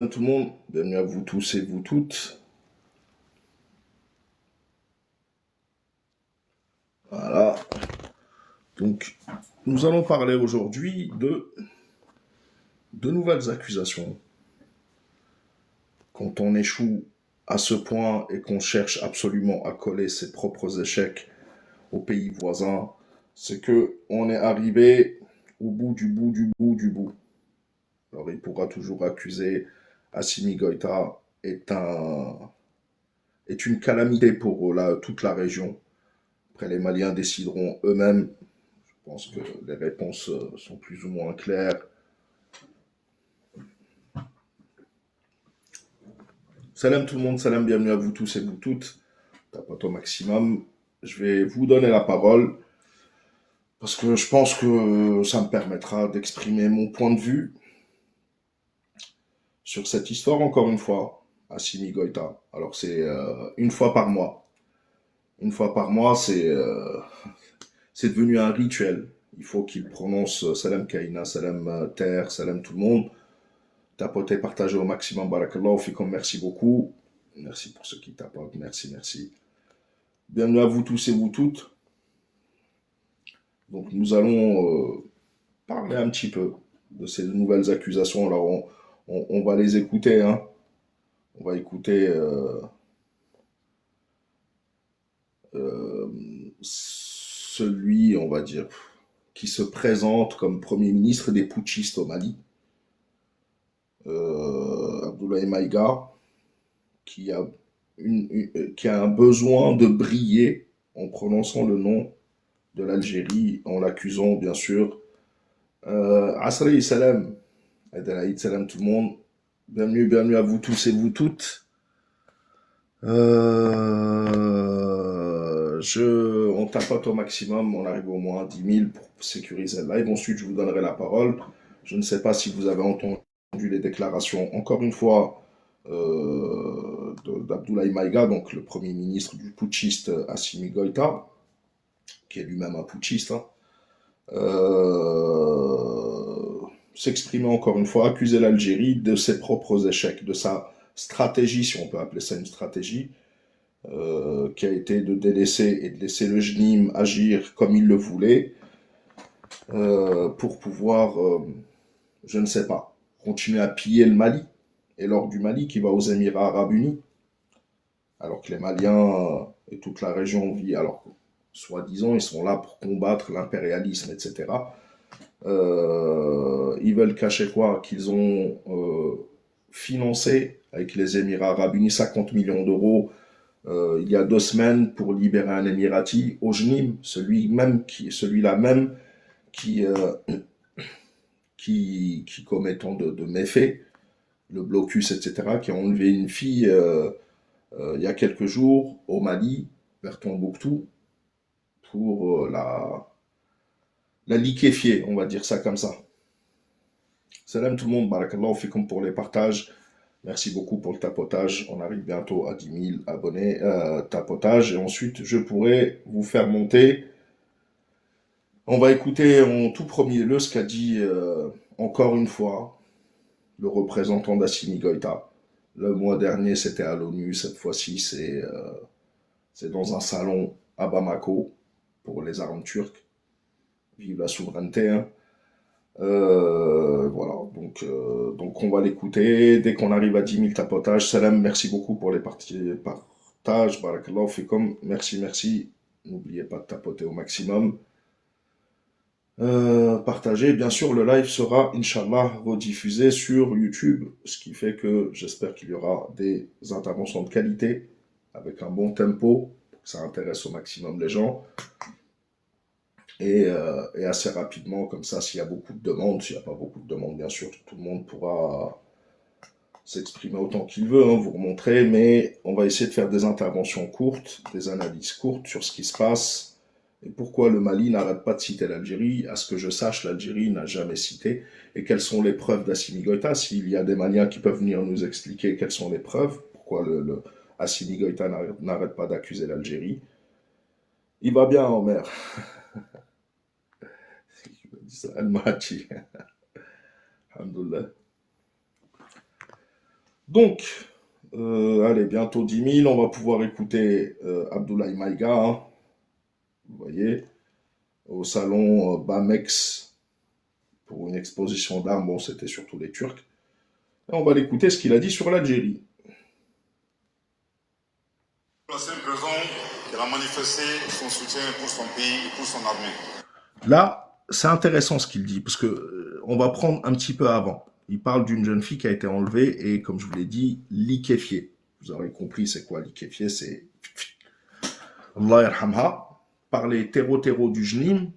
Tout le monde, bienvenue à vous tous et vous toutes. Voilà, donc nous allons parler aujourd'hui de nouvelles accusations. Quand on échoue à ce point et qu'on cherche absolument à coller ses propres échecs aux pays voisins, c'est que on est arrivé au bout du bout du bout du bout. Alors il pourra toujours accuser Assimi Goïta est une calamité pour toute la région. Après, les Maliens décideront eux-mêmes. Je pense que les réponses sont plus ou moins claires. Salam tout le monde, salam, bienvenue à vous tous et vous toutes. Tapote au maximum. Je vais vous donner la parole parce que je pense que ça me permettra d'exprimer mon point de vue sur cette histoire, encore une fois, Assimi Goïta. Alors, c'est une fois par mois. Une fois par mois, c'est devenu un rituel. Il faut qu'il prononce Salam Kaina, Salam Terre, Salam tout le monde. Tapoter, partager au maximum. Barakallahu fikum, merci beaucoup. Merci pour ceux qui tapotent. Merci, merci. Bienvenue à vous tous et vous toutes. Donc, nous allons parler un petit peu de ces nouvelles accusations. Alors, on va les écouter. Hein. On va écouter euh, celui, on va dire, qui se présente comme Premier ministre des putschistes au Mali, Abdoulaye Maïga, qui a, qui a un besoin de briller en prononçant le nom de l'Algérie, en l'accusant bien sûr. Asri salam, Adelaïde salam tout le monde. Bienvenue, bienvenue à vous tous et vous toutes. On tapote au maximum, on arrive au moins à 10 000 pour sécuriser le live. Ensuite, je vous donnerai la parole. Je ne sais pas si vous avez entendu les déclarations, encore une fois, d'Abdoulaye Maïga, donc le premier ministre du putschiste Assimi Goïta, qui est lui-même un putschiste, hein. S'exprimer encore une fois, accuser l'Algérie de ses propres échecs, de sa stratégie, si on peut appeler ça une stratégie, qui a été de délaisser et de laisser le JNIM agir comme il le voulait, pour pouvoir, je ne sais pas, continuer à piller le Mali, et l'or du Mali qui va aux Émirats Arabes Unis, alors que les Maliens et toute la région vit, alors soi-disant ils sont là pour combattre l'impérialisme, etc. Ils veulent cacher quoi? Qu'ils ont financé avec les Émirats Arabes Unis 50 millions d'euros il y a 2 semaines pour libérer un Émirati, Ojnim, celui-là même qui, qui commet tant de méfaits, le blocus, etc., qui a enlevé une fille il y a quelques jours au Mali, vers Tombouctou, pour la liquéfier, on va dire ça comme ça. Salam tout le monde, barakallahu fikum pour les partages. Merci beaucoup pour le tapotage. On arrive bientôt à 10 000 abonnés tapotage. Et ensuite, je pourrai vous faire monter. On va écouter en tout premier lieu ce qu'a dit encore une fois le représentant d'Assimi Goïta. Le mois dernier, c'était à l'ONU. Cette fois-ci, c'est dans un salon à Bamako pour les armes turques. Vive la souveraineté. Hein. Voilà, donc on va l'écouter. Dès qu'on arrive à 10 000 tapotages, Salam, merci beaucoup pour les partages. Barakallahu fikum. Merci, merci. N'oubliez pas de tapoter au maximum. Partagez. Bien sûr, le live sera, Inch'Allah, rediffusé sur YouTube, ce qui fait que j'espère qu'il y aura des interventions de qualité, avec un bon tempo, pour que ça intéresse au maximum les gens. Et assez rapidement, comme ça, s'il y a beaucoup de demandes, s'il n'y a pas beaucoup de demandes, bien sûr, tout le monde pourra s'exprimer autant qu'il veut, hein, vous remontrer, mais on va essayer de faire des interventions courtes, des analyses courtes sur ce qui se passe et pourquoi le Mali n'arrête pas de citer l'Algérie. À ce que je sache, l'Algérie n'a jamais cité. Et quelles sont les preuves d'Assimi Goïta? S'il y a des Maliens qui peuvent venir nous expliquer quelles sont les preuves, pourquoi le Assimi Goïta n'arrête pas d'accuser l'Algérie. Il va bien, Homer. Al-Mahachi. Alhamdoulilah. Donc, allez, bientôt 10 000, on va pouvoir écouter Abdoulaye Maïga, hein, vous voyez, au salon Bamex pour une exposition d'armes. Bon, c'était surtout les Turcs. Et on va l'écouter ce qu'il a dit sur l'Algérie. Pour la simple raison qu'elle a manifesté son soutien pour son pays et pour son armée. Là, c'est intéressant ce qu'il dit, parce que on va prendre un petit peu avant. Il parle d'une jeune fille qui a été enlevée et, comme je vous l'ai dit, liquéfiée. Vous aurez compris c'est quoi liquéfiée, c'est Allah yarhamha, par les terreaux du Jnim.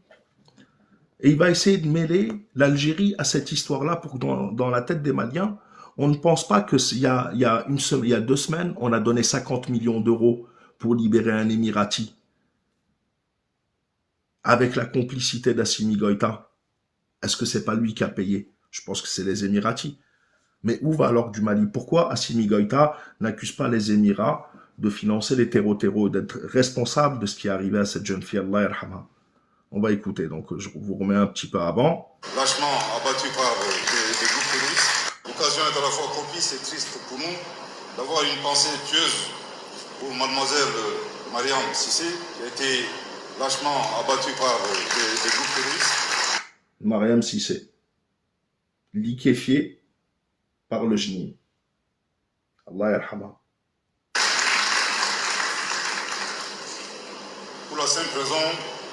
Et il va essayer de mêler l'Algérie à cette histoire-là pour que dans la tête des Maliens, on ne pense pas qu'il y a 2 semaines, on a donné 50 millions d'euros pour libérer un Émirati avec la complicité d'Assimi Goïta. Est-ce que c'est pas lui qui a payé? Je pense que c'est les Émiratis. Mais où va alors du Mali? Pourquoi Assimi Goïta n'accuse pas les Émirats de financer les terreaux, d'être responsable de ce qui est arrivé à cette jeune fille, Allah yarhamha? On va écouter, donc je vous remets un petit peu avant. Lâchement abattu par des groupes terroristes. L'occasion est à la fois propice et triste pour nous d'avoir une pensée pieuse pour mademoiselle Mariam Sissé, qui a été lâchement abattue par des groupes terroristes. Mariam Sissé, liquéfiée par le Jnim. Allah yarhamha. Pour la simple raison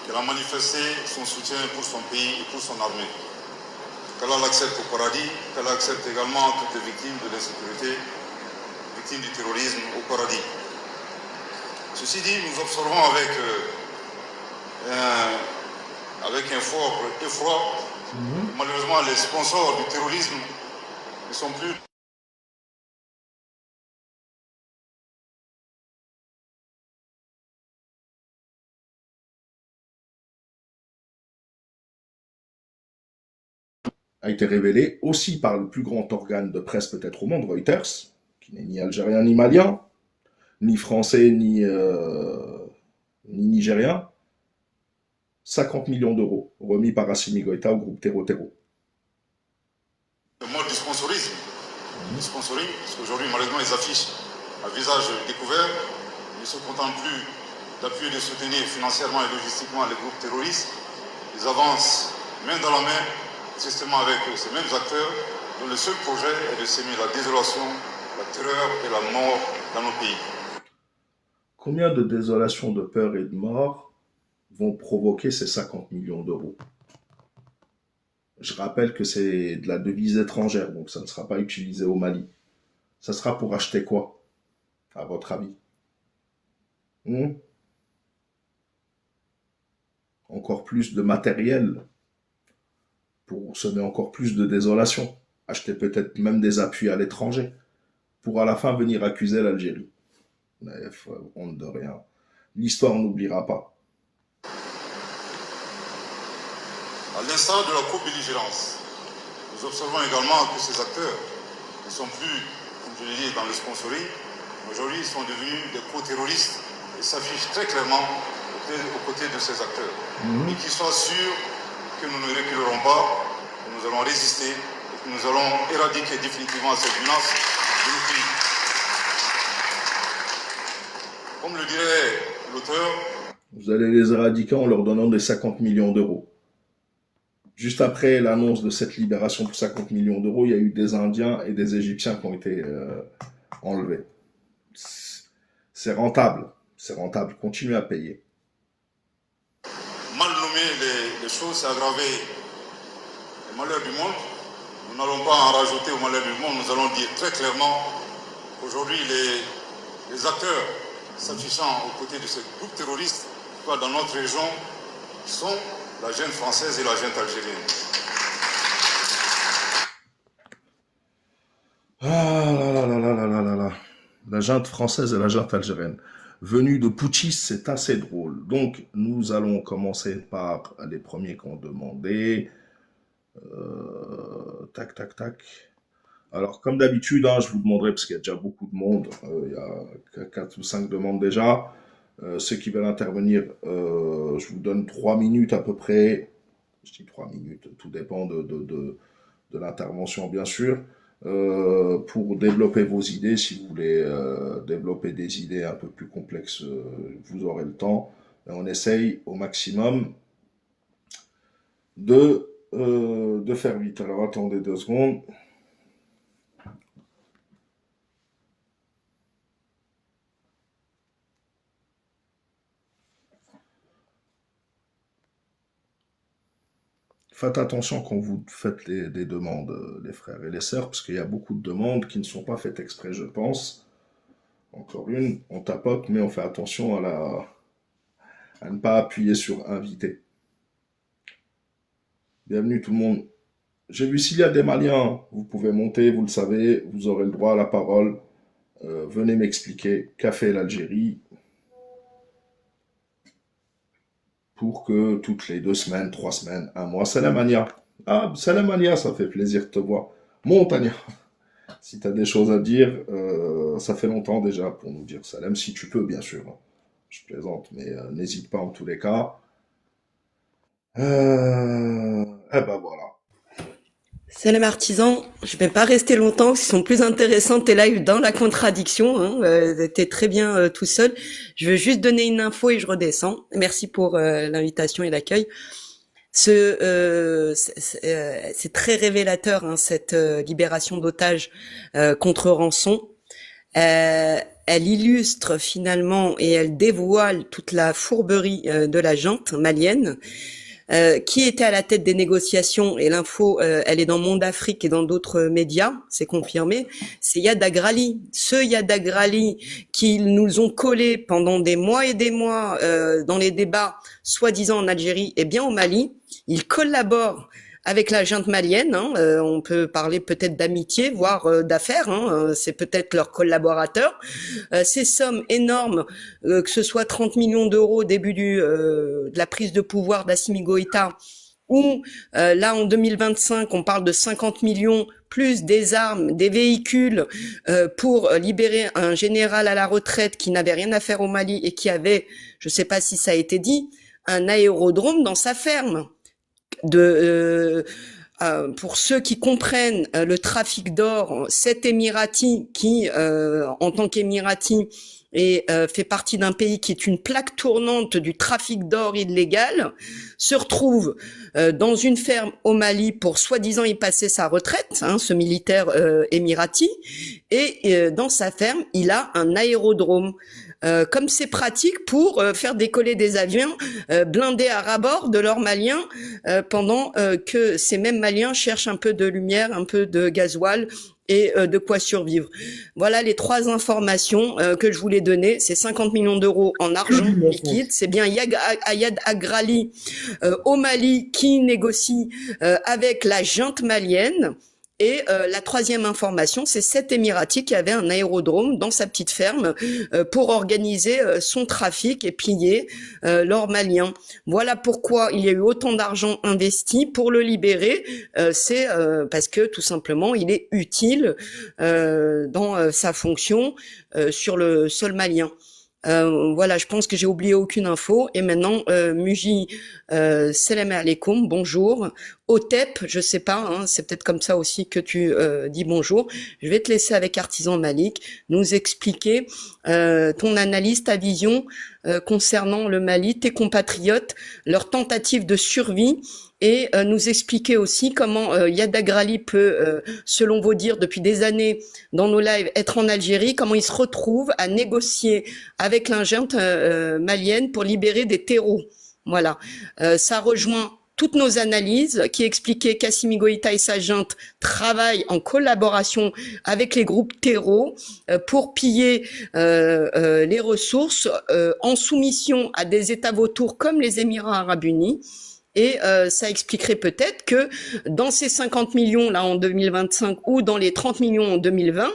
qu'elle a manifesté son soutien pour son pays et pour son armée. Qu'Allah l'accepte au paradis, qu'Allah accepte également toutes les victimes de l'insécurité, victimes du terrorisme au paradis. Ceci dit, nous observons avec un fort effroi, malheureusement les sponsors du terrorisme ne sont plus a été révélé aussi par le plus grand organe de presse peut-être au monde, Reuters, qui n'est ni algérien ni malien, ni français ni nigérien, 50 millions d'euros remis par Assimi Goïta au groupe Terreau. le mode du sponsorisme. Le sponsoring, parce qu'aujourd'hui malheureusement ils affichent un visage découvert, ils ne se contentent plus d'appuyer et de soutenir financièrement et logistiquement les groupes terroristes, ils avancent main dans la main, tristement avec ces mêmes acteurs, dont le seul projet est de s'aimer la désolation, la terreur et la mort dans nos pays. Combien de désolations, de peur et de mort vont provoquer ces 50 millions d'euros? Je rappelle que c'est de la devise étrangère, donc ça ne sera pas utilisé au Mali. Ça sera pour acheter quoi, à votre avis? Encore plus de matériel pour semer encore plus de désolation. Acheter peut-être même des appuis à l'étranger pour à la fin venir accuser l'Algérie. Bref, honte de rien. L'histoire n'oubliera pas. À l'instar de la co-belligérance, nous observons également que ces acteurs ne sont plus, comme je l'ai dit, dans le sponsoring. Aujourd'hui, ils sont devenus des co-terroristes et s'affichent très clairement aux côtés de ces acteurs. Et qu'ils soient sûrs que nous ne reculerons pas, que nous allons résister et que nous allons éradiquer définitivement cette menace de nos pays. Comme le dirait l'auteur, vous allez les éradiquer en leur donnant des 50 millions d'euros. Juste après l'annonce de cette libération pour 50 millions d'euros, il y a eu des Indiens et des Égyptiens qui ont été enlevés. C'est rentable, continuez à payer. Mal nommer les choses, c'est aggraver les malheurs du monde. Nous n'allons pas en rajouter aux malheurs du monde, nous allons dire très clairement qu'aujourd'hui les acteurs s'affichant aux côtés de ces groupes terroristes dans notre région sont la junte française et la junte algérienne. Ah là là là là là là là là. La junte française et la junte algérienne. Venue de putschistes, c'est assez drôle. Donc, nous allons commencer par les premiers qui ont demandé. Tac, tac, tac. Alors, comme d'habitude, hein, je vous demanderai, parce qu'il y a déjà beaucoup de monde, il y a 4 ou 5 demandes déjà. Ceux qui veulent intervenir, je vous donne 3 minutes à peu près. Je dis 3 minutes, tout dépend de l'intervention, bien sûr. pour développer vos idées. Si vous voulez développer des idées un peu plus complexes, vous aurez le temps. Et on essaye au maximum de faire vite. Alors attendez 2 secondes. Faites attention quand vous faites des demandes, les frères et les sœurs, parce qu'il y a beaucoup de demandes qui ne sont pas faites exprès, je pense. Encore une, on tapote, mais on fait attention à ne pas appuyer sur inviter. Bienvenue tout le monde. J'ai vu s'il y a des Maliens, vous pouvez monter, vous le savez, vous aurez le droit à la parole. Venez m'expliquer qu'a fait l'Algérie pour que toutes les 2 semaines, 3 semaines, un mois, Salam Ania. Ah, Salam Ania, ça fait plaisir de te voir. Monte Ania. Si tu as des choses à dire, ça fait longtemps déjà pour nous dire salam, si tu peux, bien sûr. Je plaisante, mais n'hésite pas en tous les cas. Eh ben voilà. Salam artisan, je vais pas rester longtemps, parce qu'ils sont plus intéressants tes lives dans la contradiction, hein, t'es très bien tout seul. Je veux juste donner une info et je redescends. Merci pour l'invitation et l'accueil. C'est très révélateur, hein, cette libération d'otages contre rançon. Elle illustre finalement et elle dévoile toute la fourberie de la junte malienne. Qui était à la tête des négociations, et l'info, elle est dans Monde Afrique et dans d'autres médias, c'est confirmé, c'est Yad Agrali. Ce Yad Agrali qu'ils nous ont collé pendant des mois et des mois dans les débats, soi-disant en Algérie et bien au Mali, il collabore avec la junte malienne, hein, on peut parler peut-être d'amitié, voire d'affaires, hein, c'est peut-être leur collaborateur. Ces sommes énormes, que ce soit 30 millions d'euros au début de la prise de pouvoir d'Assimi Goïta, ou là en 2025, on parle de 50 millions plus des armes, des véhicules pour libérer un général à la retraite qui n'avait rien à faire au Mali et qui avait, je ne sais pas si ça a été dit, un aérodrome dans sa ferme. Pour ceux qui comprennent le trafic d'or, cet Émirati qui, en tant qu'Émirati, fait partie d'un pays qui est une plaque tournante du trafic d'or illégal, se retrouve dans une ferme au Mali pour soi-disant y passer sa retraite, hein, ce militaire émirati, et dans sa ferme, il a un aérodrome. Comme c'est pratique pour faire décoller des avions blindés à ras-bord de leurs Maliens pendant que ces mêmes Maliens cherchent un peu de lumière, un peu de gasoil et de quoi survivre. Voilà les 3 informations que je voulais donner. C'est 50 millions d'euros en argent liquide. C'est bien Yad Agrali au Mali qui négocie avec la junte malienne. Et la 3e information, c'est cet Émirati qui avait un aérodrome dans sa petite ferme pour organiser son trafic et piller l'or malien. Voilà pourquoi il y a eu autant d'argent investi pour le libérer. C'est parce que tout simplement, il est utile dans sa fonction sur le sol malien. Voilà, je pense que j'ai oublié aucune info. Et maintenant, Muji, salam alaikum, bonjour. Otep, je sais pas, hein, c'est peut-être comme ça aussi que tu dis bonjour. Je vais te laisser avec Artisan Malik nous expliquer ton analyse, ta vision concernant le Mali, tes compatriotes, leur tentative de survie, et nous expliquer aussi comment Yad Agrali peut, selon vos dires depuis des années dans nos lives, être en Algérie, comment il se retrouve à négocier avec la junte malienne pour libérer des terreaux. Voilà, ça rejoint toutes nos analyses qui expliquaient qu'Assimi Goïta et sa junte travaillent en collaboration avec les groupes terreaux pour piller les ressources en soumission à des États vautours comme les Émirats arabes unis. Et ça expliquerait peut-être que dans ces 50 millions là en 2025 ou dans les 30 millions en 2020,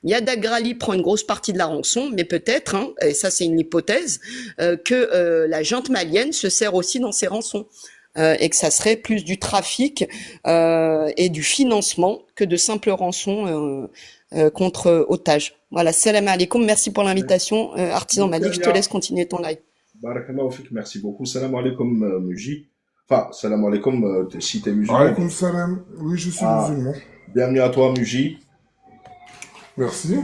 Yad Agrali prend une grosse partie de la rançon, mais peut-être, hein, et ça c'est une hypothèse, que la junte malienne se sert aussi dans ces rançons. Et que ça serait plus du trafic et du financement que de simples rançons contre otages. Voilà, salam alaikum, merci pour l'invitation. Artisan Malik, je te laisse continuer ton live. Barakallahu fik, merci beaucoup. Salam alaikum, Muji. Enfin, salam alaikum, si t'es musulman. Alaykoum salam. Oui, je suis musulman. Bienvenue à toi, Muji. Merci.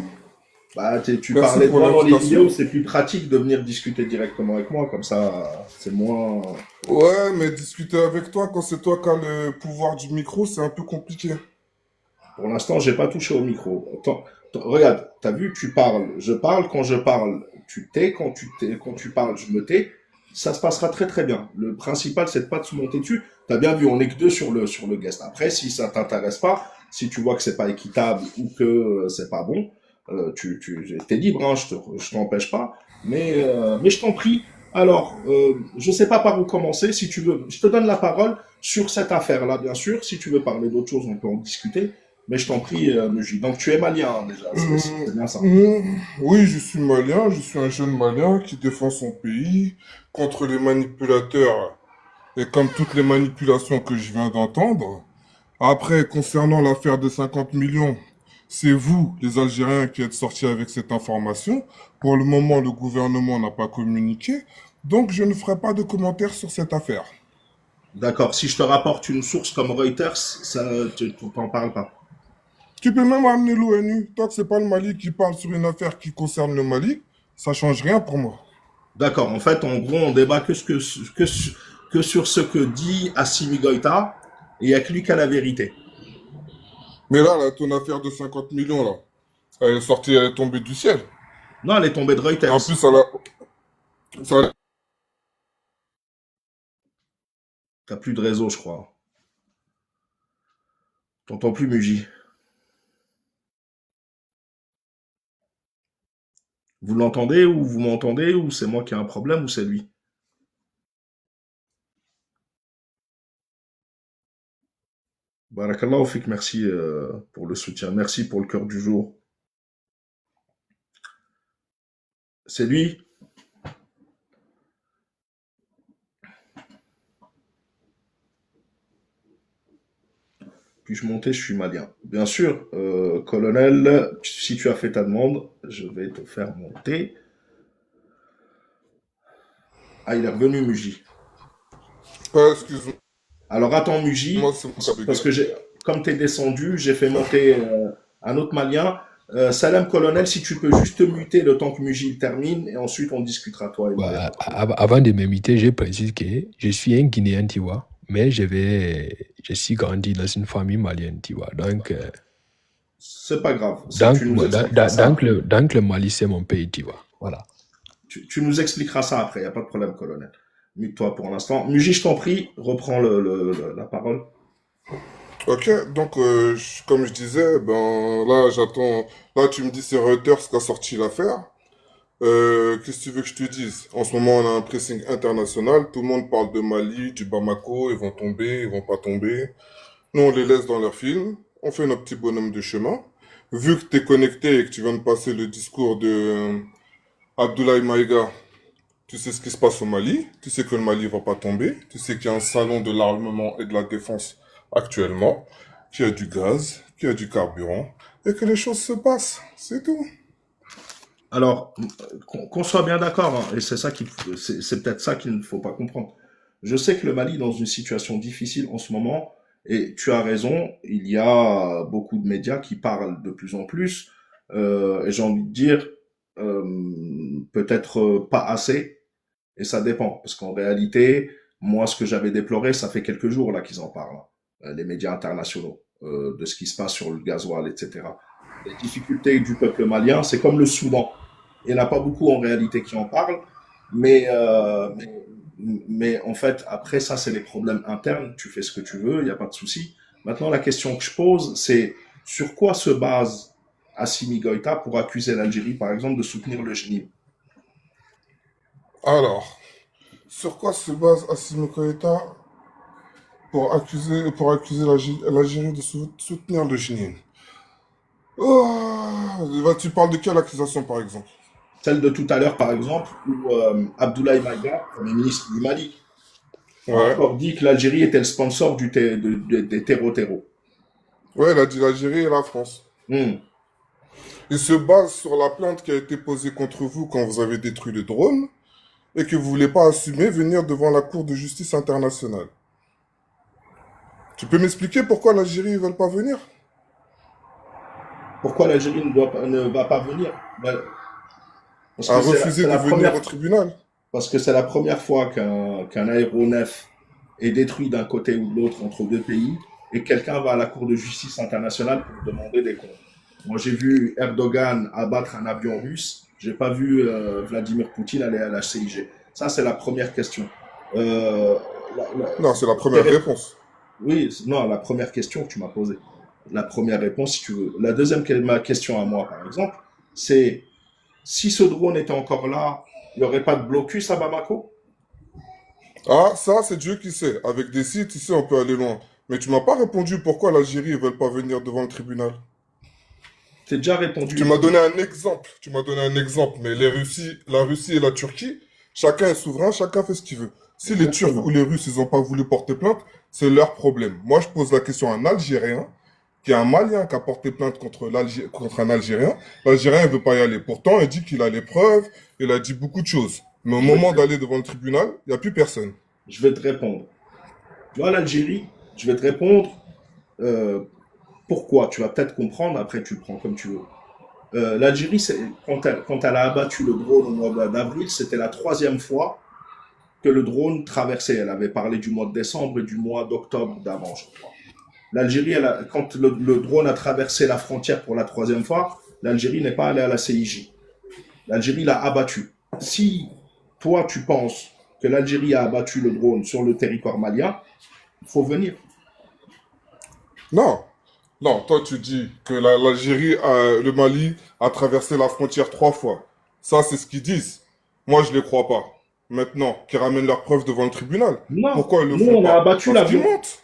Bah, tu Merci parlais de pour moi dans les l'invitation. vidéos, c'est plus pratique de venir discuter directement avec moi, comme ça, c'est moins... Ouais, mais discuter avec toi quand c'est toi qui as le pouvoir du micro, c'est un peu compliqué. Pour l'instant, j'ai pas touché au micro. Regarde, t'as vu, tu parles, je parle, quand je parle, tu tais, quand tu parles, je me tais. Ça se passera très très bien. Le principal, c'est de pas de se monter dessus. T'as bien vu, on est que deux sur le guest. Après, si ça t'intéresse pas, si tu vois que c'est pas équitable ou que c'est pas bon, t'es libre, hein, je t'empêche pas. Mais je t'en prie. Alors, je sais pas par où commencer. Si tu veux, je te donne la parole sur cette affaire-là, bien sûr. Si tu veux parler d'autre chose, on peut en discuter. Mais je t'en prie, Muji. Donc tu es malien, hein, déjà, Hum, c'est bien ça. oui, je suis malien, je suis un jeune malien qui défend son pays contre les manipulateurs et comme toutes les manipulations que je viens d'entendre. Après, concernant l'affaire de 50 millions, c'est vous, les Algériens, qui êtes sortis avec cette information. Pour le moment, le gouvernement n'a pas communiqué, donc je ne ferai pas de commentaires sur cette affaire. D'accord. Si je te rapporte une source comme Reuters, tu t'en parles pas. Tu peux même amener l'ONU. Tant que c'est pas le Mali qui parle sur une affaire qui concerne le Mali, ça change rien pour moi. D'accord. En fait, en gros, on débat que sur ce que dit Assimi Goïta, et il n'y a que lui qui a la vérité. Mais là, ton affaire de 50 millions, là, elle est sortie, elle est tombée du ciel. Non, elle est tombée de Et en Reuters. plus, ça, T'as plus de réseau, je crois. T'entends plus, Muji. Vous l'entendez ou vous m'entendez ou c'est moi qui ai un problème ou c'est lui? Barakallahu fik, merci pour le soutien. Merci pour le cœur du jour. C'est lui? Puis-je monter? Je suis malien. Bien sûr, colonel, si tu as fait ta demande, je vais te faire monter. Ah, il est revenu, Muji. excuse-moi, Alors attends, Muji, c'est mon parce bégay. que comme tu es descendu, j'ai fait monter un autre malien. Salam, colonel, si tu peux juste te muter le temps que Muji termine, et ensuite on discutera, toi et moi, il n'y a Bah, pas de problème. avant de m'inviter, je précise que je suis un Guinéen, tu vois, mais je suis grandi dans une famille malienne, tu vois. C'est pas grave, ça, tu nous expliqueras ça. Donc le Mali, c'est mon pays, tu vois. Voilà. Tu nous expliqueras ça après, il n'y a pas de problème, colonel. Mute-toi pour l'instant. Muji, je t'en prie, reprends la parole. Ok, donc comme je disais, ben là j'attends. Là tu me dis c'est Reuters qui a sorti l'affaire. Qu'est-ce que tu veux que je te dise? En ce moment on a un pressing international, tout le monde parle de Mali, du Bamako, ils vont tomber, ils vont pas tomber. Nous on les laisse dans leur film, on fait nos petits bonhommes de chemin. Vu que tu es connecté et que tu viens de passer le discours de Abdoulaye Maïga, tu sais ce qui se passe au Mali, tu sais que le Mali va pas tomber, tu sais qu'il y a un salon de l'armement et de la défense actuellement, qu'il y a du gaz, qu'il y a du carburant, et que les choses se passent, c'est tout. Alors, qu'on soit bien d'accord, hein, et c'est peut-être ça qu'il ne faut pas comprendre. Je sais que le Mali est dans une situation difficile en ce moment, et tu as raison, il y a beaucoup de médias qui parlent de plus en plus, et j'ai envie de dire, peut-être pas assez, et ça dépend, parce qu'en réalité, moi, ce que j'avais déploré, ça fait quelques jours là qu'ils en parlent, hein, les médias internationaux, de ce qui se passe sur le gasoil, etc. Les difficultés du peuple malien, c'est comme le Soudan. Il n'y en a pas beaucoup en réalité qui en parlent, mais, euh, mais, mais en fait, après ça, c'est les problèmes internes. Tu fais ce que tu veux, il n'y a pas de souci. Maintenant, la question que je pose, c'est sur quoi se base Assimi Goïta pour accuser l'Algérie, par exemple, de soutenir le JNIM? Alors, sur quoi se base Assimi Goïta pour accuser l'Algérie de soutenir le Jenin? Oh, bah, tu parles de quelle accusation par exemple? Celle de tout à l'heure, par exemple, où Abdoulaye Maïga, Premier ministre du Mali, a Ouais. encore dit que l'Algérie était le sponsor des terreaux. Ouais, il a dit l'Algérie et la France. Hmm. Il se base sur la plainte qui a été posée contre vous quand vous avez détruit le drone et que vous voulez pas assumer venir devant la Cour de justice internationale. Tu peux m'expliquer pourquoi l'Algérie ne veulent pas venir? Pourquoi l'Algérie ne va pas venir? Ben, parce À que refuser c'est de la venir première, au tribunal. parce que c'est la première fois qu'un aéronef est détruit d'un côté ou de l'autre entre deux pays et quelqu'un va à la Cour de justice internationale pour demander des comptes. Moi, j'ai vu Erdogan abattre un avion russe. J'ai pas vu Vladimir Poutine aller à la CIG. Ça, c'est la première question. Euh, Non, c'est la tes première rép- réponse. oui, non, la première question que tu m'as posée. La première réponse, si tu veux. La deuxième ma question à moi, par exemple, c'est si ce drone était encore là, il n'y aurait pas de blocus à Bamako? Ah, ça, c'est Dieu qui sait. Avec des sites, ici, on peut aller loin. Mais tu m'as pas répondu pourquoi l'Algérie ne veut pas venir devant le tribunal. T'es déjà Tu répondu. m'as donné un exemple. Tu m'as donné un exemple. Mais la Russie et la Turquie, chacun est souverain, chacun fait ce qu'il veut. Si les Turcs ou Exactement. les Russes, ils n'ont pas voulu porter plainte, c'est leur problème. Moi, je pose la question à un Algérien, qui est un Malien qui a porté plainte contre un Algérien. L'Algérien ne veut pas y aller. Pourtant, il dit qu'il a les preuves, il a dit beaucoup de choses. Mais au Je vais moment te, d'aller devant le tribunal, il n'y a plus personne. je vais te répondre. Tu vois, l'Algérie, je vais te répondre euh, pourquoi. Tu vas peut-être comprendre, après tu le prends comme tu veux. L'Algérie, quand elle a abattu le drone au mois d'avril, c'était la troisième fois que le drone traversait. Elle avait parlé du mois de décembre et du mois d'octobre d'avant, je crois. L'Algérie, quand le drone a traversé la frontière pour la troisième fois, l'Algérie n'est pas allée à la CIJ. L'Algérie l'a abattu. Si toi, tu penses que l'Algérie a abattu le drone sur le territoire malien, il faut venir. Non. Non, toi tu dis que l'Algérie, le Mali a traversé la frontière 3 fois. Ça, c'est ce qu'ils disent. Moi, je les crois pas. Maintenant, qu'ils ramènent leurs preuves devant le tribunal. Non, Pourquoi ils le nous, font on a pas? abattu Parce qu'ils l'avion. montent.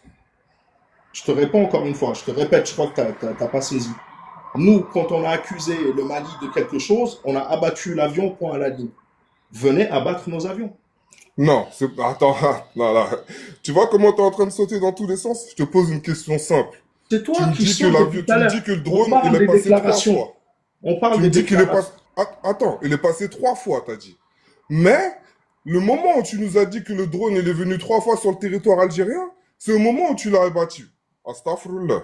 Je te réponds encore une fois, je te répète, je crois que tu n'as pas saisi. Nous, quand on a accusé le Mali de quelque chose, on a abattu l'avion, point à la ligne. Venez abattre nos avions. Non, c'est... Attends, là, là. Tu vois comment t'es en train de sauter dans tous les sens? Je te pose une question simple. C'est Tu toi me qui dis que sautes depuis tout à tu me l'heure. dis que le On drone, il parle est des passé trois déclarations. fois. On parle Tu des me dis qu'il est déclarations. passé... Attends, il est passé 3 fois, t'as dit. Mais, le moment où tu nous as dit que le drone, il est venu 3 fois sur le territoire algérien, c'est au moment où tu l'as abattu. Astaghfirullah.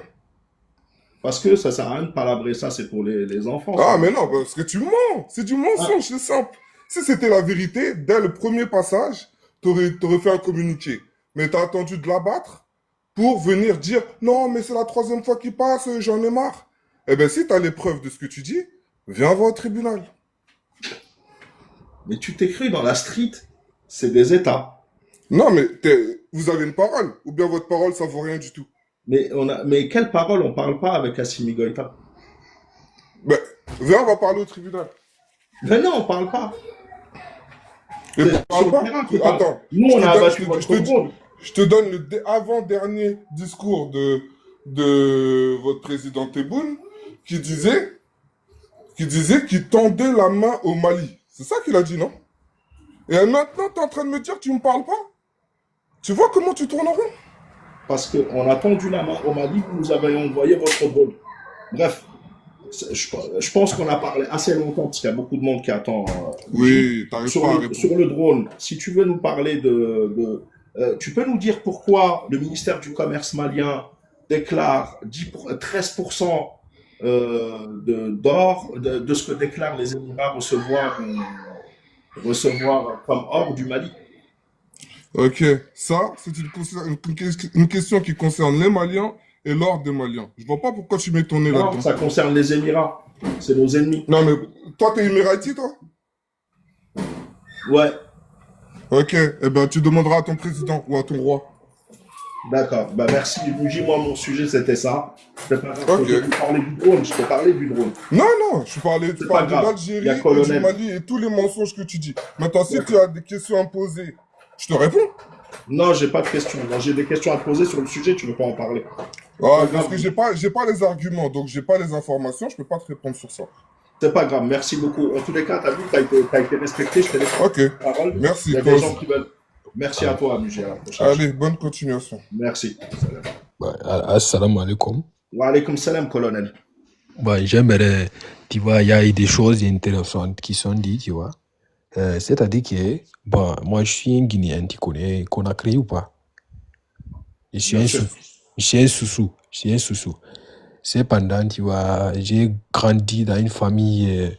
Parce que ça sert à rien de palabrer ça, c'est pour les enfants, ça. Ah, mais non, parce que tu mens. C'est du Ah, mensonge, c'est simple. Si c'était la vérité, dès le premier passage, t'aurais fait un communiqué. Mais t'as attendu de l'abattre pour venir dire, non, mais c'est la troisième fois qu'il passe, j'en ai marre. Eh ben, si t'as les preuves de ce que tu dis, viens voir au tribunal. mais tu t'es cru dans la street, c'est des États. Non, mais vous avez une parole. Ou bien votre parole, ça vaut rien du tout. Mais quelle parole on parle pas avec Assimi Goïta? Ben, viens, on va parler au tribunal. Mais non, on parle pas. Et C'est parle sur le pas. terrain qu'on parle. Attends, Nous, je on te a donne, abattu votre drone. je te donne le avant-dernier discours de votre président Tebboune qui disait qu'il tendait la main au Mali. C'est ça qu'il a dit, non? Et maintenant, tu es en train de me dire que tu me parles pas? Tu vois comment tu tournes en rond? Parce qu'on a tendu la main au Mali, vous nous avez envoyé votre drone. Bref, je pense qu'on a parlé assez longtemps, parce qu'il y a beaucoup de monde qui attend. Oui, t'arrives Sur pas à le, répondre. sur le drone, si tu veux nous parler tu peux nous dire pourquoi le ministère du Commerce malien déclare 13% d'or de ce que déclarent les Émirats recevoir comme or du Mali? Ok, ça, c'est une question qui concerne les Maliens et l'ordre des Maliens. Je vois pas pourquoi tu mets ton nez Non, là-dedans. ça concerne les Émirats. C'est nos ennemis. Non, mais toi, t'es émirati, toi? Ouais, Ok, eh ben, tu demanderas à ton président ou à ton roi. d'accord. Bah merci, Bougie. Moi, mon sujet, c'était ça. C'est pas grave. Ok. Je te parlais du drone. Je te parlais du drone. Non, non, tu C'est pas parles de grave. Il y l'Algérie a et du colonel. Mali et tous les mensonges que tu dis. Maintenant, si tu D'accord. as des questions à me poser, je te réponds. Non, j'ai pas de questions. Moi, j'ai des questions à te poser sur le sujet. Tu veux pas en parler? Ah, Pas parce grave. que j'ai pas les arguments, donc j'ai pas les informations, je peux pas te répondre sur ça. C'est pas grave. Merci beaucoup. En tous les cas, t'as vu, t'as été respecté. Je t'ai laissé Ok, la parole. Il merci, y a toi des gens aussi. qui veulent. Merci à toi, Amugé. À la prochaine. Allez, bonne continuation. Merci. Salam. Bah, assalamu alaikum. Wa alaykoum salam, colonel. Bah, j'aimerais, tu vois, il y a eu des choses intéressantes qui sont dites, tu vois. C'est-à-dire que, bon, moi, je suis un Guinéen, tu connais Conakry ou pas? Je suis Bien un sûr. sou- je suis un soussou. Je suis un soussou. cependant, tu vois, j'ai grandi dans une famille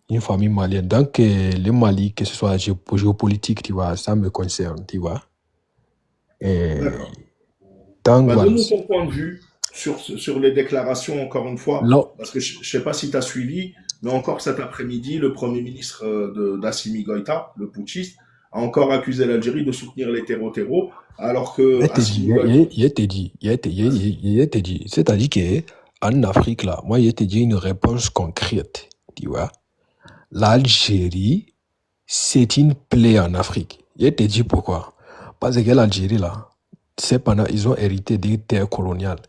malienne. Donc, le Mali, que ce soit géopolitique, tu vois, ça me concerne, tu vois. Et D'accord. donc, Bah, voilà. donne-nous ton point de vue sur les déclarations, encore une fois, Là, parce que je ne sais pas si tu as suivi, mais encore cet après-midi, le Premier ministre d'Assimi Goïta, le putschiste, a encore accusé l'Algérie de soutenir les terreaux, alors que il te dit, Assimi Goïta... il te dit, Vas-y. il te dit, c'est-à-dire qu'en Afrique, là, moi, il te dit une réponse concrète, tu vois. L'Algérie, c'est une plaie en Afrique. Il te dit pourquoi. Parce que l'Algérie, là, cependant, ils ont hérité des terres coloniales.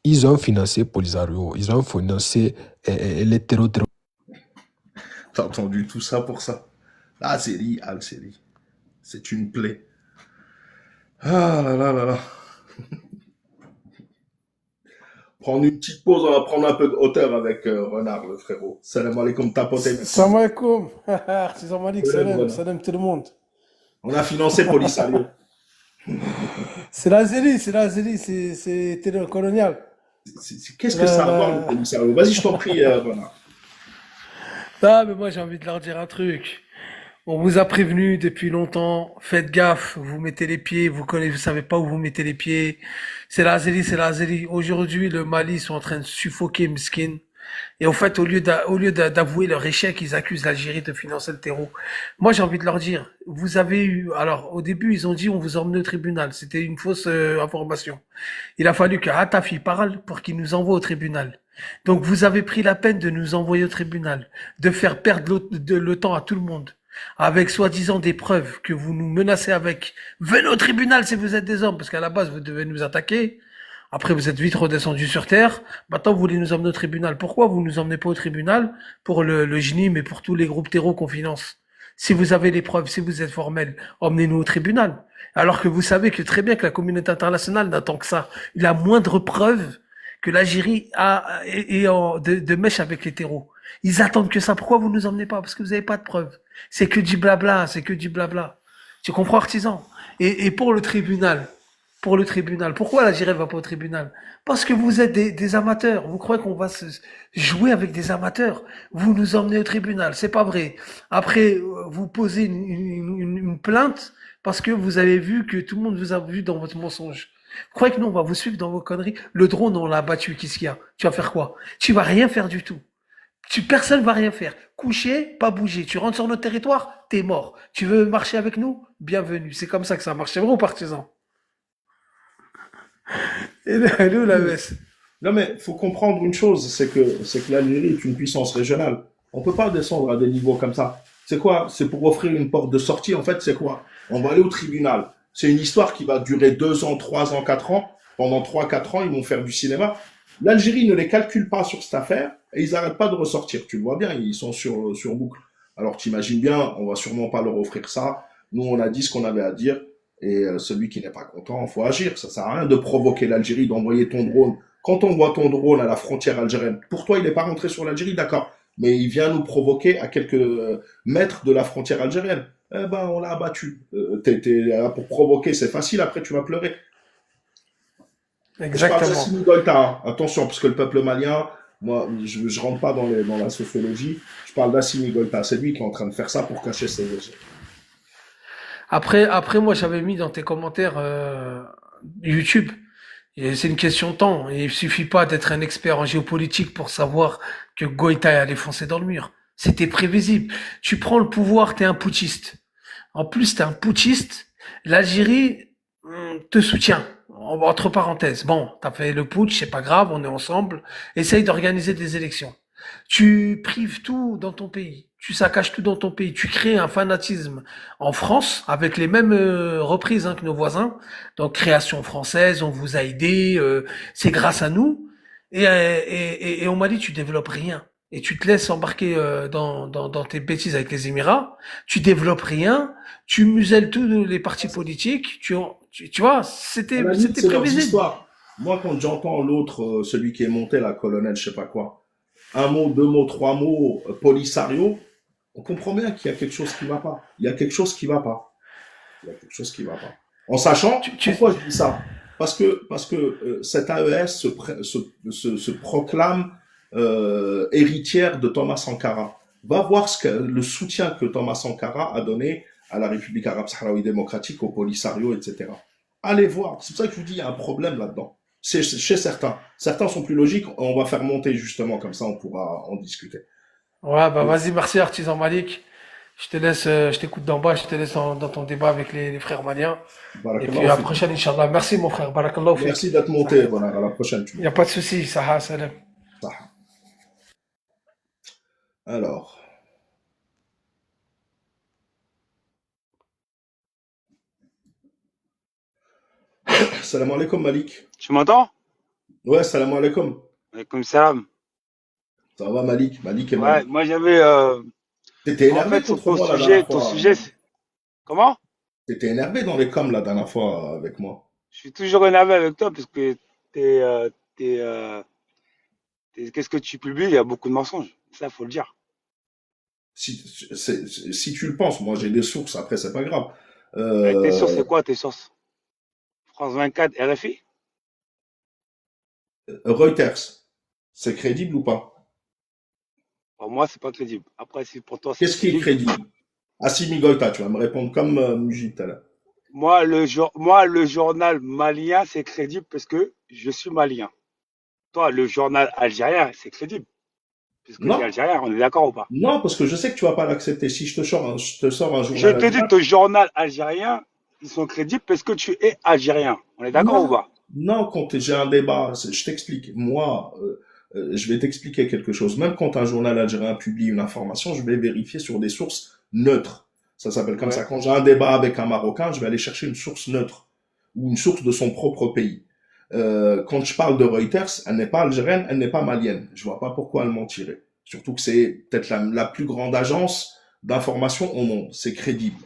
Ils ont financé Polisario, ils ont financé les terreaux. T'as entendu tout ça pour ça? Algérie, Algérie, c'est une plaie. Ah là là là là. Prendre une petite pause, on va prendre un peu de hauteur avec Renard, le frérot. Salam alaikum, tapoter mes Salam cousins. alaikum. Artisan Malik, Salam, salam, Renard. salam tout le monde. On a financé Polisario. C'est l'Algérie, c'est terrain colonial. Qu'est-ce que La- ça a à voir le la- Polisario? Vas-y, je t'en prie, Renard. Ah, mais moi j'ai envie de leur dire un truc. On vous a prévenu depuis longtemps, faites gaffe, vous mettez les pieds, vous savez pas où vous mettez les pieds. C'est l'Algérie, c'est l'Algérie. Aujourd'hui, le Mali ils sont en train de suffoquer Miskin. Et en fait, au lieu d'avouer leur échec, ils accusent l'Algérie de financer le terreau. Moi, j'ai envie de leur dire, vous avez eu, alors, au début, ils ont dit, on vous emmène au tribunal. C'était une fausse information. Il a fallu que Hatafi parle pour qu'il nous envoie au tribunal. Donc, vous avez pris la peine de nous envoyer au tribunal, de faire perdre le temps à tout le monde, avec soi-disant des preuves que vous nous menacez avec. Venez au tribunal si vous êtes des hommes, parce qu'à la base, vous devez nous attaquer. Après, vous êtes vite redescendu sur terre. Maintenant, vous voulez nous emmener au tribunal. Pourquoi vous nous emmenez pas au tribunal pour le GNIM et pour tous les groupes terreaux qu'on finance? Si vous avez les preuves, si vous êtes formel, emmenez-nous au tribunal. Alors que vous savez que très bien que la communauté internationale n'attend que ça. La moindre preuve que l'Algérie de mèche avec les terreaux. Ils attendent que ça. Pourquoi vous nous emmenez pas? Parce que vous n'avez pas de preuves. C'est que du blabla, c'est que du blabla. Tu comprends, artisan? Et pour le tribunal, pourquoi l'Algérie va pas au tribunal? Parce que vous êtes des amateurs. Vous croyez qu'on va se jouer avec des amateurs? Vous nous emmenez au tribunal, c'est pas vrai. Après, vous posez une plainte parce que vous avez vu que tout le monde vous a vu dans votre mensonge. Vous croyez que nous, on va vous suivre dans vos conneries? Le drone, on l'a battu, qu'est-ce qu'il y a? Tu vas faire quoi? Tu vas rien faire du tout. Personne va rien faire. Coucher, pas bouger. Tu rentres sur notre territoire, t'es mort. Tu veux marcher avec nous? Bienvenue. C'est comme ça que ça marche. C'est vrai ou partisan? Et nous, la baisse. Non, mais il faut comprendre une chose, c'est que l'Algérie est une puissance régionale. On peut pas descendre à des niveaux comme ça. C'est quoi? C'est pour offrir une porte de sortie. En fait, c'est quoi? On va aller au tribunal. C'est une histoire qui va durer 2 ans, 3 ans, 4 ans. Pendant 3, 4 ans, ils vont faire du cinéma. L'Algérie ne les calcule pas sur cette affaire et ils n'arrêtent pas de ressortir. Tu le vois bien, ils sont sur boucle. Alors, t'imagines bien, on va sûrement pas leur offrir ça. Nous, on a dit ce qu'on avait à dire. Et celui qui n'est pas content, il faut agir. Ça sert à rien de provoquer l'Algérie, d'envoyer ton drone. Quand on voit ton drone à la frontière algérienne, pour toi, il n'est pas rentré sur l'Algérie, d'accord. Mais il vient nous provoquer à quelques mètres de la frontière algérienne. Eh ben, on l'a abattu. T'es là pour provoquer, c'est facile, après tu vas pleurer. Je parle Exactement. d'Assimi Goïta, hein. Attention, parce que le peuple malien, moi, je rentre pas dans la sociologie. Je parle d'Assimi Goïta. C'est lui qui est en train de faire ça pour cacher ses échecs. Après, moi, j'avais mis dans tes commentaires YouTube. Et c'est une question de temps. Et il suffit pas d'être un expert en géopolitique pour savoir que Goïta est allé foncer dans le mur. C'était prévisible. Tu prends le pouvoir, t'es un putschiste. En plus, t'es un putschiste. L'Algérie te soutient. Entre parenthèses. Bon, t'as fait le putsch, c'est pas grave, on est ensemble. Essaye d'organiser des élections. Tu prives tout dans ton pays. Tu saccages tout dans ton pays. Tu crées un fanatisme en France avec les mêmes reprises que nos voisins. Donc création française, on vous a aidé, c'est grâce à nous. Et on m'a dit tu développes rien. Et tu te laisses embarquer dans tes bêtises avec les Émirats. Tu développes rien. Tu muselles tous les partis politiques. Tu vois, À la limite, c'était c'est leurs prévisible. histoires. Moi, quand j'entends l'autre, celui qui est monté, la colonel, je sais pas quoi, un mot, 2 mots, 3 mots, Polisario, on comprend bien qu'il y a quelque chose qui va pas. Il y a quelque chose qui va pas. Il y a quelque chose qui va pas. En sachant, Tu, tu, pourquoi je dis ça? parce que cette AES se proclame héritière de Thomas Sankara. Va voir le soutien que Thomas Sankara a donné à la République arabe sahraoui démocratique, au Polisario, etc. Allez voir. C'est pour ça que je vous dis, il y a un problème là-dedans. C'est chez certains. Certains sont plus logiques. On va faire monter justement, comme ça on pourra en discuter. Ouais, bah vas-y, merci Artisan Malik. Je te laisse, je t'écoute d'en bas, je te laisse dans ton débat avec les frères maliens. Et puis Barakallahu à la fik. prochaine, Inch'Allah. Merci mon frère, barakallahu fik. Merci d'être monté. Voilà, à la prochaine. Il n'y a pas de souci, Saha, salam. Alors, salam alaikum Malik. Tu m'entends? Ouais, salam alaikum. Comme salam. Ça va Malik? Malik et Ouais, Malik. moi j'avais T'étais en énervé fait sur contre moi la dernière ton fois. sujet, comment? T'étais énervé dans les coms la dernière fois avec moi. Je suis toujours énervé avec toi parce que t'es, t'es, qu'est-ce que tu publies? Il y a beaucoup de mensonges. Ça, faut le dire. Si tu le penses, moi j'ai des sources, après c'est pas grave. Avec tes sources, Euh, c'est quoi tes sources? France 24, RFI? Reuters, c'est crédible ou pas? Pour moi, c'est pas crédible. Après, si pour toi c'est Qu'est-ce qui est crédible, crédible? Assimi Goïta, tu vas me répondre comme Mujib tout à l'heure. moi le journal malien, c'est crédible parce que je suis malien. Toi, le journal algérien, c'est crédible puisque tu es Non, algérien. On est d'accord ou pas? non, parce que je sais que tu vas pas l'accepter. Si je te sors un Je journal te dis, algérien, ton journal algérien, ils sont crédibles parce que tu es algérien. On est d'accord ou non, pas? non, quand j'ai un débat, je t'explique. Moi, je vais t'expliquer quelque chose. Même quand un journal algérien publie une information, je vais vérifier sur des sources neutres. Ça s'appelle comme ça. Ouais. Quand j'ai un débat avec un Marocain, je vais aller chercher une source neutre ou une source de son propre pays. Quand je parle de Reuters, elle n'est pas algérienne, elle n'est pas malienne. Je vois pas pourquoi elle mentirait. Surtout que c'est peut-être la plus grande agence d'information au monde. C'est crédible.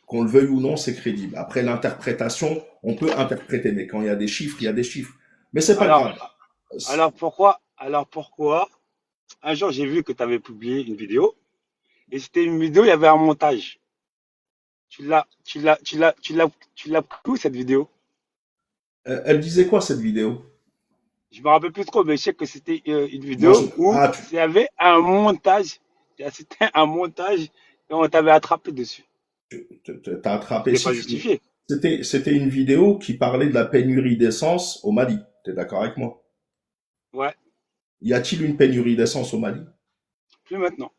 Qu'on le veuille ou non, c'est crédible. Après l'interprétation, on peut interpréter, mais quand il y a des chiffres, il y a des chiffres. Mais c'est pas grave. Alors, alors pourquoi, un jour j'ai vu que tu avais publié une vidéo et c'était une vidéo, il y avait un montage. Tu l'as pris où cette vidéo? Elle disait quoi cette vidéo? Je me rappelle plus trop, mais je sais que c'était une Moi, vidéo où ah, il y avait un montage. C'était un montage et on t'avait attrapé dessus. t'as attrapé. C'était pas justifié. C'était une vidéo qui parlait de la pénurie d'essence au Mali. T'es d'accord avec moi? Ouais, Y a-t-il une pénurie d'essence au Mali? plus maintenant.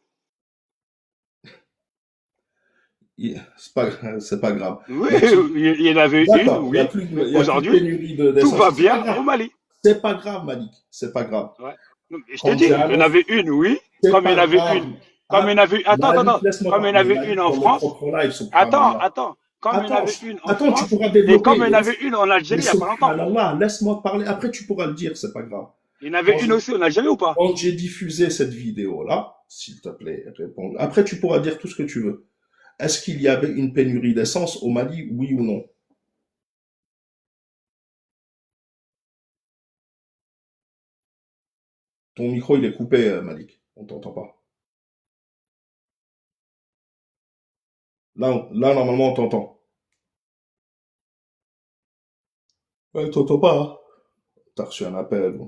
C'est pas grave. Oui, Y a-t-il- il y en avait une, D'accord. oui. Y a plus de Aujourd'hui, pénurie tout d'essence. va C'est pas bien grave. au Mali. C'est pas grave, Malik. C'est pas grave. Ouais. Non, mais je te Quand dis, j'ai il y en annoncé, avait une, oui. c'est Comme il y en pas avait grave. une. Comme il y en Ah, avait. Attends, Malik, attends. laisse-moi Comme il y en parler. avait une Malik, en dans mon France. propre live, Attends, subhanallah. attends. Comme il y en Attends, avait une en attends, tu France. pourras Et développer. comme il y en avait une en Mais Algérie il n'y a pas longtemps. subhanallah, laisse-moi parler. Après, tu pourras le dire, c'est pas grave. Il y en avait Quand une j'ai aussi en Algérie ou pas? quand j'ai diffusé cette vidéo-là, s'il te plaît, réponds. Après, tu pourras dire tout ce que tu veux. Est-ce qu'il y avait une pénurie d'essence au Mali, oui ou non? Ton micro, il est coupé, Malik. On t'entend pas. Là, normalement, on t'entend. Ouais, t'entends pas, hein? T'as reçu un appel.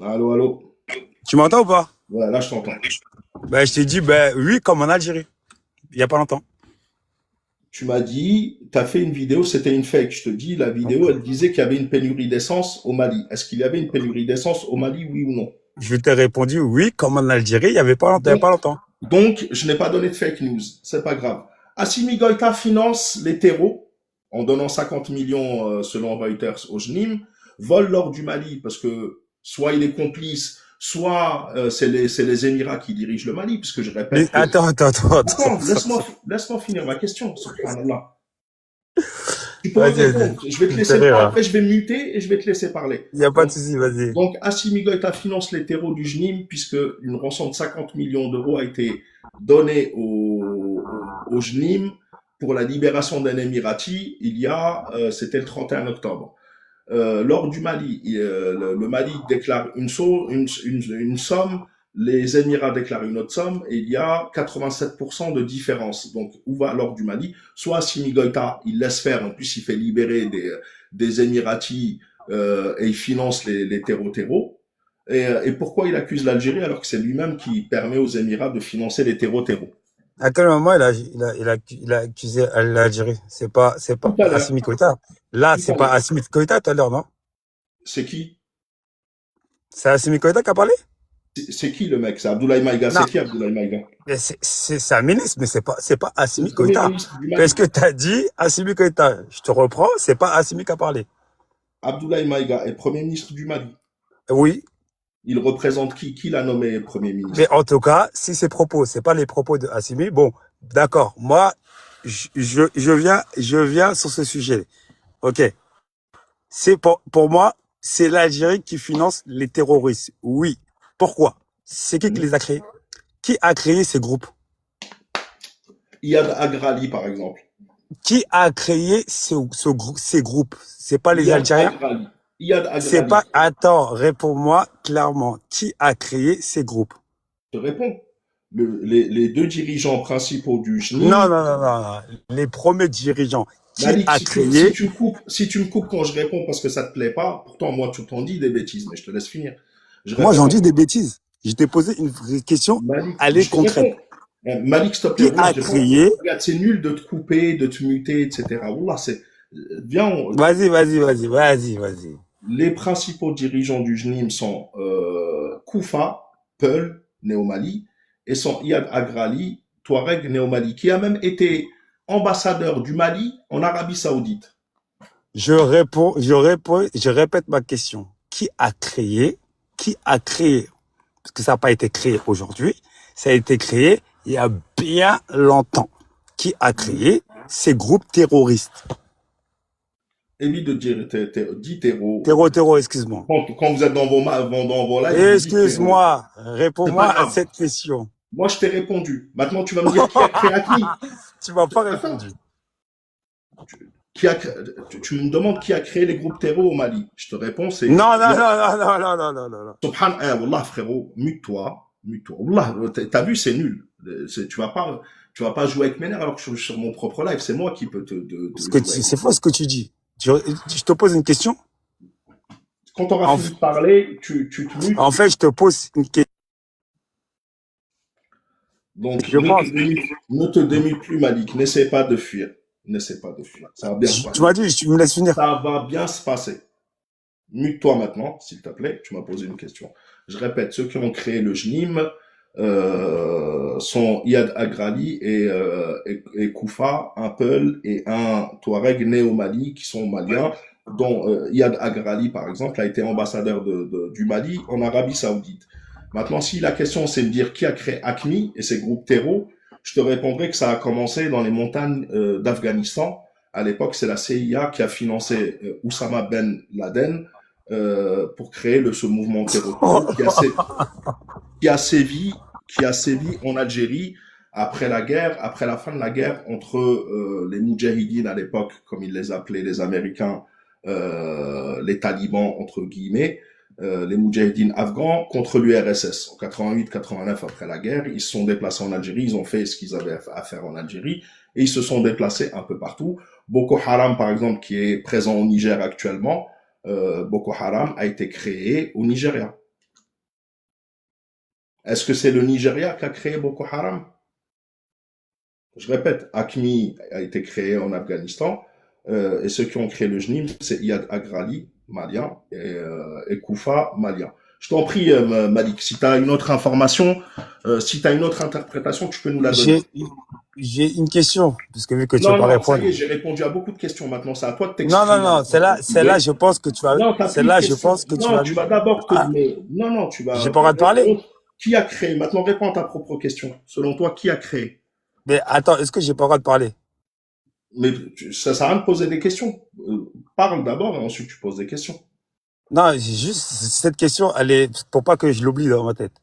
Allô, allô? Tu m'entends ou pas? Ouais, là, je t'entends. Ben, je t'ai dit, ben oui, comme en Algérie. Il n'y a pas longtemps. Tu m'as dit, t'as fait une vidéo, c'était une fake. Je te dis, la vidéo, elle disait qu'il y avait une pénurie d'essence au Mali. Est-ce qu'il y avait une pénurie d'essence au Mali, oui ou non? Je t'ai répondu oui, comme en Algérie, il n'y avait pas longtemps. Il y a Donc, pas longtemps. donc, je n'ai pas donné de fake news. C'est pas grave. Assimi Goïta finance les terreaux en donnant 50 millions, selon Reuters, au JNIM, vole l'or du Mali parce que soit il est complice, soit c'est les Émirats qui dirigent le Mali, puisque je Mais répète que... attends. Attends, laisse-moi finir ma question, subhanallah. Tu peux Vas-y, répondre. Je vais te tu me laisser fais rire, parler. hein. Après, je vais muter et je vais te laisser parler. Il n'y a pas de Donc, souci, vas-y. donc Assimi Goïta finance les terreaux du JNIM puisque une rançon de 50 millions d'euros a été donnée au JNIM pour la libération d'un Émirati c'était le 31 octobre. Lors du Mali, le Mali déclare une somme les Émirats déclarent une autre somme et il y a 87% de différence. Donc, où va l'or du Mali? Soit Assimi Goïta, il laisse faire, en plus il fait libérer des Émiratis et il finance les terreaux. Et pourquoi il accuse l'Algérie alors que c'est lui-même qui permet aux Émirats de financer les terreaux? À quel moment il a accusé l'Algérie? C'est pas Tout à l'heure. Assimi Goïta. Là, Tout c'est à pas l'heure. Assimi Goïta tout à l'heure, non? C'est qui? C'est Assimi Goïta qui a parlé? C'est qui le mec? C'est Abdoulaye Maïga. Non, C'est qui Abdoulaye Maïga? mais c'est un ministre, mais c'est pas C'est le Assimi premier Goïta. ministre du Parce Mali. que t'as dit Assimi Goïta. Je te reprends, c'est pas Assimi qui a parlé. Abdoulaye Maïga est premier ministre du Mali. Oui, Il représente qui? Qui l'a nommé premier mais ministre? en tout cas, si ces propos, c'est pas les propos de Assimi, bon, d'accord. Moi, je viens sur ce sujet. Ok. C'est pour moi, c'est l'Algérie qui finance les terroristes. Oui. Pourquoi? C'est qui les a créés? Qui a créé ces groupes? Iyad Agrali, par exemple. Qui a créé ces groupes? C'est pas les Iyad Algériens? Agrali. Iyad C'est Agrali. pas, attends, réponds-moi clairement. Qui a créé ces groupes? Je te réponds. Les deux dirigeants principaux du Non, JNIM. non, non, non, non. Les premiers dirigeants. Qui Malik, a si créé? tu me coupes quand je réponds parce que ça te plaît pas, pourtant moi tu t'en dis des bêtises, mais je te laisse finir. Je Moi, réponds j'en à dis des bêtises. Je t'ai posé une vraie question. Malik, Elle est je te concrète. réponds. Malik, s'il te plaît, Qui Wallah, a créé? regarde, c'est nul de te couper, de te muter, etc. Wallah, viens, Vas-y. les principaux dirigeants du JNIM sont Koufa, Peul, né au Mali, et sont Iyad Agrali, Touareg, né au Mali, qui a même été ambassadeur du Mali en Arabie Saoudite. Je répète ma question. Qui a créé? Parce que ça n'a pas été créé aujourd'hui. Ça a été créé il y a bien longtemps. Qui a créé ces groupes terroristes? Évite de dire dit terreau. Terreau, excuse-moi. Quand vous êtes dans vos lives, vous dites Excuse-moi. terreau. Réponds-moi C'est pas à grave. cette question. Moi, je t'ai répondu. Maintenant, tu vas me dire qui a créé Acmi. Tu m'as pas Attends, répondu. tu me demandes qui a créé les groupes terreaux au Mali. Je te réponds, c'est... Non. Subhan, Wallah, frérot, mute-toi. Wallah, t'as vu, c'est nul. Tu vas pas jouer avec mes nerfs alors que je suis sur mon propre live. C'est moi qui peux te jouer. C'est faux ce que tu dis. Je te pose une question. Quand on aura fini de parler, tu te mutes. En fait, je te pose une question. Donc, Je pense. ne te démute plus, Malik. N'essaie pas de fuir. Ça va bien se passer. Tu m'as dit, tu me laisses finir. Ça va bien se passer. Mute-toi maintenant, s'il te plaît. Tu m'as posé une question. Je répète, ceux qui ont créé le JNIM sont Iyad Agrali et Koufa, un Peul et un Touareg né au Mali, qui sont maliens, dont Iyad Agrali, par exemple, a été ambassadeur du Mali en Arabie Saoudite. Maintenant, si la question c'est de dire qui a créé Acmi et ses groupes terreaux, je te répondrai que ça a commencé dans les montagnes d'Afghanistan. À l'époque, c'est la CIA qui a financé Oussama Ben Laden pour créer ce mouvement terroriste qui a sévi en Algérie après la fin de la guerre entre les Moudjahidines à l'époque, comme ils les appelaient les Américains, les talibans entre guillemets, les Moudjahidines afghans contre l'URSS. En 88-89 après la guerre, ils se sont déplacés en Algérie, ils ont fait ce qu'ils avaient à faire en Algérie et ils se sont déplacés un peu partout. Boko Haram, par exemple, qui est présent au Niger actuellement, Boko Haram a été créé au Nigeria. Est-ce que c'est le Nigeria qui a créé Boko Haram? Je répète, Acmi a été créé en Afghanistan et ceux qui ont créé le JNIM, c'est Iyad Agrali, malien, et Koufa, malien. Je t'en prie, Malik, si tu as une autre information, si tu as une autre interprétation, tu peux nous la donner. J'ai une question, puisque vu que tu vas pas répondre. Ça y est, j'ai répondu à beaucoup de questions. Maintenant, c'est à toi de t'exprimer. Non, celle-là, je pense que tu vas. Celle-là, je pense que tu vas. Non, tu vas d'abord te. Non, tu vas. J'ai pas le droit de parler. Qui a créé? Maintenant, réponds à ta propre question. Selon toi, qui a créé? Mais attends, est-ce que j'ai pas le droit de parler? Mais ça sert à rien de poser des questions. Parle d'abord et ensuite tu poses des questions. Non, juste cette question, elle est pour pas que je l'oublie dans ma tête.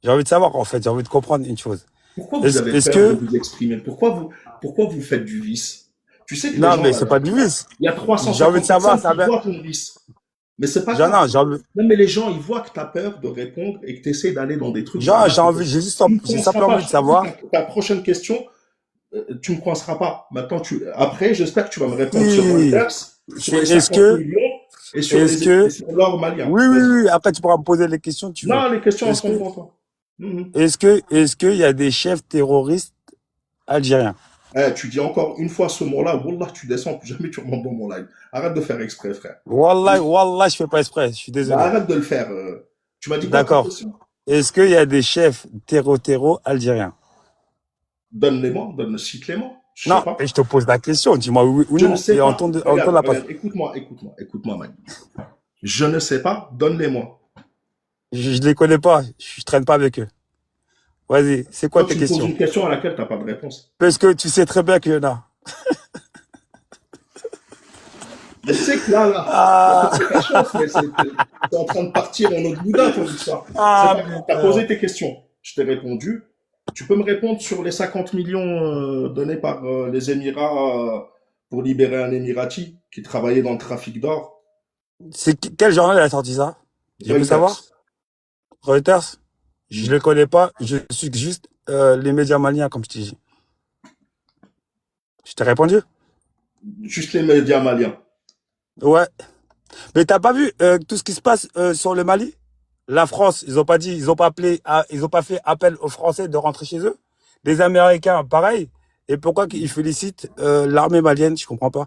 J'ai envie de savoir en fait, j'ai envie de comprendre une chose. Pourquoi vous avez peur de vous exprimer? Pourquoi vous faites du vice? Tu sais que non, mais c'est pas du vice. Il y a 300. J'ai envie de savoir ça. Ton vice. Mais c'est pas grave. Jean, j'ai envie, Non, mais les gens, ils voient que tu as peur de répondre et que tu essaies d'aller dans des trucs Jean, j'ai banals. envie, Tu ne me j'ai coinceras simplement pas. envie de Je te dis, savoir ta prochaine question, tu me coinceras pas. Maintenant, après, j'espère que tu vas me répondre sur si, Reuters, sur c'est, les 50 millions est-ce et que, sur l'or malien. oui, oui, Vas-y. oui, après tu pourras me poser les questions que tu veux. Non, les questions, elles Est-ce sont que, devant toi. Mhm. est-ce qu'il y a des chefs terroristes algériens? Tu dis encore une fois ce mot-là, Wallah, tu descends, plus jamais tu remontes dans mon live. Arrête de faire exprès, frère. Wallah, wallah, je fais pas exprès, je suis Bah, désolé. arrête de le faire. Tu m'as dit quoi comme D'accord. question? Est-ce qu'il y a des chefs terro algériens? Donne-les-moi, cite-les-moi. Je sais Non, pas. et je te pose la question, dis-moi oui ou Je ne non, sais et pas. on Regarde, la passe. regarde, écoute-moi, Mani. Je ne sais pas, donne-les-moi. Je les connais pas, je traîne pas avec eux. Vas-y, c'est quoi Toi, tes tu me poses questions? une question à laquelle tu n'as pas de réponse. Parce que tu sais très bien qu'il y en a. Je sais que là, Ah, c'est ta chance, mais c'est en train de partir en autre boudin, ton histoire. C'est ah, pas grave. Tu as putain. posé tes questions. Je t'ai répondu. Tu peux me répondre sur les 50 millions donnés par les Émirats pour libérer un Émirati qui travaillait dans le trafic d'or? Quel journal a sorti ça? Je peux savoir? Reuters. Reuters? Je Mm. les connais pas, je suis juste les médias maliens, comme je t'ai dit. Je t'ai répondu? Juste les médias maliens. Ouais. Mais t'as pas vu tout ce qui se passe sur le Mali? La France, ils ont pas dit, ils ont pas appelé, ils ont pas fait appel aux Français de rentrer chez eux. Les Américains, pareil. Et pourquoi ils félicitent l'armée malienne? Je comprends pas.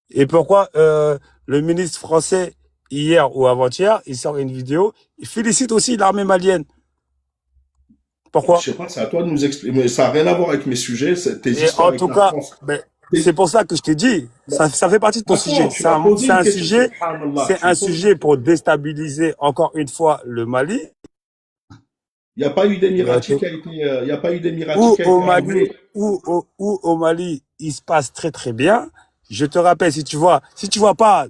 Et pourquoi le ministre français hier ou avant-hier, il sort une vidéo, il félicite aussi l'armée malienne. Je Pourquoi? sais pas, c'est à toi de nous expliquer. Mais ça n'a rien à voir avec mes sujets, tes Et histoires en avec tout la cas, France. ben, Tes- c'est pour ça que je t'ai dit, Ben, ça fait partie de ton attends, sujet. tu m'as posé C'est une un question, sujet, subhanallah. c'est Tu un me poses... sujet pour déstabiliser encore une fois le Mali. Il n'y a pas eu d'Émirati Ok. qui a été, il y a pas eu d'Émirati Ou qui a au été Mali, armé. ou au Mali, il se passe très très bien. Je te rappelle, si tu vois pas,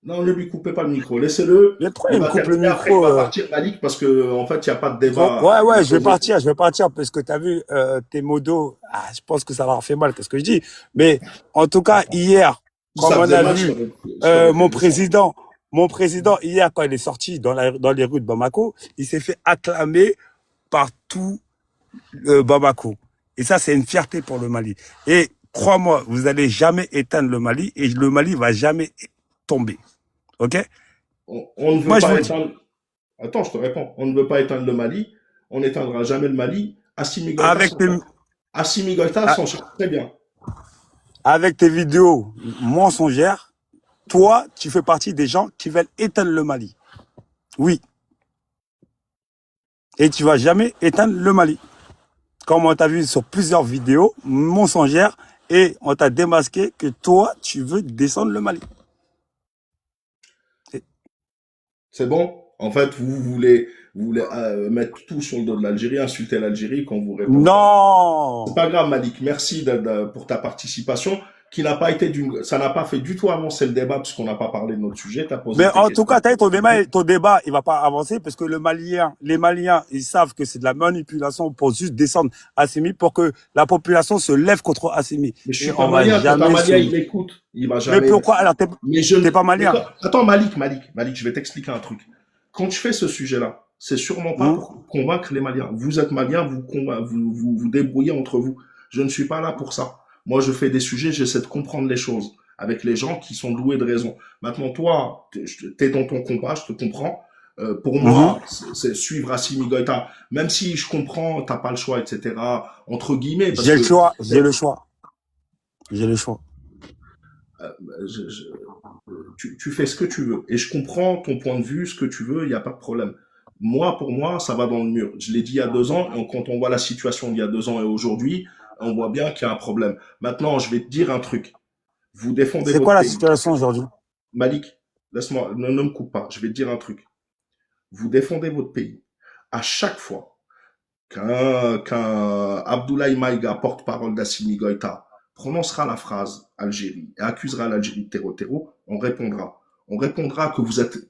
Non, ne lui coupez pas le micro, laissez-le. mais pourquoi Il il me va coupe le terminer, après il micro? va partir Malik parce que en fait, il n'y a pas de débat Ouais, à ouais, poser. je vais partir parce que t'as vu tes modos. Ah, je pense que ça leur fait mal, qu'est-ce que je dis. Mais en tout cas, Attends, hier, si comme ça on faisait a mal, vu, je t'aurais fait descendre. mon président hier quand il est sorti dans les rues de Bamako, il s'est fait acclamer par tout Bamako. Et ça, c'est une fierté pour le Mali. Et crois-moi, vous allez jamais éteindre le Mali et le Mali va jamais tomber. Ok? On ne veut Moi, je vous pas le dis. éteindre. Attends, je te réponds. On ne veut pas éteindre le Mali. On n'éteindra jamais le Mali. Assimi Goïta Avec s'en tes, sort. Assimi Goïta a- s'en sort très bien. avec tes vidéos mensongères, toi, tu fais partie des gens qui veulent éteindre le Mali. Oui. Et tu vas jamais éteindre le Mali. Comme on t'a vu sur plusieurs vidéos mensongères et on t'a démasqué que toi, tu veux descendre le Mali. Et- C'est bon? En fait, vous voulez mettre tout sur le dos de l'Algérie, insulter l'Algérie quand vous répond pas. C'est Non! pas grave, Malik. Merci pour ta participation, qui n'a pas été ça n'a pas fait du tout avancer le débat parce qu'on n'a pas parlé de notre sujet. Tu as posé Mais tes en tout cas, questions. ton débat, il va pas avancer parce que les Maliens, ils savent que c'est de la manipulation pour juste descendre Assimi pour que la population se lève contre Assimi. Mais je Et suis pas on va malien. Quand un jamais malien, se... il écoute, il va Mais jamais. pourquoi? Alors, Mais je. t'es pas Mais malien. attends, Malik, je vais t'expliquer un truc. Quand je fais ce sujet-là, c'est sûrement pas Hein? pour convaincre les Maliens. Vous êtes Maliens, vous débrouillez entre vous. Je ne suis pas là pour ça. Moi, je fais des sujets, j'essaie de comprendre les choses avec les gens qui sont doués de raison. Maintenant, toi, t'es dans ton combat, je te comprends. Pour Mhm. moi, c'est suivre Assimi Goïta. Même si je comprends, t'as pas le choix, etc. Entre guillemets, parce J'ai le que choix, j'ai le choix, j'ai le choix. je- je- tu fais ce que tu veux. Et je comprends ton point de vue, ce que tu veux, il n'y a pas de problème. Moi, pour moi, ça va dans le mur. Je l'ai dit il y a 2 ans, et quand on voit la situation d'il y a 2 ans et aujourd'hui, on voit bien qu'il y a un problème. Maintenant, je vais te dire un truc. Vous défendez C'est quoi votre la pays. situation aujourd'hui? Malik, laisse-moi, ne me coupe pas. Je vais te dire un truc. Vous défendez votre pays. À chaque fois qu'un Abdoulaye Maïga, porte-parole d'Assimi Goïta, prononcera la phrase Algérie et accusera l'Algérie de terreau, on répondra. On répondra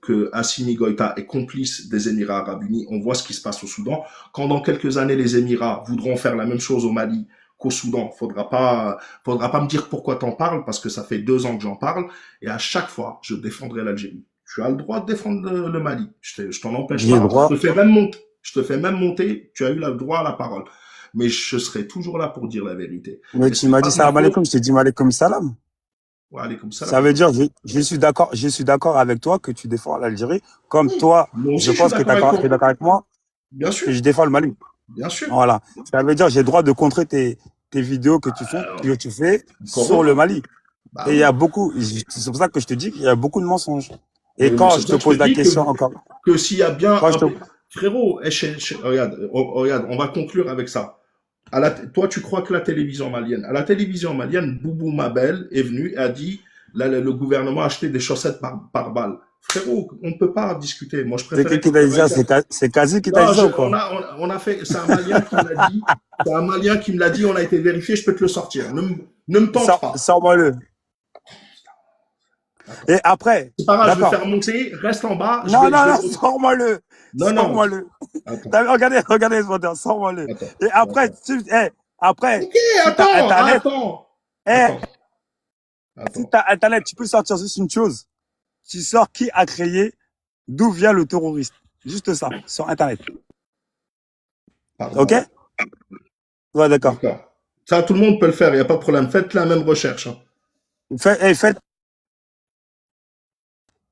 que Assimi Goïta est complice des Émirats Arabes Unis. On voit ce qui se passe au Soudan. Quand dans quelques années les Émirats voudront faire la même chose au Mali qu'au Soudan. Faudra pas me dire pourquoi t'en parles, parce que ça fait 2 ans que j'en parle, et à chaque fois, je défendrai l'Algérie. Tu as le droit de défendre le Mali. Je t'en empêche J'ai le pas. droit. Je te fais même monter. Tu as eu le droit à la parole. Mais je serai toujours là pour dire la vérité. Mais Et tu c'est m'as pas dit de ma salam faute. alaikum, je t'ai dit malaikum salam. Ouais, allez, comme ça, Ça veut dire, je suis d'accord avec toi que tu défends l'Algérie, comme Oui. toi, Moi je aussi, je suis pense que d'accord avec t'es toi. d'accord avec moi, Bien que sûr. je défends le Mali. Bien sûr. Voilà. Ça veut dire, j'ai le droit de contrer tes vidéos que tu fais sur Encore le heureux. Mali. Bah Et il y a oui. beaucoup, c'est pour ça que je te dis qu'il y a beaucoup de mensonges. Et Mais quand c'est je pour te ça que je pose te la dis question encore, que s'il y a bien quand je un... te, Frérot, regarde, on va conclure avec ça. Toi, tu crois que la télévision malienne, à la télévision malienne, Boubou Mabel est venu et a dit, le gouvernement a acheté des chaussettes par balle. Frérot, on ne peut pas discuter. Moi, je c'est préfère qui t'a dit ça? être... C'est Kazi qui t'a Non, dit ça ou quoi? on a fait, c'est un Malien qui me l'a dit. C'est un Malien qui me l'a dit, on a été vérifié, je peux te le sortir. Ne me tente pas. Sors-moi-le. Attends. Et après, C'est pas grave, je vais d'accord. faire monter, reste en bas, Non, sors-moi-le. Non, Sors-moi-le. attends, Regardez ce modèle, sors-moi-le. attends, Et après, attends. après, Ok, si t'as Internet, attends, eh, attends, si attends. t'as Internet, tu peux sortir juste une chose. Tu sors qui a créé, d'où vient le terroriste. Juste ça, sur Internet. Pardon. Ok? Ouais, d'accord. D'accord. Ça, tout le monde peut le faire, il n'y a pas de problème. Faites la même recherche. Hein. Faites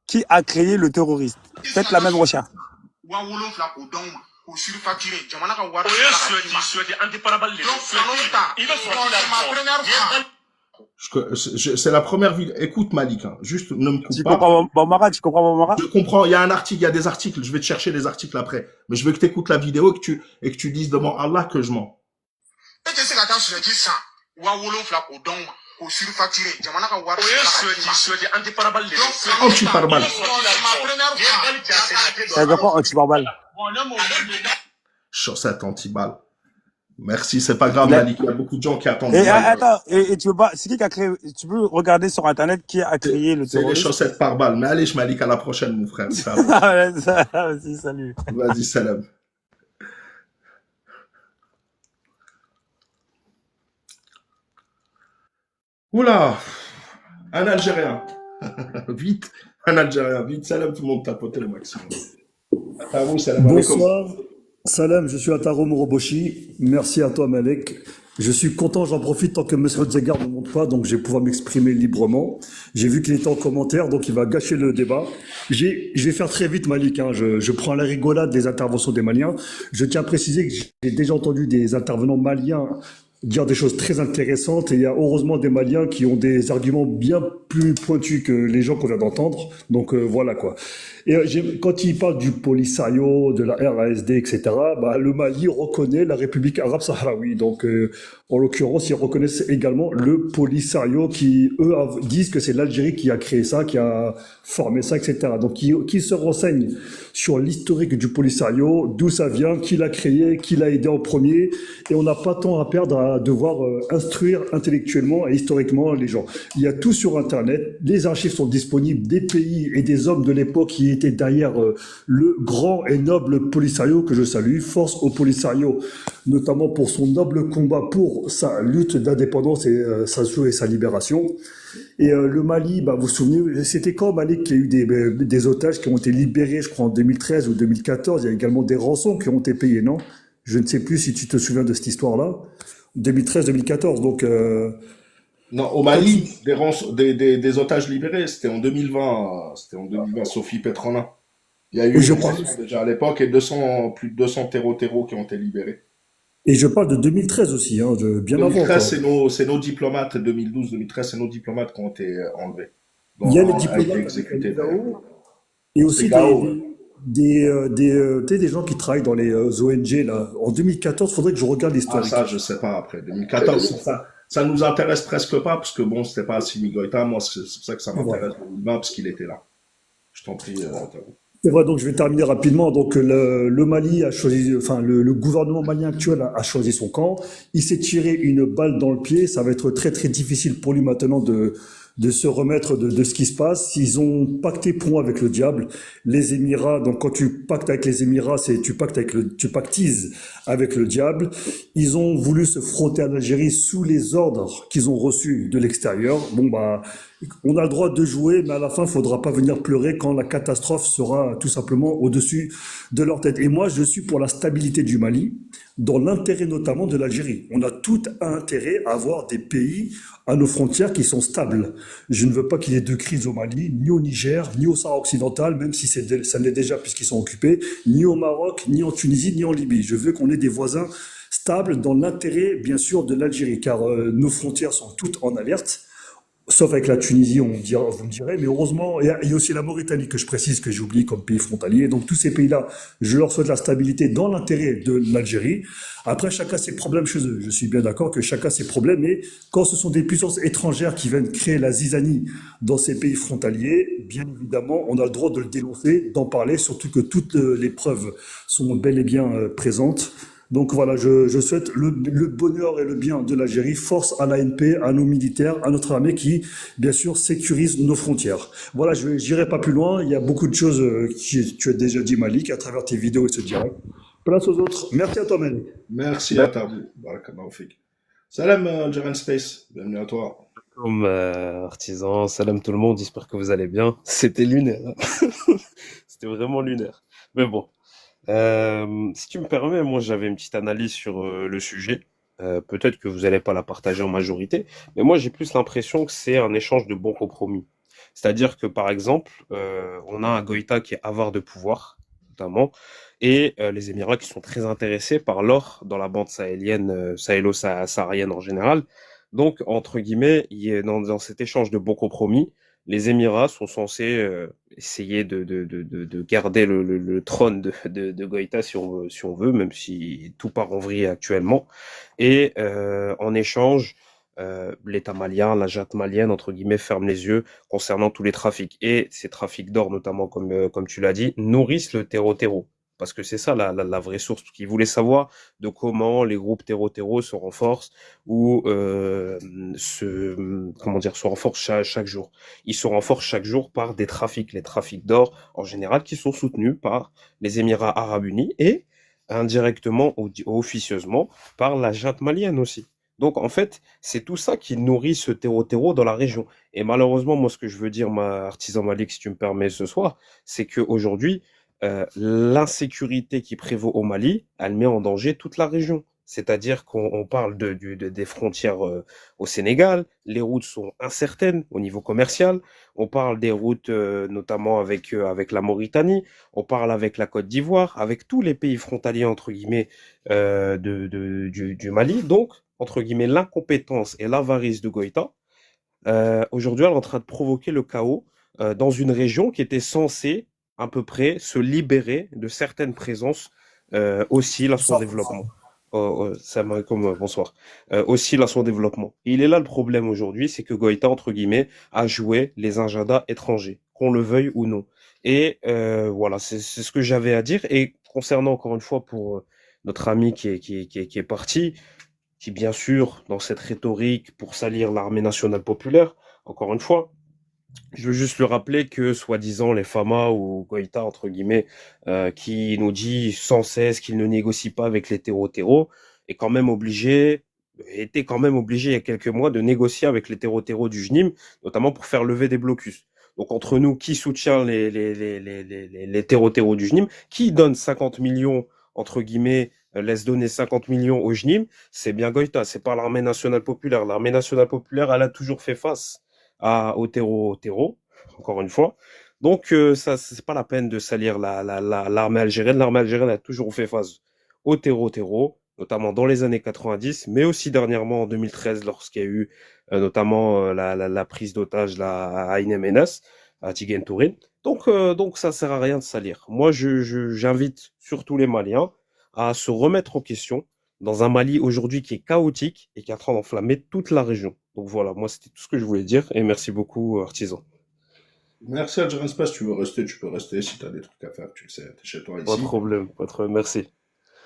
qui a créé le terroriste. Faites la même recherche. C'est la première vidéo. Écoute, Malik, hein. Juste ne me coupe Tu pas. comprends Bambara? Tu comprends Bambara? Je comprends, il y a un article, il y a des articles, je vais te chercher les articles après. Mais je veux que tu écoutes la vidéo et que tu dises devant Allah que je mens. Anti-pare-balles. Ça veut dire quoi, anti-barbale? Chaussette anti-balles. Merci, c'est pas grave, Malik. Il y a beaucoup de gens qui attendent. Et attends, et tu veux pas, c'est qui a créé, tu peux regarder sur Internet qui a créé le C'est les terrorisme? chaussettes par balle. Mais allez, Malik, à la prochaine, mon frère. Vas-y, salut. Vas-y, salam. Oula, un Algérien. Vite, un Algérien. Vite, salam, tout le monde tapoter le maximum. Attends, salam alaikum. Bonsoir, Salam, je suis Ataro Moroboshi. Merci à toi, Malek. Je suis content, j'en profite tant que M. Zegar ne monte pas, donc je vais pouvoir m'exprimer librement. J'ai vu qu'il était en commentaire, donc il va gâcher le débat. Je vais faire très vite, Malik. Hein. Je prends la rigolade des interventions des Maliens. Je tiens à préciser que j'ai déjà entendu des intervenants maliens dire des choses très intéressantes et il y a heureusement des Maliens qui ont des arguments bien plus pointus que les gens qu'on vient d'entendre. Donc voilà quoi. Et quand il parle du Polisario, de la RASD, etc., bah, le Mali reconnaît la République arabe sahraoui. Donc en l'occurrence, ils reconnaissent également le Polisario qui, eux, disent que c'est l'Algérie qui a créé ça, qui a formé ça, etc. Donc qui se renseignent sur l'historique du Polisario, d'où ça vient, qui l'a créé, qui l'a aidé en premier. Et on n'a pas de temps à perdre à devoir instruire intellectuellement et historiquement les gens. Il y a tout sur Internet. Les archives sont disponibles des pays et des hommes de l'époque qui étaient derrière le grand et noble Polisario que je salue. Force au Polisario, notamment pour son noble combat pour sa lutte d'indépendance et sa libération. Et le Mali, bah, vous vous souvenez, c'était quand, Mali, qu'il y a eu des otages qui ont été libérés, je crois, en 2013 ou 2014. Il y a également des rançons qui ont été payées, non? Je ne sais plus si tu te souviens de cette histoire-là. 2013-2014, donc... Non, au Mali, des otages libérés, c'était en 2020. C'était en 2020, Sophie Petronin. Il y a eu je une parle, rançon déjà à l'époque et plus de 200 terreaux qui ont été libérés. et je parle de 2013 aussi, hein, bien avant, 2013, quoi. c'est nos diplomates, 2012-2013, c'est nos diplomates qui ont été enlevés. Il y a les A été diplomates avec exécutés Gao, d'ailleurs. et C'est aussi Gao. Ouais. tu sais, des gens qui travaillent dans les ONG, là. En 2014, il faudrait que je regarde Ah, l'historique. ça, je sais pas après. 2014, ça nous intéresse presque pas parce que bon, c'était pas Assimi Goïta. Moi, c'est pour ça que ça Voilà. m'intéresse 2020 parce qu'il était là. Je t'en prie, Tabo. C'est vrai, donc je vais terminer rapidement. Donc le Mali a choisi, enfin le gouvernement malien actuel a choisi son camp. Il s'est tiré une balle dans le pied. Ça va être très très difficile pour lui maintenant de se remettre de ce qui se passe. Ils ont pacté pont avec le diable. Les Émirats, donc quand tu pactes avec les Émirats, c'est tu pactises avec le diable. Ils ont voulu se frotter à l'Algérie sous les ordres qu'ils ont reçus de l'extérieur. Bon, bah, on a le droit de jouer, mais à la fin, il faudra pas venir pleurer quand la catastrophe sera tout simplement au-dessus de leur tête. Et moi, je suis pour la stabilité du Mali, dans l'intérêt notamment de l'Algérie. On a tout intérêt à avoir des pays à nos frontières qui sont stables. Je ne veux pas qu'il y ait de crise au Mali, ni au Niger, ni au Sahara occidental, même si ça l'est déjà puisqu'ils sont occupés, ni au Maroc, ni en Tunisie, ni en Libye. Je veux qu'on ait des voisins stables dans l'intérêt, bien sûr, de l'Algérie, car nos frontières sont toutes en alerte. Sauf avec la Tunisie, on dira, vous me direz, mais heureusement, il y a aussi la Mauritanie que je précise, que j'oublie comme pays frontalier. Donc tous ces pays-là, je leur souhaite la stabilité dans l'intérêt de l'Algérie. Après, chacun ses problèmes chez eux. Je suis bien d'accord que chacun ses problèmes, mais quand ce sont des puissances étrangères qui viennent créer la zizanie dans ces pays frontaliers, bien évidemment, on a le droit de le dénoncer, d'en parler, surtout que toutes les preuves sont bel et bien présentes. Donc voilà, je souhaite le bonheur et le bien de l'Algérie, force à l'ANP, à nos militaires, à notre armée qui, bien sûr, sécurise nos frontières. Voilà, j'irai pas plus loin, il y a beaucoup de choses que tu as déjà dit, Malik, à travers tes vidéos et ce direct. Place aux autres. Merci à toi, Malik. Merci à Tabou. Barakallahu fik. Salam, Algerian Space. Bienvenue à toi. Comme artisan, salam tout le monde, j'espère que vous allez bien. C'était lunaire, hein. C'était vraiment lunaire. Mais bon, si tu me permets, moi j'avais une petite analyse sur le sujet. Peut-être que vous n'allez pas la partager en majorité, mais moi j'ai plus l'impression que c'est un échange de bons compromis. C'est-à-dire que par exemple, on a un Goïta qui est avare de pouvoir, notamment, et les Émirats qui sont très intéressés par l'or dans la bande sahélienne, sahélo-saharienne en général. Donc, entre guillemets, dans cet échange de bons compromis, les Émirats sont censés essayer de garder le trône de Goïta si on veut, même si tout part en vrille actuellement. Et en échange, l'État malien, la junte malienne, entre guillemets, ferme les yeux concernant tous les trafics. Et ces trafics d'or, notamment, comme tu l'as dit, nourrissent le terreau-terreau. Parce que c'est ça la vraie source. Ils voulaient savoir de comment les groupes terreau-terreau se renforcent ou se renforcent chaque jour. Ils se renforcent chaque jour par des trafics, les trafics d'or en général, qui sont soutenus par les Émirats arabes unis et indirectement ou officieusement par la junte malienne aussi. Donc en fait, c'est tout ça qui nourrit ce terreau-terreau dans la région. Et malheureusement, moi, ce que je veux dire, artisan Malik, si tu me permets ce soir, c'est qu'aujourd'hui, l'insécurité qui prévaut au Mali, elle met en danger toute la région. C'est-à-dire qu'on parle des frontières au Sénégal, les routes sont incertaines au niveau commercial, on parle des routes notamment avec la Mauritanie, on parle avec la Côte d'Ivoire, avec tous les pays frontaliers entre guillemets du Mali. Donc, entre guillemets, l'incompétence et l'avarice de Goïta, aujourd'hui, elle est en train de provoquer le chaos dans une région qui était censée à peu près se libérer de certaines présences hostiles à son développement. Salam alaikum, bonsoir. Hostiles à son développement. Et il est là le problème aujourd'hui, c'est que Goïta, entre guillemets, a joué les agendas étrangers, qu'on le veuille ou non. Et voilà, c'est ce que j'avais à dire. Et concernant, encore une fois, pour notre ami qui est parti, qui bien sûr, dans cette rhétorique pour salir l'armée nationale populaire, encore une fois, je veux juste le rappeler que, soi-disant, les Fama ou Goïta, entre guillemets, qui nous dit sans cesse qu'il ne négocie pas avec les terreau-terreau, était quand même obligé, il y a quelques mois, de négocier avec les terreau-terreau du JNIM, notamment pour faire lever des blocus. Donc, entre nous, qui soutient les terreau-terro du JNIM, qui donne 50 millions, entre guillemets, laisse donner 50 millions au JNIM, c'est bien Goïta, c'est pas l'armée nationale populaire. L'armée nationale populaire, elle a toujours fait face au terreau, encore une fois. Donc, ça, c'est pas la peine de salir l'armée algérienne. L'armée algérienne a toujours fait face au terreau, notamment dans les années 90, mais aussi dernièrement en 2013, lorsqu'il y a eu notamment la prise d'otage à Ain Menas, à Tigen Tourin. Donc, ça sert à rien de salir. Moi, j'invite surtout les Maliens à se remettre en question dans un Mali aujourd'hui qui est chaotique et qui est en train d'enflammer toute la région. Donc voilà, moi c'était tout ce que je voulais dire et merci beaucoup artisan. Merci Algerian Space, tu veux rester, tu peux rester. Si tu as des trucs à faire, tu le sais, t'es chez toi Pas de ici. problème, merci.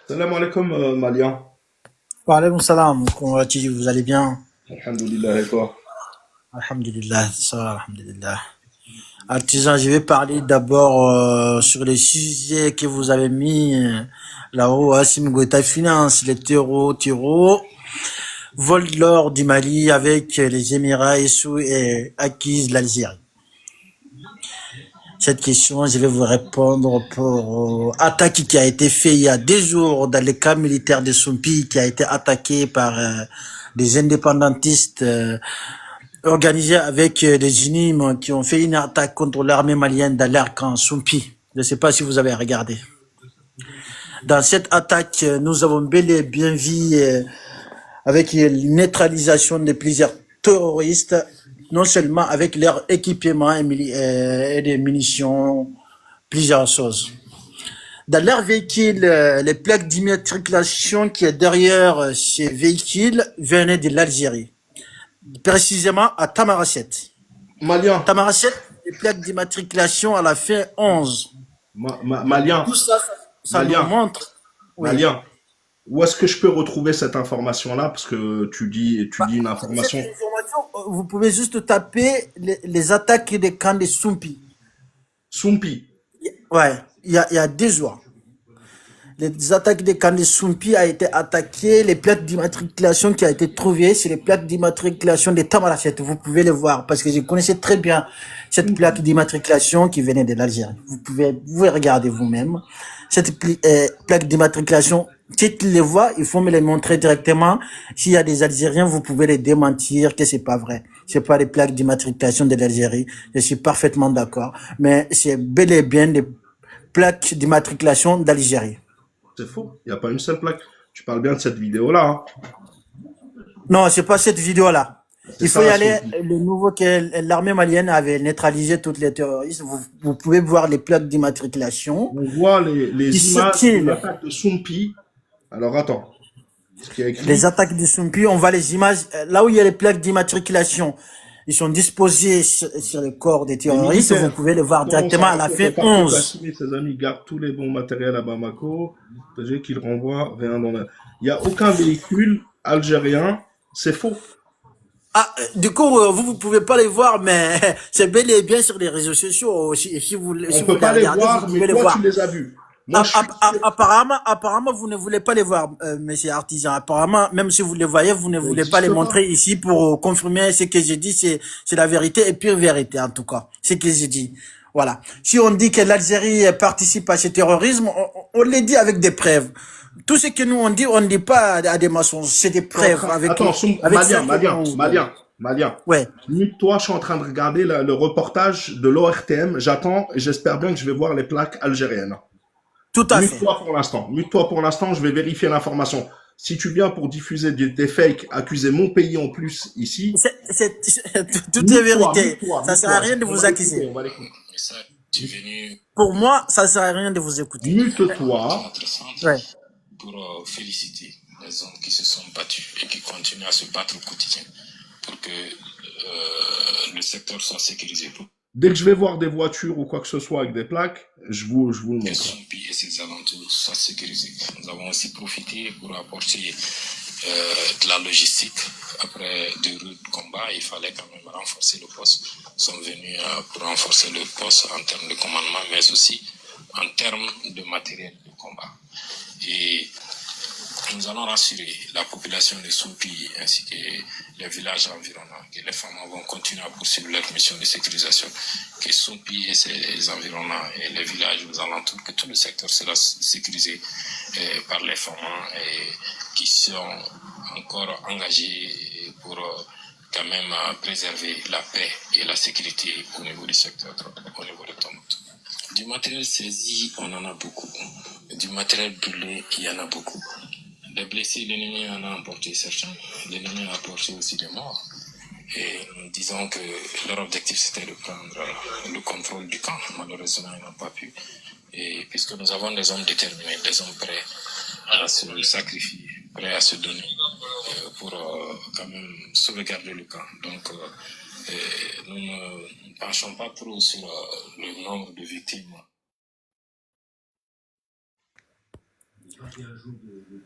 Salam alaikum, Malien. Wa alaykoum salam, comment vas-tu, vous allez bien? Alhamdulillah, et toi? Alhamdulillah, ça va, alhamdulillah. Artisan, je vais parler d'abord sur les sujets que vous avez mis là-haut. Assim Goïta Finance, les terreaux, vol de l'or du Mali avec les Émirats et acquise l'Algérie. Cette question, je vais vous répondre pour attaque qui a été faite il y a 2 jours dans le camp militaire de Sompi, qui a été attaqué par des indépendantistes organisés avec des UNIM qui ont fait une attaque contre l'armée malienne dans leur camp Sompi. Je ne sais pas si vous avez regardé. Dans cette attaque, nous avons bel et bien vu avec la neutralisation de plusieurs terroristes, non seulement avec leur équipement et des munitions, plusieurs choses. Dans leur véhicule, les plaques d'immatriculation qui est derrière ces véhicules venaient de l'Algérie, précisément à Tamaracet. Malien, Tamaracet, les plaques d'immatriculation à la fin 11. Malien, Tout ça, ça nous Malien, montre. Oui. Malien. Où est-ce que je peux retrouver cette information-là? Parce que tu dis une Cette information. information, vous pouvez juste taper les attaques des camps de Sumpi. Sumpi. Ouais, il y a 2 jours. Les attaques des camps de Sumpi a été attaqué, les plaques d'immatriculation qui a été trouvées, c'est les plaques d'immatriculation de Tamaracet. Vous pouvez les voir parce que je connaissais très bien cette plaque d'immatriculation qui venait de l'Algérie. Vous pouvez regarder vous-même. Cette plaque d'immatriculation, si tu les vois, il faut me les montrer directement. S'il y a des Algériens, vous pouvez les démentir que c'est pas vrai. C'est pas les plaques d'immatriculation de l'Algérie. Je suis parfaitement d'accord. Mais c'est bel et bien des plaques d'immatriculation d'Algérie. C'est faux. Il n'y a pas une seule plaque. Tu parles bien de cette vidéo-là. Hein. Non, c'est pas cette vidéo-là. C'est Il faut y ça, aller, Sumpi. le nouveau que l'armée malienne avait neutralisé tous les terroristes. Vous pouvez voir les plaques d'immatriculation On voit qui les images de circulent. l'attaque de Sumpi. Alors attends. Ce qui a Les écrit. attaques de Sumpi, on voit les images, là où il y a les plaques d'immatriculation. Ils sont disposés sur le corps des Les terroristes. Vous militaires pouvez le voir commencent directement à à la un peu fin partout 11. qu'Assimi et ses amis gardent tous les bons matériels à Bamako. C'est-à-dire qu'ils renvoient rien dans la... Il n'y a aucun véhicule algérien. C'est faux. Ah, du coup, vous pouvez pas les voir, mais c'est bel et bien sur les réseaux sociaux. Si vous On les peut pas les regardez, vous voir, mais pouvez les toi, voir. tu les as vus. Moi, je suis sûr. Apparemment, vous ne voulez pas les voir, monsieur Artisan. Apparemment, même si vous les voyez, vous ne Ça voulez pas les n'existe montrer pas. ici pour confirmer ce que j'ai dit. C'est la vérité et pure vérité, en tout cas. Ce que j'ai dit. Voilà. Si on dit que l'Algérie participe à ce terrorisme, on le dit avec des preuves. Tout ce que nous on dit pas à des mensonges. C'est des preuves avec Attends, ça que Malien. ouais. Mute-toi, je suis en train de regarder le reportage de l'ORTM. J'attends et j'espère bien que je vais voir les plaques algériennes. Tout à fait. Mute-toi pour l'instant. Mute-toi pour l'instant, je vais vérifier l'information. Si tu viens pour diffuser des fakes, accuser mon pays en plus ici, Tout est mute-toi, vérité. mute-toi, Ça sert à mute-toi. rien de On vous va l'écouter, accuser. on va l'écouter. Pour moi, ça sert à rien de vous écouter. Mute-toi. Ouais. Pour féliciter les hommes qui se sont battus et qui continuent à se battre au quotidien pour que le secteur soit sécurisé. Dès que je vais voir des voitures ou quoi que ce soit avec des plaques, je vous le Que montre. Sompi et ses alentours soient sécurisés. Nous avons aussi profité pour apporter de la logistique. Après 2 routes de combat, il fallait quand même renforcer le poste. Nous sommes venus pour renforcer le poste en termes de commandement, mais aussi en termes de matériel de combat. Et nous allons rassurer la population de Sompi ainsi que les villages environnants, que les femmes vont continuer à poursuivre leur mission de sécurisation, que Sompi et ses environnants et les villages aux alentours, que tout le secteur sera sécurisé par les femmes qui sont encore engagés pour quand même préserver la paix et la sécurité au niveau du secteur, au niveau de Tombouctou. Du matériel saisi, on en a beaucoup. Du matériel brûlé, il y en a beaucoup. Les blessés, l'ennemi en a emporté certains. L'ennemi a apporté aussi des morts. Et disons que leur objectif, c'était de prendre le contrôle du camp. Malheureusement, ils n'ont pas pu. Et puisque nous avons des hommes déterminés, des hommes prêts à se sacrifier, prêts à se donner pour quand même sauvegarder le camp. Donc, nous ne penchons pas trop sur le nombre de victimes.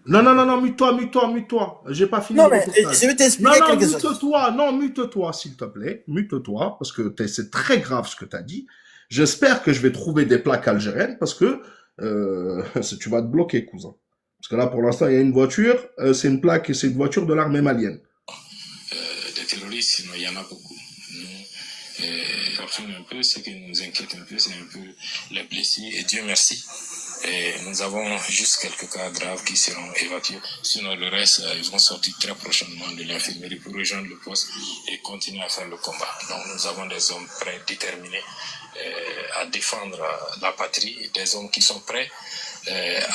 Non, non, non, non, mute-toi. J'ai pas fini Non, le mais reportage. je vais Non, t'expliquer non, quelque chose. mute-toi, s'il te plaît. Mute-toi, parce que c'est très grave ce que tu as dit. J'espère que je vais trouver des plaques algériennes, parce que tu vas te bloquer, cousin. Parce que là, pour l'instant, il y a une voiture, c'est une plaque, c'est une voiture de l'armée malienne. Des terroristes, il y en a beaucoup. Nous, un peu, ce qui nous inquiète un peu, c'est un peu les blessés. Et Dieu merci, nous avons juste quelques cas graves qui seront évacués. Sinon, le reste, ils vont sortir très prochainement de l'infirmerie pour rejoindre le poste et continuer à faire le combat. Donc, nous avons des hommes prêts, déterminés à défendre la patrie, des hommes qui sont prêts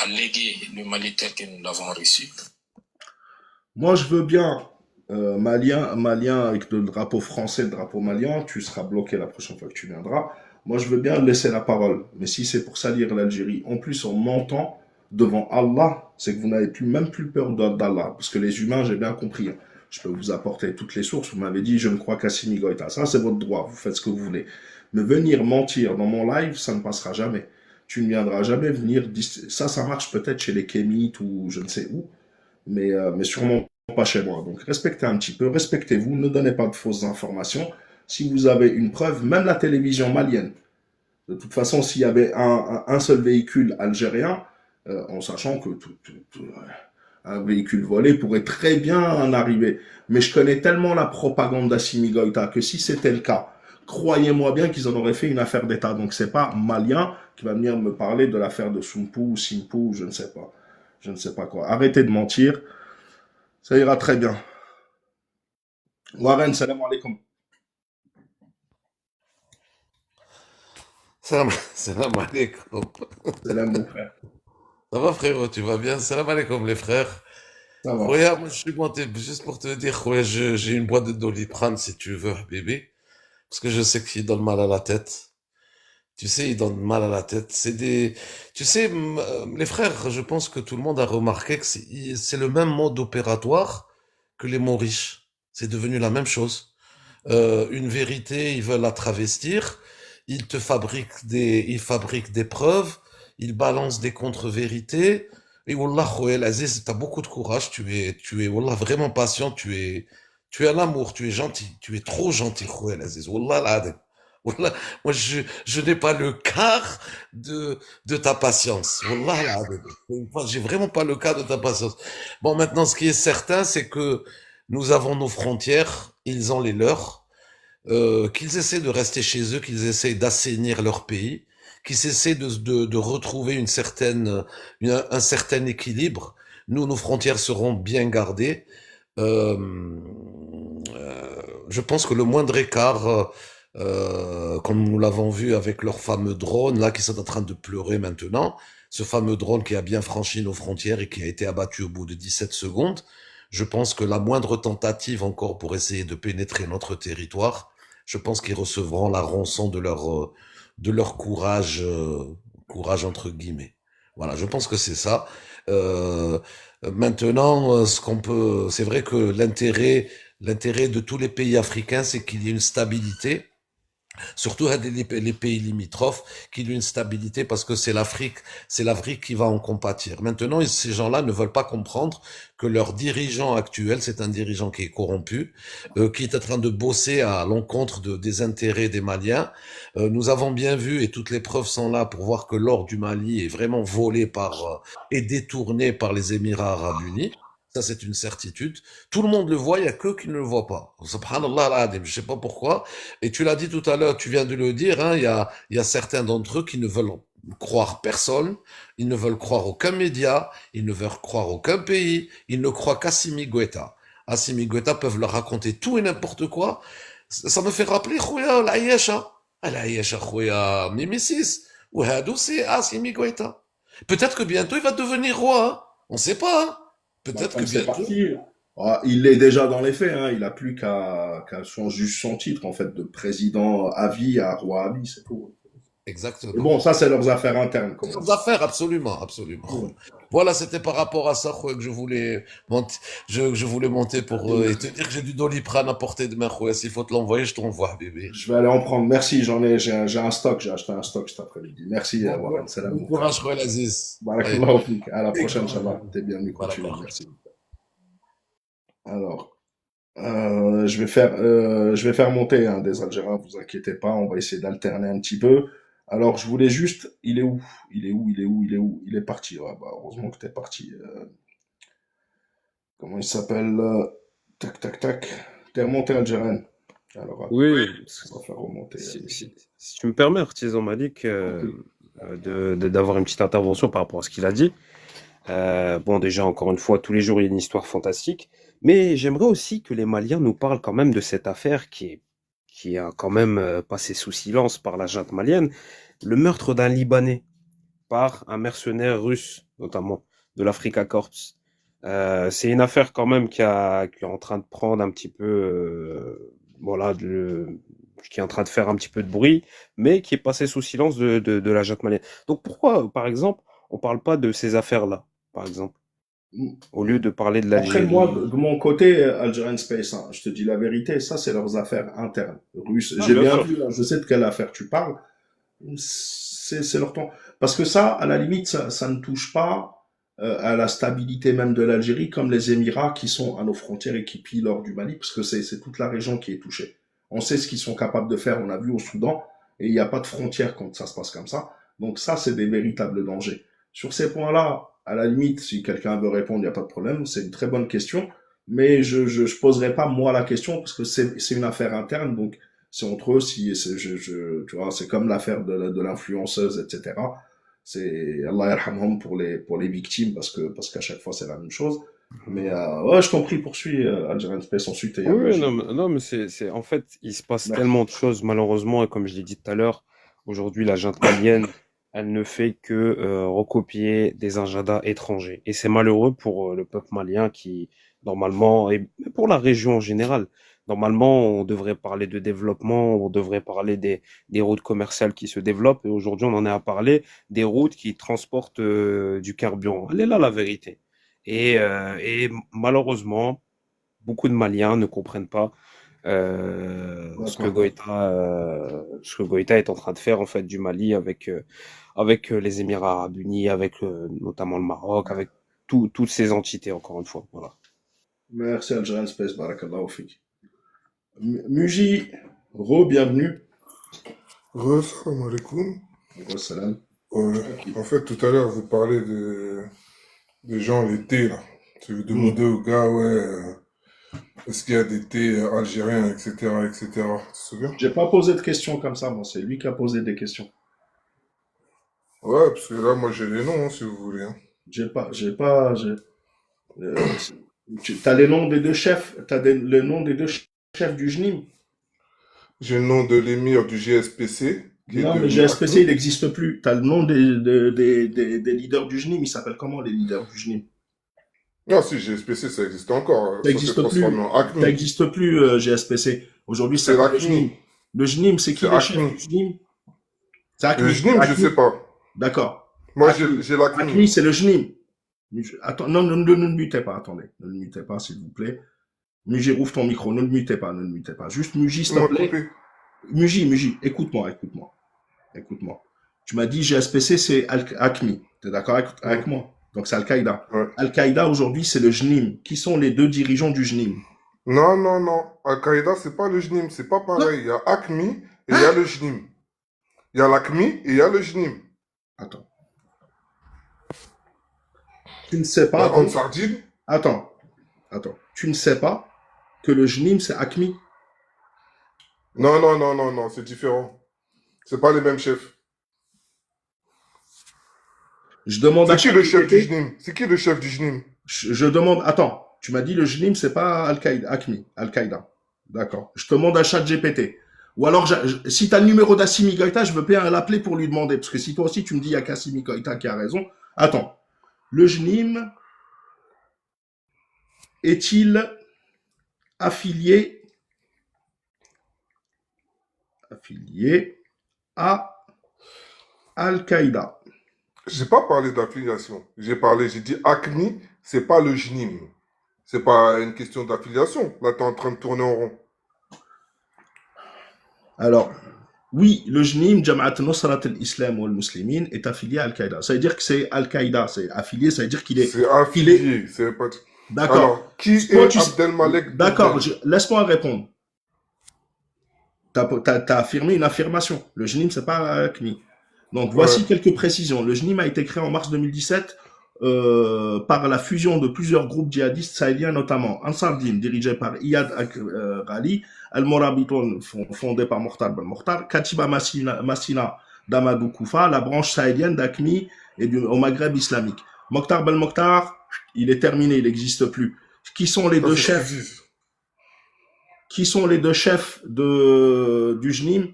à léguer le Mali tel que nous l'avons reçu. Moi, je veux bien, malien avec le drapeau français, le drapeau malien, tu seras bloqué la prochaine fois que tu viendras. Moi, je veux bien laisser la parole. Mais si c'est pour salir l'Algérie, en plus en mentant devant Allah, c'est que vous n'avez même plus peur d'Allah. Parce que les humains, j'ai bien compris, hein. Je peux vous apporter toutes les sources. Vous m'avez dit, je ne crois qu'Assimi Goïta. Ça, c'est votre droit. Vous faites ce que vous voulez. Mais venir mentir dans mon live, ça ne passera jamais. Tu ne viendras jamais venir. Ça marche peut-être chez les Kémites ou je ne sais où. Mais sûrement pas chez moi. Donc respectez un petit peu, respectez-vous, ne donnez pas de fausses informations. Si vous avez une preuve, même la télévision malienne, de toute façon, s'il y avait un seul véhicule algérien, en sachant que un véhicule volé pourrait très bien en arriver. Mais je connais tellement la propagande d'Assimi Goïta que si c'était le cas, croyez-moi bien qu'ils en auraient fait une affaire d'État. Donc c'est pas malien qui va venir me parler de l'affaire de Sumpu, Simpu, je ne sais pas. Je ne sais pas quoi. Arrêtez de mentir. Ça ira très bien. Warren, salam alaikum. Salam alaikum. Salam mon frère. Ça va frérot, tu vas bien? Salam alaikum les frères. Ça va. Regarde, moi je suis monté juste pour te dire, ouais, j'ai une boîte de Doliprane si tu veux, bébé. Parce que je sais qu'il donne mal à la tête. Tu sais, il donne mal à la tête. Tu sais, les frères, je pense que tout le monde a remarqué que c'est le même mode opératoire que les mots riches. C'est devenu la même chose. Une vérité, ils veulent la travestir. Ils fabriquent des preuves. Ils balancent des contre-vérités. Et Wallah, Khoel Aziz, t'as beaucoup de courage. Wallah, vraiment patient. Tu es un amour. Tu es gentil. Tu es trop gentil, Khoel Aziz. Wallah, l'adem. Wallah, moi, je n'ai pas le quart de ta patience. Wallah, l'adem. Moi, j'ai vraiment pas le quart de ta patience. Bon, maintenant, ce qui est certain, c'est que nous avons nos frontières. Ils ont les leurs. Qu'ils essaient de rester chez eux, qu'ils essaient d'assainir leur pays, qu'ils essaient de retrouver un certain équilibre. Nous, nos frontières seront bien gardées. Euh, je pense que le moindre écart, comme nous l'avons vu avec leur fameux drone, là, qui sont en train de pleurer maintenant, ce fameux drone qui a bien franchi nos frontières et qui a été abattu au bout de 17 secondes, je pense que la moindre tentative encore pour essayer de pénétrer notre territoire, je pense qu'ils recevront la rançon de leur courage entre guillemets. Voilà, je pense que c'est ça. Euh, Maintenant, c'est vrai que l'intérêt de tous les pays africains, c'est qu'il y ait une stabilité. Surtout les pays limitrophes, qu'il y ait une stabilité parce que c'est l'Afrique qui va en compatir. Maintenant, ces gens-là ne veulent pas comprendre que leur dirigeant actuel, c'est un dirigeant qui est corrompu, qui est en train de bosser à l'encontre des intérêts des Maliens. Nous avons bien vu, et toutes les preuves sont là pour voir que l'or du Mali est vraiment volé et détourné par les Émirats arabes unis. Ça, c'est une certitude. Tout le monde le voit, il y a que qui ne le voit pas. Subhanallah al-Adim, je sais pas pourquoi. Et tu l'as dit tout à l'heure, tu viens de le dire, hein, il y a certains d'entre eux qui ne veulent croire personne, ils ne veulent croire aucun média, ils ne veulent croire aucun pays, ils ne croient qu'Assimi Goïta. Assimi Goïta peuvent leur raconter tout et n'importe quoi. Ça me fait rappeler, Khouya, l'Aïecha. L'Aïecha, Khouya, Mimesis. Ou Hadou, c'est Assimi Goïta. Peut-être que bientôt il va devenir roi, hein. On sait pas, hein. Peut-être que C'est bientôt. parti. Ah, il est déjà dans les faits, hein. Il a plus qu'à changer son titre, en fait, de président à vie à roi à vie, c'est tout. Et Exactement. bon, ça, c'est leurs affaires internes, comme on Leurs dit. affaires, absolument, absolument. Oui. Voilà, c'était par rapport à ça que je voulais monter, je voulais monter pour et te dire que j'ai du Doliprane à portée de main. S'il faut te l'envoyer, je t'envoie, bébé. Je vais aller en prendre. Merci, j'ai un stock, j'ai acheté un stock cet après-midi. Merci, Warren, c'est Bon l'amour. courage, Khoel Aziz. Allez, Barakallahu fik. À la prochaine, Inch'Allah. T'es bienvenu, continue. barakallah. Merci. Alors, je vais faire monter hein, des Algériens, vous inquiétez pas, on va essayer d'alterner un petit peu. Alors, je voulais juste, il est où? Il est parti. Ouais, bah, heureusement que t'es parti. Comment il s'appelle? Tac, tac, tac. T'es remonté algérienne. Alors, attends, Oui, on va faire remonter. si tu me permets, Artisan Malik, Ok. d'avoir une petite intervention par rapport à ce qu'il a dit. Bon, déjà, encore une fois, tous les jours, il y a une histoire fantastique. Mais j'aimerais aussi que les Maliens nous parlent quand même de cette affaire qui a quand même passé sous silence par la junte malienne. Le meurtre d'un Libanais par un mercenaire russe, notamment, de l'Africa Corps. C'est une affaire quand même qui est en train de prendre un petit peu, voilà, qui est en train de faire un petit peu de bruit, mais qui est passé sous silence de la junte malienne. Donc pourquoi, par exemple, on parle pas de ces affaires-là, par exemple, au lieu de parler de Après, moi, l'Algérie? de mon côté, Algerian Space, hein, je te dis la vérité, ça, c'est leurs affaires internes russes. Ah, J'ai bien bien sûr. vu, là, je sais de quelle affaire tu parles. C'est leur temps. Parce que ça, à la limite, ça ne touche pas à la stabilité même de l'Algérie, comme les Émirats qui sont à nos frontières et qui pillent l'or du Mali, parce que c'est toute la région qui est touchée. On sait ce qu'ils sont capables de faire, on a vu au Soudan, et il n'y a pas de frontières quand ça se passe comme ça. Donc ça, c'est des véritables dangers. Sur ces points-là, à la limite, si quelqu'un veut répondre, il n'y a pas de problème, c'est une très bonne question, mais je poserai pas moi la question, parce que c'est une affaire interne, donc c'est entre eux, si, tu vois, c'est comme l'affaire de l'influenceuse, etc. C'est Allah yarhamhum pour les victimes, parce qu'à chaque fois c'est la même chose. Mais ouais, je t'en prie, poursuis, Algerian Space, ensuite, il y a Oui, Majid. non, mais en fait, il se passe Merci. tellement de choses, malheureusement, et comme je l'ai dit tout à l'heure, aujourd'hui, la junte malienne, elle ne fait que recopier des agendas étrangers. Et c'est malheureux pour le peuple malien qui, normalement, et pour la région en général, normalement, on devrait parler de développement, on devrait parler des routes commerciales qui se développent, et aujourd'hui, on en est à parler des routes qui transportent du carburant. Elle est là, la vérité. Et malheureusement, beaucoup de Maliens ne comprennent pas D'accord. ce que Goïta est en train de faire en fait du Mali avec les Émirats Arabes Unis, avec notamment le Maroc, avec toutes ces entités encore une fois. Voilà. Merci, Algerian Space, barakallahu fik. Muji, re-bienvenue. Salam alaikum. Salam. En fait, tout à l'heure, vous parlez des gens, les thés, là. Tu veux demander aux gars, ouais, est-ce qu'il y a des thés algériens, etc., etc. Tu te souviens? J'ai pas posé de questions comme ça, moi, c'est lui qui a posé des questions. Ouais, parce que là, moi, j'ai les noms, hein, si vous voulez. Hein. Euh, t'as les noms des deux chefs, le nom des deux chefs du JNIM. J'ai le nom de l'émir du GSPC, qui est Non, mais devenu GSPC, ACMI. il n'existe plus. T'as le nom des leaders du JNIM. Ils s'appellent comment, les leaders du JNIM? Non, si, GSPC, ça existe encore. Ça Ça s'est n'existe transformé plus. en Ça ACMI. n'existe plus, GSPC. Aujourd'hui, ça C'est s'appelle le JNIM. l'ACMI. Le JNIM, c'est qui C'est les chefs ACMI. du JNIM? C'est Le ACMI. JNIM, je sais pas. D'accord. Moi, ACMI. j'ai l'ACMI. ACMI, c'est le JNIM. Attends, non, ne le mutez pas, attendez. Ne le mutez pas, s'il vous plaît. Muji, rouvre ton micro. Ne le mutez pas, ne le mutez pas. Juste Muji, s'il te plaît. Coupé. Muji, écoute-moi. Tu m'as dit GSPC, c'est ACMI. T'es d'accord avec moi? Donc c'est Al-Qaïda. Ouais. Al-Qaïda, aujourd'hui, c'est le JNIM. Qui sont les deux dirigeants du JNIM? Non. Al-Qaïda, c'est pas le JNIM, c'est pas pareil. Il y a ACMI et il y a le JNIM. Il y a l'ACMI et il y a le JNIM. Attends. Tu ne sais pas. En sardine? Attends. Tu ne sais pas que le JNIM, c'est ACMI? Non, c'est différent. C'est pas les mêmes chefs. Je demande à C'est qui le chef du ChatGPT. JNIM? C'est qui le chef du JNIM? Je demande. Attends. Tu m'as dit le JNIM, c'est pas Al-Qaïda, ACMI, Al-Qaïda. D'accord. Je te demande à ChatGPT. Ou alors, si tu as le numéro d'Assimi Goïta, je veux bien l'appeler pour lui demander. Parce que si toi aussi tu me dis qu'il n'y a qu'Assimi Goïta qui a raison. Attends. Le JNIM est-il affilié à Al-Qaïda. J'ai pas parlé d'affiliation. J'ai dit ACMI, c'est pas le JNIM. C'est pas une question d'affiliation. Là, t'es en train de tourner en rond. Alors, oui, le JNIM, Jama'at Nusrat al-Islam wal Muslimin, est affilié à Al-Qaïda. Ça veut dire que c'est Al-Qaïda, c'est affilié, ça veut dire qu'il est... C'est affilié, c'est pas... D'accord. Alors, qui Toi, est Abdelmalek D'accord, Dourdel? laisse-moi répondre. T'as affirmé une affirmation. Le JNIM, c'est pas ACMI. Donc, voici Ouais. quelques précisions. Le JNIM a été créé en mars 2017 par la fusion de plusieurs groupes djihadistes sahéliens, notamment Ansar Din, dirigé par Iyad Ghali, Al-Morabitoun, fondé par Mokhtar Ben Mokhtar, Katiba Massina d'Amadou Koufa, la branche sahélienne d'ACMI et au Maghreb islamique. Mokhtar Ben Mokhtar, il est terminé, il n'existe plus. Qui sont les Ça, deux c'est ce qu'ils chefs disent. Qui sont les deux chefs du JNIM?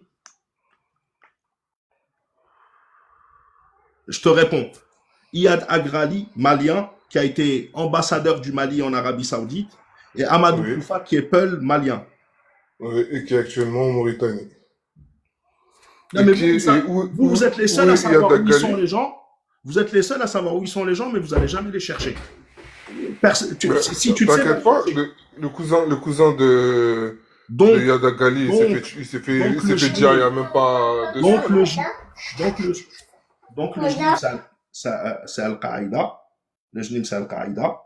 Je te réponds. Iyad Agrali, malien, qui a été ambassadeur du Mali en Arabie Saoudite, et Amadou Oui. Koufa, qui est Peul, malien. Oui, et qui est actuellement en Mauritanie. Non, Et mais qui est, et vous êtes les où seuls à est savoir Iyad où ils sont Ghali? les gens. Vous êtes les seuls à savoir où ils sont les gens, mais vous n'allez jamais les chercher. Si tu le sais, T'inquiète pas, le cousin de Iyad Ghali, il s'est fait dire il y a même pas 2 donc semaines. le JNIM, c'est Al-Qaïda. Le JNIM, c'est Al-Qaïda.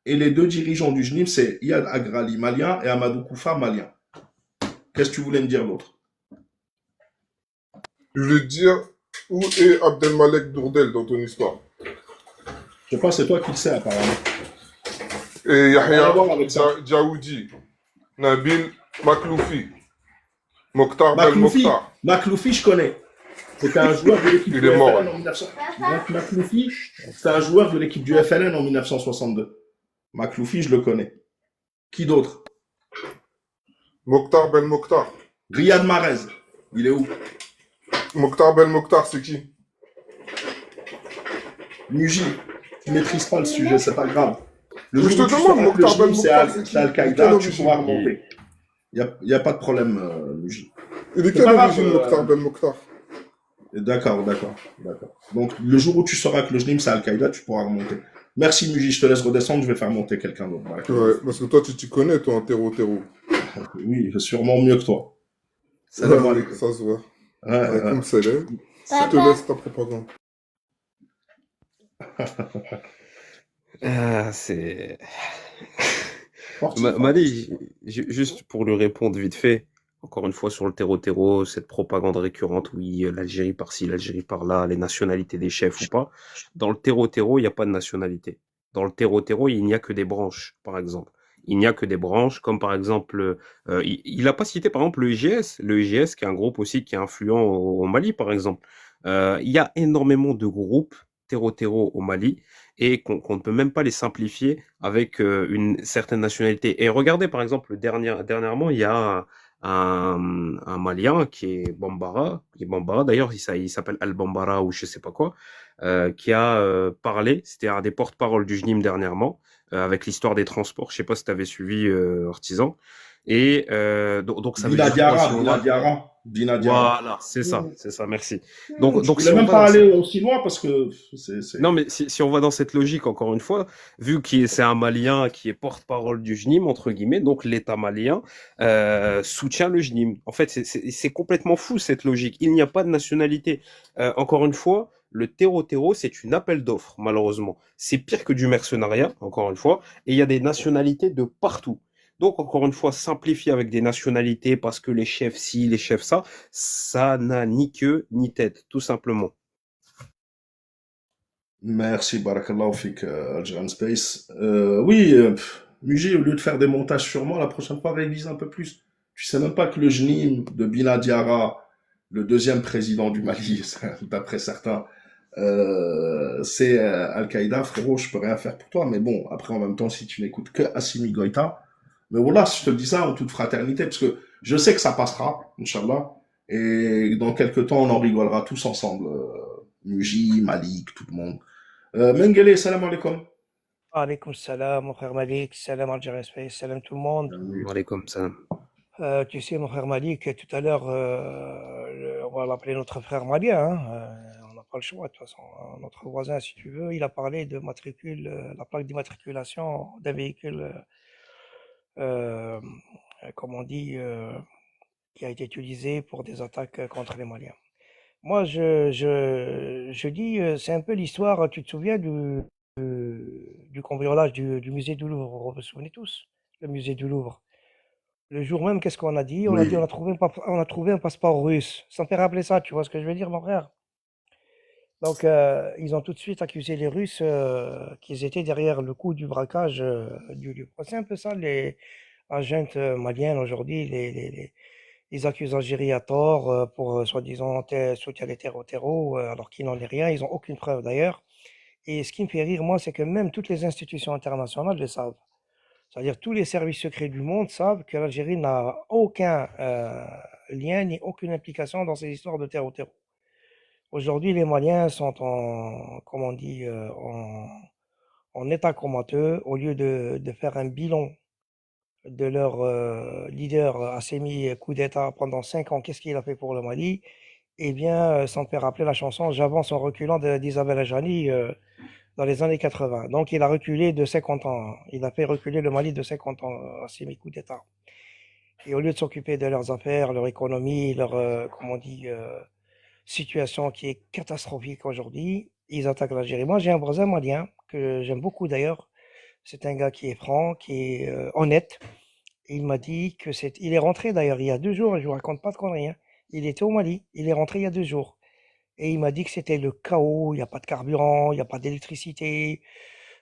Et les deux dirigeants du JNIM, c'est Iyad Agrali, malien, et Amadou Koufa, malien. Qu'est-ce que tu voulais me dire d'autre? Je voulais dire, où est Abdelmalek Dourdel dans ton histoire? Je pense que c'est toi qui le sais, apparemment. Et Rien à Yahya voir avec ça. Djaoudi, Nabil Makloufi, Mokhtar Ben Makloufi, Mokhtar. Makloufi, je connais. C'était un joueur de l'équipe Il du est mort. FLN en 1900. Makloufi, c'était un joueur de l'équipe du FLN en 1962. Makloufi, je le connais. Qui d'autre? Mokhtar Ben Mokhtar. Riyad Mahrez, il est où? Mokhtar Ben Mokhtar, c'est qui? Muji, tu maîtrises pas le sujet, c'est pas grave. Le Mais je jour te où tu demande, sauras que le Mokhtar Ben JNIM, Mokhtar, c'est c'est qui? Al-Qaïda, Quelle tu origine? pourras remonter. Il n'y a pas de problème, Muji. Il est de C'est quelle pas grave. origine, Mokhtar Ben Mokhtar? D'accord. Donc, le jour où tu sauras que le JNIM, c'est Al-Qaïda, tu pourras remonter. Merci, Muji, je te laisse redescendre, je vais faire monter quelqu'un d'autre. Ouais, parce que toi, tu t'y connais, toi, en terreau. Oui, sûrement mieux que toi. Salam alaikum. Ça se voit. Alaikum salam. Je te laisse ta propagande. C'est... Sportif, Mali, juste pour lui répondre vite fait, encore une fois sur le terreau, cette propagande récurrente, oui, l'Algérie par-ci, l'Algérie par-là, les nationalités des chefs ou pas. Dans le terreau, il n'y a pas de nationalité. Dans le terreau, il n'y a que des branches, par exemple. Il n'y a que des branches, comme par exemple, il n'a pas cité par exemple le EGS qui est un groupe aussi qui est influent au Mali, par exemple. Il y a énormément de groupes terreau au Mali et qu'on ne peut même pas les simplifier avec une certaine nationalité. Et regardez par exemple, dernièrement, il y a un Malien qui est Bambara, d'ailleurs il s'appelle Al-Bambara ou je sais pas quoi, qui a parlé, c'était un des porte-parole du JNIM dernièrement, avec l'histoire des transports, je sais pas si tu avais suivi Artisan, et donc ça veut dire Bina Diarra. voilà, c'est ça, merci. Donc Je si voulais on même va pas dans aller aussi loin parce que c'est... Non, mais si on va dans cette logique, encore une fois, vu que c'est un Malien qui est porte-parole du JNIM, entre guillemets, donc l'État malien soutient le JNIM. En fait, c'est complètement fou cette logique. Il n'y a pas de nationalité. Encore une fois, le terreau, c'est une appel d'offres, malheureusement. C'est pire que du mercenariat, encore une fois, et il y a des nationalités de partout. Donc, encore une fois, simplifier avec des nationalités parce que les chefs ci, les chefs ça, ça n'a ni queue ni tête, tout simplement. Merci, Barakallahu Fik, Algerian Space. Oui, Muji, au lieu de faire des montages sur moi, la prochaine fois, révise un peu plus. Tu sais même pas que le JNIM de Bina Diarra, le deuxième président du Mali, d'après certains, c'est Al-Qaïda, frérot, je peux rien faire pour toi. Mais bon, après, en même temps, si tu n'écoutes que Assimi Goïta, mais voilà, je te le dis ça en toute fraternité, parce que je sais que ça passera, Inch'Allah, et dans quelques temps, on en rigolera tous ensemble. Muji, Malik, tout le monde. Mengele, salam alaikum. Alaikum salam, mon frère Malik, salam Algérie Space, salam tout le monde. Alaikum salam. Tu sais, mon frère Malik, tout à l'heure, on va l'appeler notre frère malien, hein, pas le choix, de toute façon. Notre voisin, si tu veux, il a parlé de matricule, la plaque d'immatriculation d'un véhicule, euh, comme on dit, qui a été utilisé pour des attaques contre les Maliens. Moi, je dis, c'est un peu l'histoire, tu te souviens du cambriolage du musée du Louvre, vous vous souvenez tous, le musée du Louvre. Le jour même, qu'est-ce qu'on a dit? On a dit, Oui, on a trouvé un passeport russe. Ça me fait rappeler ça, tu vois ce que je veux dire, mon frère? Donc, ils ont tout de suite accusé les Russes qu'ils étaient derrière le coup du braquage du Louvre. C'est un peu ça, les agents maliens aujourd'hui, ils accusent l'Algérie à tort pour soi-disant soutien des terreaux, alors qu'il n'en est rien. Ils n'ont aucune preuve d'ailleurs. Et ce qui me fait rire, moi, c'est que même toutes les institutions internationales le savent. C'est-à-dire tous les services secrets du monde savent que l'Algérie n'a aucun lien ni aucune implication dans ces histoires de terreau. Aujourd'hui, les Maliens sont en, comment on dit, en état comateux. Au lieu de faire un bilan de leur leader Assemi coup d'État pendant 5 ans, qu'est-ce qu'il a fait pour le Mali? Eh bien, ça me fait rappeler la chanson J'avance en reculant d'Isabelle Adjani dans les années 80. Donc, il a reculé de 50 ans. Il a fait reculer le Mali de 50 ans, Assemi coup d'État. Et au lieu de s'occuper de leurs affaires, leur économie, leur, comment on dit, situation qui est catastrophique aujourd'hui, ils attaquent l'Algérie. Moi, j'ai un voisin malien que j'aime beaucoup d'ailleurs. C'est un gars qui est franc, qui est honnête. Et il m'a dit que c'est. Il est rentré d'ailleurs il y a 2 jours, je vous raconte pas de conneries, hein. Il était au Mali, il est rentré il y a 2 jours. Et il m'a dit que c'était le chaos, il n'y a pas de carburant, il n'y a pas d'électricité,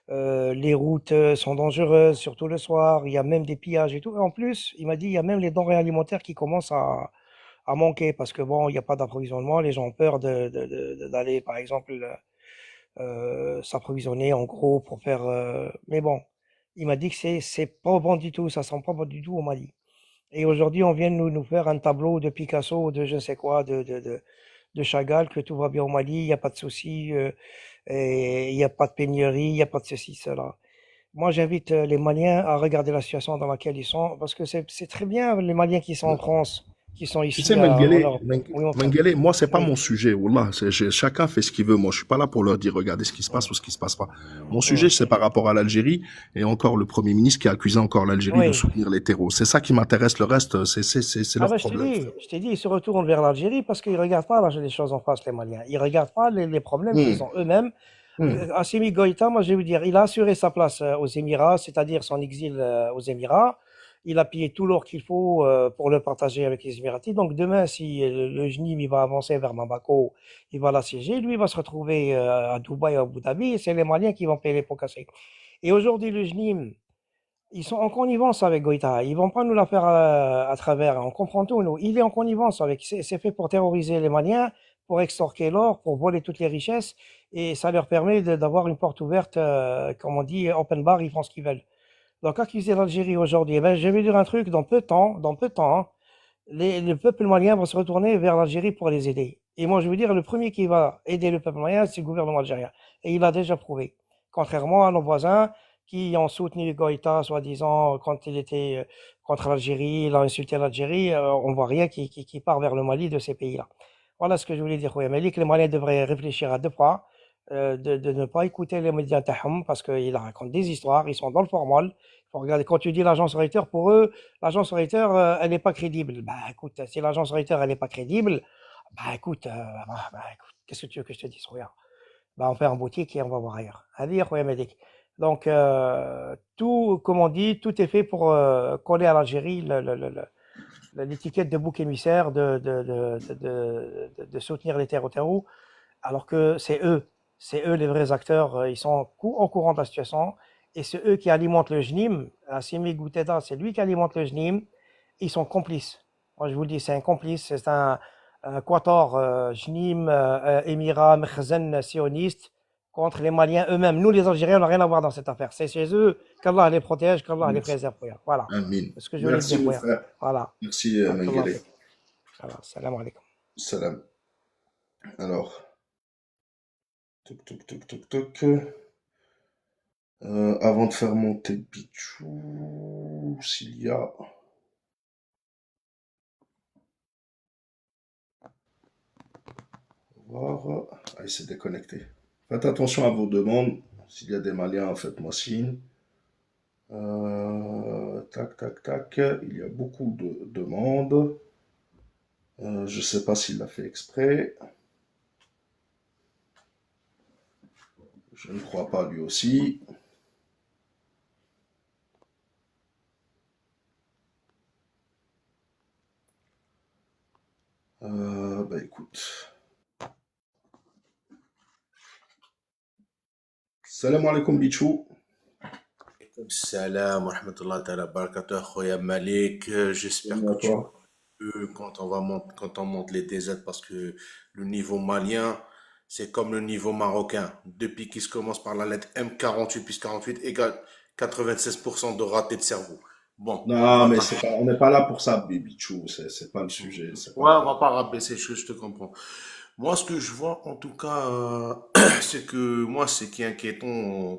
les routes sont dangereuses, surtout le soir, il y a même des pillages et tout. Et en plus, il m'a dit il y a même les denrées alimentaires qui commencent à manquer parce que bon, il n'y a pas d'approvisionnement, les gens ont peur d'aller, par exemple, s'approvisionner en gros pour faire. Mais bon, il m'a dit que c'est pas bon du tout, ça sent pas bon du tout au Mali. Et aujourd'hui, on vient de nous faire un tableau de Picasso, de je sais quoi, de Chagall, que tout va bien au Mali, il n'y a pas de souci, et il n'y a pas de pénurie, il n'y a pas de ceci, cela. Moi, j'invite les Maliens à regarder la situation dans laquelle ils sont, parce que c'est très bien les Maliens qui sont en France, qui sont tu sais, ici en Europe. Oui, mon frère. Mengele, moi, c'est pas Oui. mon sujet. Wallah, chacun fait ce qu'il veut. Moi, je suis pas là pour leur dire, regardez ce qui se passe ou ce qui se passe pas. Mon sujet, c'est par rapport à l'Algérie et encore le Premier ministre qui a accusé encore l'Algérie de Oui. soutenir les terreaux. C'est ça qui m'intéresse. Le reste, c'est Ah leur ben, problème. je t'ai dit, ils se retournent vers l'Algérie parce qu'ils ne regardent pas les choses en face, les Maliens. Ils ne regardent pas les problèmes qu'ils Hmm, ont eux-mêmes. hmm. Assimi Goïta, moi je vais vous dire, il a assuré sa place aux Émirats, c'est-à-dire son exil aux Émirats. Il a pillé tout l'or qu'il faut pour le partager avec les Émiratis. Donc demain, si le GNIM il va avancer vers Bamako, il va l'assiéger, lui il va se retrouver à Dubaï, à Abu Dhabi, et c'est les Maliens qui vont payer les pots cassés. Et aujourd'hui, le GNIM, ils sont en connivence avec Goïta. Ils vont pas nous la faire à travers. On comprend tout, nous. Il est en connivence avec. C'est fait pour terroriser les Maliens, pour extorquer l'or, pour voler toutes les richesses. Et ça leur permet d'avoir une porte ouverte, comme on dit, open bar, ils font ce qu'ils veulent. Donc, accuser l'Algérie aujourd'hui, eh ben, je vais dire un truc, dans peu de temps, hein, le peuple malien va se retourner vers l'Algérie pour les aider. Et moi, je veux dire, le premier qui va aider le peuple malien, c'est le gouvernement algérien. Et il l'a déjà prouvé. Contrairement à nos voisins qui ont soutenu Goïta, soi-disant, quand il était contre l'Algérie, il a insulté l'Algérie, on voit rien qui part vers le Mali de ces pays-là. Voilà ce que je voulais dire. Oui, mais que les Maliens devraient réfléchir à 2 fois, de ne pas écouter les médias Taham parce qu'ils racontent des histoires, ils sont dans le formal. Il faut regarder, quand tu dis l'agence Reuters, pour eux, l'agence Reuters, elle n'est pas crédible. Bah écoute, si l'agence Reuters, elle n'est pas crédible, écoute, qu'est-ce que tu veux que je te dise? Regarde, bah, on fait en boutique et on va voir ailleurs. Allez, Khoya Medik. Donc, tout, comme on dit, tout est fait pour coller à l'Algérie l'étiquette de bouc émissaire, de soutenir les terreaux, alors que c'est eux les vrais acteurs, ils sont au courant de la situation, et c'est eux qui alimentent le JNIM. Assimi Gouteda, c'est lui qui alimente le JNIM, ils sont complices. Moi, je vous le dis, c'est un complice, c'est un quator, JNIM, Émirats, Mekhazen, sioniste, contre les Maliens eux-mêmes. Nous, les Algériens, on n'a rien à voir dans cette affaire. C'est chez eux qu'Allah les protège, qu'Allah les Merci. préserve. Voilà. Amin. C'est ce que je voulais Merci, dire. mon frère. Voilà. Merci, Barakallah Mengele. fik. Voilà. Salam alaikum. Salam. Alors, toc, toc, toc, toc, toc. Avant de faire monter Pichou, s'il y a. Voir. Ah, il s'est déconnecté. Faites attention à vos demandes. S'il y a des Maliens, faites-moi signe. Tac, tac, tac. Il y a beaucoup de demandes. Je ne sais pas s'il l'a fait exprès. Je ne crois pas lui aussi. Bah écoute. Salam alaikum Bichou. Salam wa rahmatullahi ta'ala barakatuh, Khoya Malik. J'espère Salam à que tu vas toi. mieux quand on monte les DZ parce que le niveau malien, c'est comme le niveau marocain. Depuis qu'il se commence par la lettre M48 plus 48 égale 96% de raté de cerveau. Bon, on Non, va mais t'arrêter. on n'est pas là pour ça, Bichou. C'est pas le sujet. C'est Ouais, on pas. va pas rabaisser, je te comprends. Moi, ce que je vois, en tout cas, c'est que moi, ce qui est inquiétant,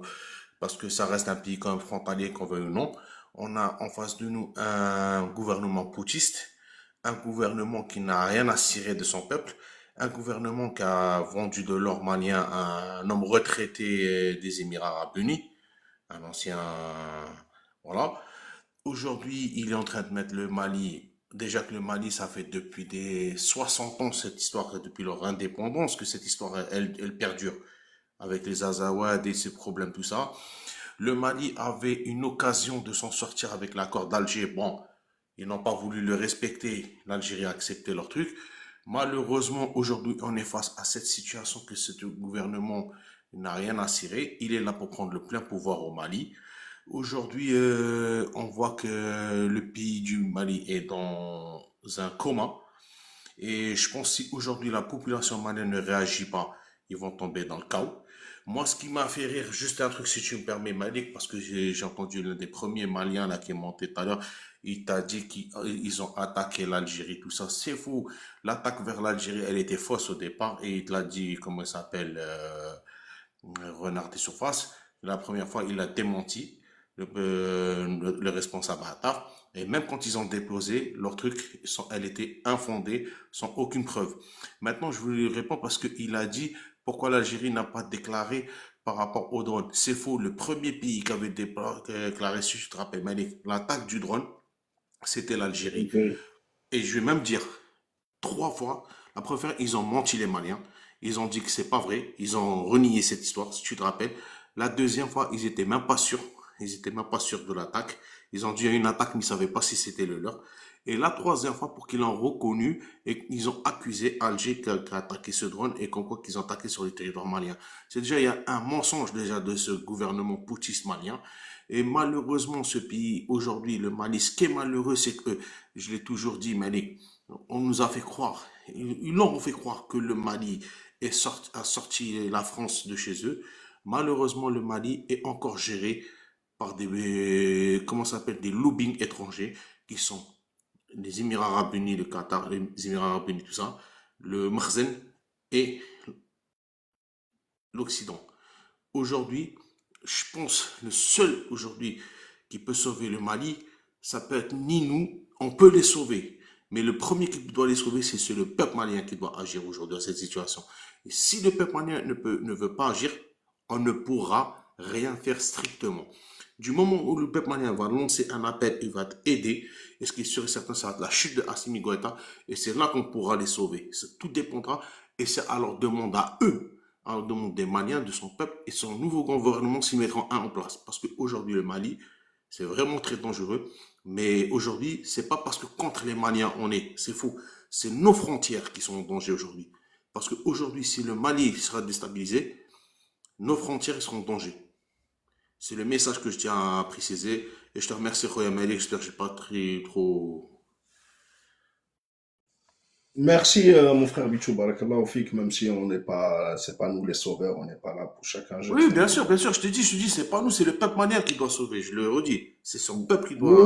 parce que ça reste un pays quand même frontalier, qu'on veuille ou non, on a en face de nous un gouvernement putschiste, un gouvernement qui n'a rien à cirer de son peuple, un gouvernement qui a vendu de l'or malien à un homme retraité des Émirats arabes unis, un ancien, voilà. Aujourd'hui, il est en train de mettre le Mali. Déjà que le Mali, ça fait depuis des 60 ans, cette histoire, depuis leur indépendance, que cette histoire, elle perdure. Avec les Azawad et ses problèmes, tout ça. Le Mali avait une occasion de s'en sortir avec l'accord d'Alger. Bon, ils n'ont pas voulu le respecter. L'Algérie a accepté leur truc. Malheureusement, aujourd'hui, on est face à cette situation que ce gouvernement n'a rien à cirer. Il est là pour prendre le plein pouvoir au Mali. Aujourd'hui, on voit que le pays du Mali est dans un coma. Et je pense que si aujourd'hui la population malienne ne réagit pas, ils vont tomber dans le chaos. Moi, ce qui m'a fait rire, juste un truc, si tu me permets, Malik, parce que j'ai entendu l'un des premiers Maliens là qui est monté tout à l'heure, il t'a dit qu'ils ont attaqué l'Algérie, tout ça. C'est faux. L'attaque vers l'Algérie, elle était fausse au départ, et il te l'a dit, comment il s'appelle, Renard des Surfaces. La première fois, il a démenti le responsable Attaf. Et même quand ils ont déposé, leur truc, elle était infondée, sans aucune preuve. Maintenant, je vous lui réponds parce qu'il a dit pourquoi l'Algérie n'a pas déclaré par rapport au drone. C'est faux. Le premier pays qui avait déclaré, si je te rappelle, Malik, l'attaque du drone, c'était l'Algérie. Ok. Et je vais même dire, 3 fois, la première fois, ils ont menti les Maliens. Ils ont dit que c'est pas vrai. Ils ont renié cette histoire, si tu te rappelles. La deuxième fois, ils étaient même pas sûrs. Ils étaient même pas sûrs de l'attaque. Ils ont dit il y a une attaque, mais ils savaient pas si c'était le leur. Et la troisième fois, pour qu'ils l'ont reconnu, et ils ont accusé Alger qui a attaqué ce drone et comme quoi qu'ils ont attaqué sur le territoire malien. C'est déjà, il y a un mensonge déjà de ce gouvernement putschiste malien. Et malheureusement, ce pays, aujourd'hui, le Mali, ce qui est malheureux, c'est que, je l'ai toujours dit, Malik, on nous a fait croire, ils l'ont fait croire que le Mali a sorti la France de chez eux. Malheureusement, le Mali est encore géré par comment ça s'appelle, des lobbying étrangers qui sont les Émirats arabes unis, le Qatar, les Émirats arabes unis, tout ça, le Makhzen et l'Occident. Aujourd'hui, je pense le seul aujourd'hui qui peut sauver le Mali, ça peut être ni nous, on peut les sauver. Mais le premier qui doit les sauver, c'est le peuple malien qui doit agir aujourd'hui dans cette situation. Et si le peuple malien ne veut pas agir, on ne pourra rien faire strictement. Du moment où le peuple malien va lancer un appel, il va t'aider. Et ce qui est sûr et certain, ça va être la chute de Assimi Goïta. Et c'est là qu'on pourra les sauver. Tout dépendra. Et c'est à leur demande à eux, à leur demande des Maliens, de son peuple, et son nouveau gouvernement s'y mettront en place. Parce qu'aujourd'hui, le Mali, c'est vraiment très dangereux. Mais aujourd'hui, c'est pas parce que contre les Maliens on est, c'est faux. C'est nos frontières qui sont en danger aujourd'hui. Parce qu'aujourd'hui, si le Mali sera déstabilisé, nos frontières seront en danger. C'est le message que je tiens à préciser. Et je te remercie, Khoya Malik. J'espère que je n'ai pas trop. Merci, mon frère Bichou, barakallahu fik, même si on n'est pas, c'est pas nous les sauveurs, on n'est pas là pour chacun jette Oui, son bien bébé. sûr, bien sûr. Je te dis, c'est pas nous, c'est le peuple malien qui doit sauver. Je le redis. C'est son peuple qui Oui, oui,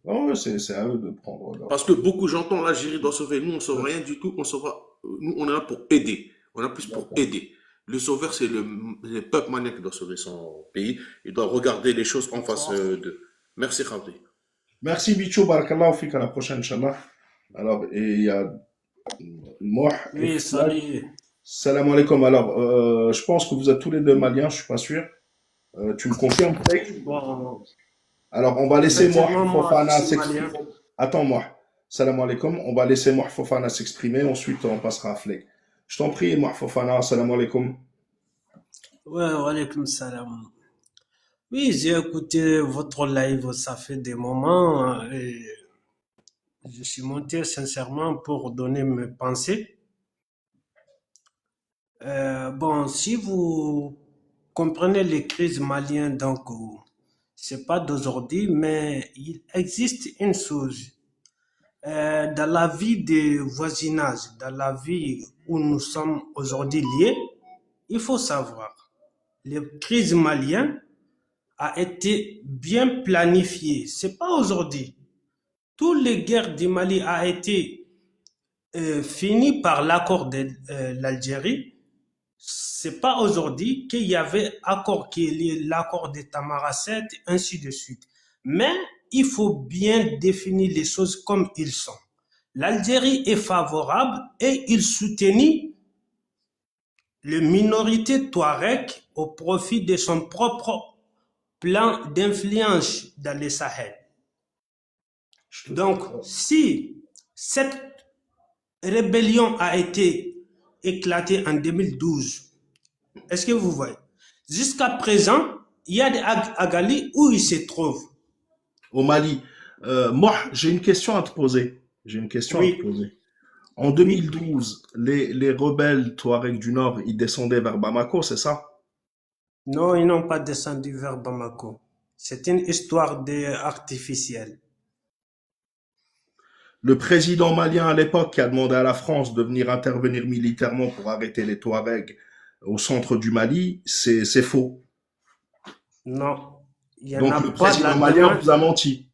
doit. oui, c'est à eux de prendre Parce leur. que beaucoup, j'entends, l'Algérie doit sauver. Nous, on ne sauve rien du tout. Nous, on est là pour aider. On est là plus pour D'accord. aider. Le sauveur, c'est le peuple malien qui doit sauver son pays. Il doit regarder les choses en face d'eux. Merci, Khabri. Merci Bichou, barakallahu fik, à la prochaine, Inch'Allah. Alors, et il y a Moh et Oui, Flag. salut. Salam alaikum. Alors, je pense que vous êtes tous les deux maliens, je suis pas sûr. Tu me confirmes, Fleck? Bon, Alors, on va laisser Mouah effectivement, moi, je Fofana suis s'exprimer. malien. Attends-moi. Salam alaikum. On va laisser Mouah Fofana s'exprimer. Ensuite, on passera à Fleck. Je t'en prie, Mouah Fofana. Salam alaikum. Ouais, wa alaykoum salam. Oui, j'ai écouté votre live, ça fait des moments, et je suis monté sincèrement pour donner mes pensées. Bon, si vous comprenez les crises maliennes, donc, c'est pas d'aujourd'hui, mais il existe une chose. Dans la vie de voisinage, dans la vie où nous sommes aujourd'hui liés, il faut savoir, les crises maliennes a été bien planifiées. C'est pas aujourd'hui. Toutes les guerres du Mali a été finies par l'accord de l'Algérie. C'est pas aujourd'hui qu'il y avait l'accord de Tamaracet, ainsi de suite. Mais il faut bien définir les choses comme ils sont. L'Algérie est favorable et il soutenait les minorités touareg au profit de son propre plan d'influence dans le Sahel. Donc, si cette rébellion a été éclatée en 2012, est-ce que vous voyez? Jusqu'à présent, il y a des Agali où ils se trouvent. Au Mali. Moi, j'ai une question à te poser. J'ai une question à te Oui, poser. En oui. 2012, les rebelles Touareg du Nord, ils descendaient vers Bamako, c'est ça? Non, ils n'ont pas descendu vers Bamako. C'est une histoire artificielle. Le président malien à l'époque qui a demandé à la France de venir intervenir militairement pour arrêter les Touaregs au centre du Mali, c'est faux. Non, il n'y en Donc a le pas de la président malien demande. vous a menti.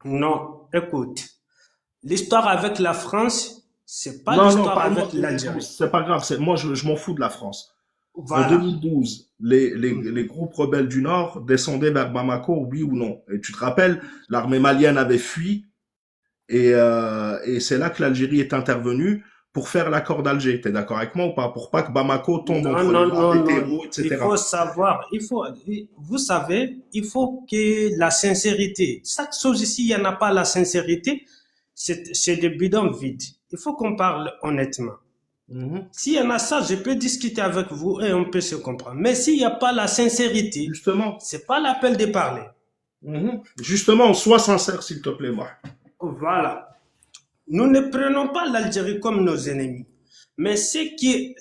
Non, écoute, l'histoire avec la France, c'est pas Non, non, l'histoire parle-moi avec de 2012, l'Algérie. c'est pas grave, moi je m'en fous de la France. En Voilà. 2012, les groupes rebelles du Nord descendaient vers Bamako, oui ou non? Et tu te rappelles, l'armée malienne avait fui et c'est là que l'Algérie est intervenue pour faire l'accord d'Alger. T'es d'accord avec moi ou pas? Pour pas que Bamako tombe Non, entre les non, mains non, des non. terreaux, Il etc. faut savoir, vous savez, il faut que la sincérité, chaque chose ici, il n'y en a pas la sincérité, c'est des bidons vides. Il faut qu'on parle honnêtement. Mhm. S'il y en a ça, je peux discuter avec vous et on peut se comprendre. Mais s'il n'y a pas la sincérité, Justement, c'est pas l'appel de parler. justement, sois sincère s'il te plaît, moi. Voilà. Nous ne prenons pas l'Algérie comme nos ennemis. Mais ce qui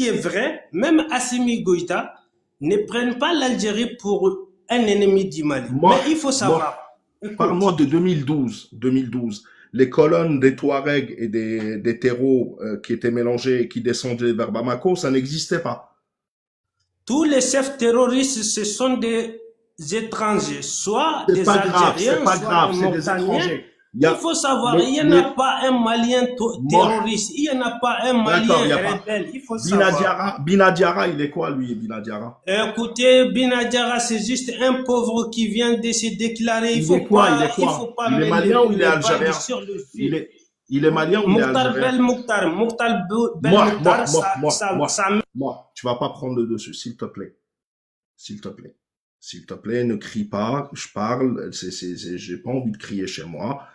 est vrai, même Assimi Goïta ne prennent pas l'Algérie pour un ennemi du Mali. Moi, Mais il faut savoir. Écoute, parle-moi de 2012. Les colonnes des Touaregs et des terreaux qui étaient mélangés et qui descendaient vers Bamako, ça n'existait pas. tous les chefs terroristes, ce sont des étrangers, soit C'est des pas grave, c'est Algériens, pas soit grave, des c'est des Mauritaniens. étrangers. Il faut savoir, il n'y en a pas un Malien terroriste, il n'y en a pas un D'accord, il y Malien a pas. rebelle, il faut savoir. Binadiara, il est quoi lui, Binadiara? Écoutez, Binadjara, c'est juste un pauvre qui vient de se déclarer. Il est quoi? Il faut pas est mettre malien ou il est le algérien? balle sur le fil. Il est malien ou il est Mokhtar algérien? Bel Mokhtar, Moi, tu vas pas prendre le dessus, s'il te plaît. S'il te plaît. S'il te plaît, ne crie pas, je parle, j'ai pas envie de crier chez moi.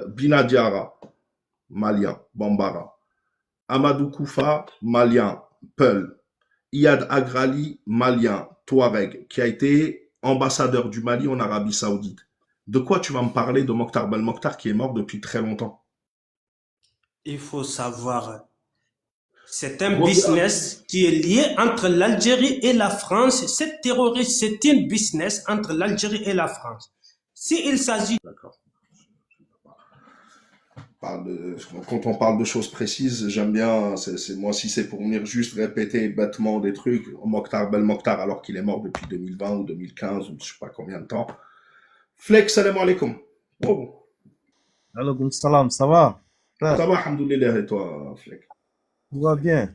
Binadiara, malien, Bambara. Amadou Koufa, malien, Peul. Iyad Agrali, malien, Touareg, qui a été ambassadeur du Mali en Arabie Saoudite. De quoi tu vas me parler de Mokhtar Bel Mokhtar qui est mort depuis très longtemps? Il faut savoir, c'est un business qui est lié entre l'Algérie et la France. Cette terroriste, c'est un business entre l'Algérie et la France. S'il s'agit... D'accord. Quand on parle de choses précises, j'aime bien, moi si c'est pour venir juste répéter bêtement des trucs, Mokhtar Bel Mokhtar alors qu'il est mort depuis 2020 ou 2015 ou je sais pas combien de temps. Flex, salam alaikum. Oh. Alaikum salam, ça va? Ça va, alhamdoulilah, et toi, Fleck? Tout va bien.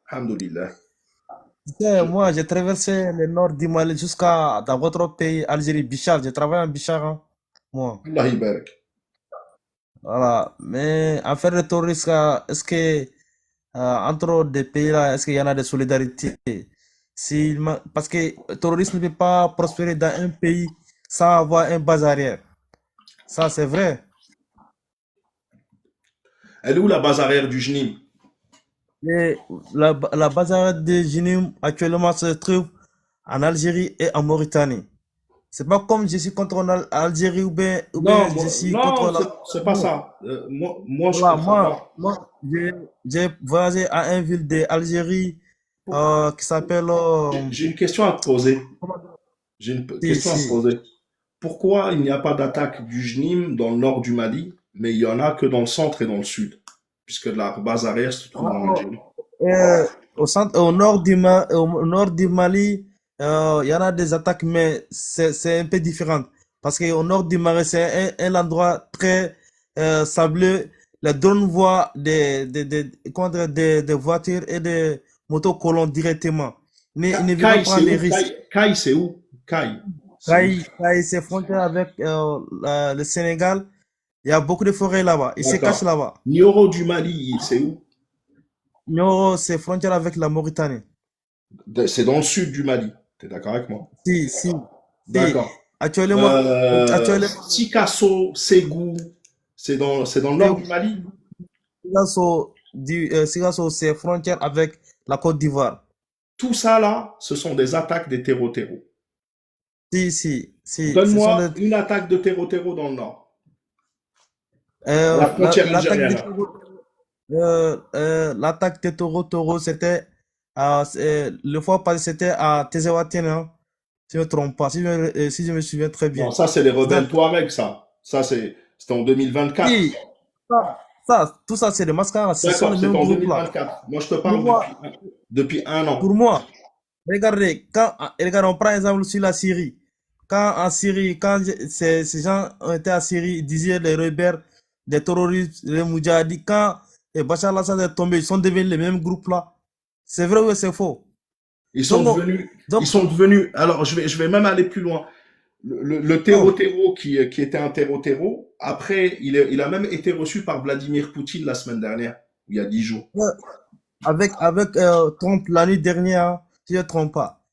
Alhamdoulilah. Tu sais, moi, j'ai traversé le nord du Mali jusqu'à dans votre pays, Algérie, Bichar. J'ai travaillé en Bichar, hein, moi. Allah barak. Voilà. Mais affaire de tourisme, est-ce que entre des pays là, est-ce qu'il y en a des solidarités? Parce que le terrorisme ne peut pas prospérer dans un pays sans avoir une base arrière. Ça, c'est vrai. Elle est où la base arrière du GNIM? Et la base arrière de Jinim actuellement se trouve en Algérie et en Mauritanie. C'est pas comme je suis contre l'Algérie ou bien Non, je suis contre non, la... c'est pas Non. ça. Moi, je Voilà, comprends pas. moi, j'ai voyagé à une ville d'Algérie qui s'appelle... J'ai une question à te poser. J'ai une si, question à te si. poser. Pourquoi il n'y a pas d'attaque du GNIM dans le nord du Mali, mais il y en a que dans le centre et dans le sud? Puisque la base arrière se trouve en Algérie. Au centre, au nord du Mali, il y en a des attaques, mais c'est un peu différent. Parce qu'au nord du Mali, c'est un endroit très sableux. Les drones voient comment dire, des voitures et des motos colons directement. Ils ne veulent pas Caille, c'est prendre des où? risques. Caille, c'est où? Caille, c'est où? Caille, c'est frontière avec le Sénégal. Il y a beaucoup de forêts là-bas. Ils se cachent D'accord. là-bas. Nioro du Mali, c'est où? Nioro, c'est frontière avec la Mauritanie. C'est dans le sud du Mali. T'es d'accord avec moi? Si. D'accord. Actuellement, Sikasso, Ségou, c'est dans le nord du Mali? Sikasso, c'est frontière avec la Côte d'Ivoire. Tout ça là, ce sont des attaques des terreaux. Si. Ce sont Donne-moi des... une attaque de terreau dans le nord. À la frontière l'attaque algérienne. l'attaque de Toro, c'était le fois passé, c'était à Tezewatene, hein, si je ne me trompe pas, si je me souviens très bien. Non, ça c'est les rebelles Touareg, ça. Ça c'était en 2024. Si, tout ça, c'est des mascaras. Ce sont D'accord, les c'est mêmes en groupes là. 2024. Moi, je te Pour parle moi, depuis un an. pour moi, regardez, on prend exemple sur la Syrie. Quand en Syrie, ces gens ont été en Syrie, ils disaient les rebelles, des terroristes, les moudjahidis, quand Bachar al-Assad est tombé, ils sont devenus les mêmes groupes là. C'est vrai ou c'est faux? Ils sont devenus, alors je vais même aller plus loin. Le terreau qui était un terreau, après, il a même été reçu par Vladimir Poutine la semaine dernière, il y a 10 jours. Ouais, avec Trump l'année dernière, si je ne me trompe pas.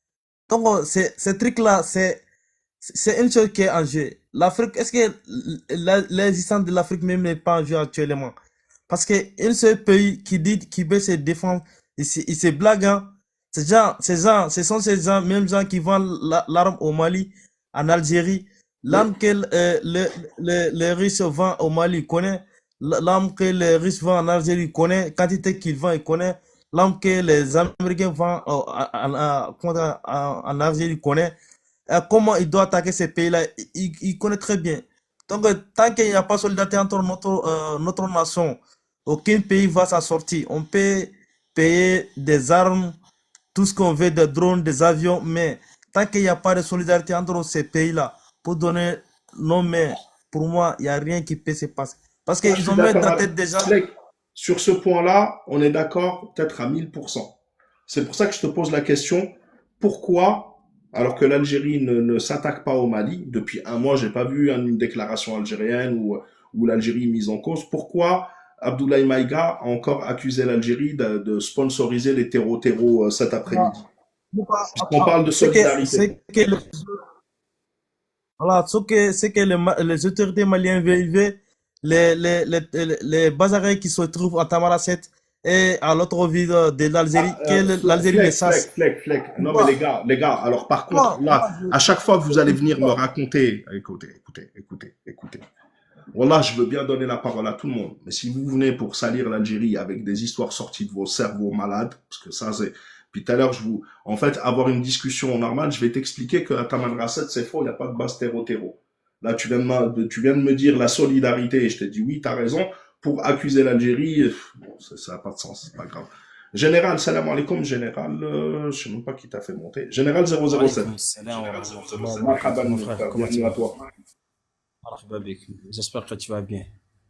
Donc, ces trucs-là, c'est une chose qui est en jeu. L'Afrique, est-ce que l'existence de l'Afrique même n'est pas en jeu actuellement? Parce qu'un seul pays qui veut se défendre, il se blague, hein. Ce sont ces gens, mêmes gens qui vendent l'arme au Mali, en Algérie. L'arme que les Russes vendent au Mali, ils connaissent. L'arme que les Russes vendent en Algérie, ils connaissent. Quantité qu'ils vendent, ils connaissent. L'arme que les Américains vendent en Algérie, ils connaissent. Comment il doit attaquer ces pays-là, il connaît très bien. Donc, tant qu'il n'y a pas de solidarité entre notre nation, aucun pays va s'en sortir. On peut payer des armes, tout ce qu'on veut, des drones, des avions, mais tant qu'il n'y a pas de solidarité entre ces pays-là, pour donner nos mains, pour moi, il n'y a rien qui peut se passer. Parce qu'ils ont mis dans la tête des gens. Sur ce point-là, on est d'accord peut-être à 1000%. C'est pour ça que je te pose la question, pourquoi, alors que l'Algérie ne s'attaque pas au Mali, depuis un mois, j'ai pas vu une déclaration algérienne où l'Algérie est mise en cause, pourquoi Abdoulaye Maïga a encore accusé l'Algérie de sponsoriser les terreaux cet après-midi? Puisqu'on parle de solidarité. Voilà, ce que les autorités maliennes veulent, les bazarrais qui se trouvent à Tamaracet et à l'autre ville de l'Algérie, que l'Algérie les sache. Non, mais les gars, alors par contre, là, à chaque fois que vous allez venir me raconter, écoutez. Voilà, je veux bien donner la parole à tout le monde, mais si vous venez pour salir l'Algérie avec des histoires sorties de vos cerveaux malades, parce que ça c'est... Puis tout à l'heure, en fait, avoir une discussion normale, je vais t'expliquer que à Tamanrasset, c'est faux, il n'y a pas de base terreau. Là, tu viens de me dire la solidarité, et je te dis oui, t'as raison, pour accuser l'Algérie, bon, ça n'a pas de sens, c'est pas grave. Général, salam alaikum, général, je sais même pas qui t'a fait monter. Général 007. Bienvenue à toi. J'espère que tu vas bien.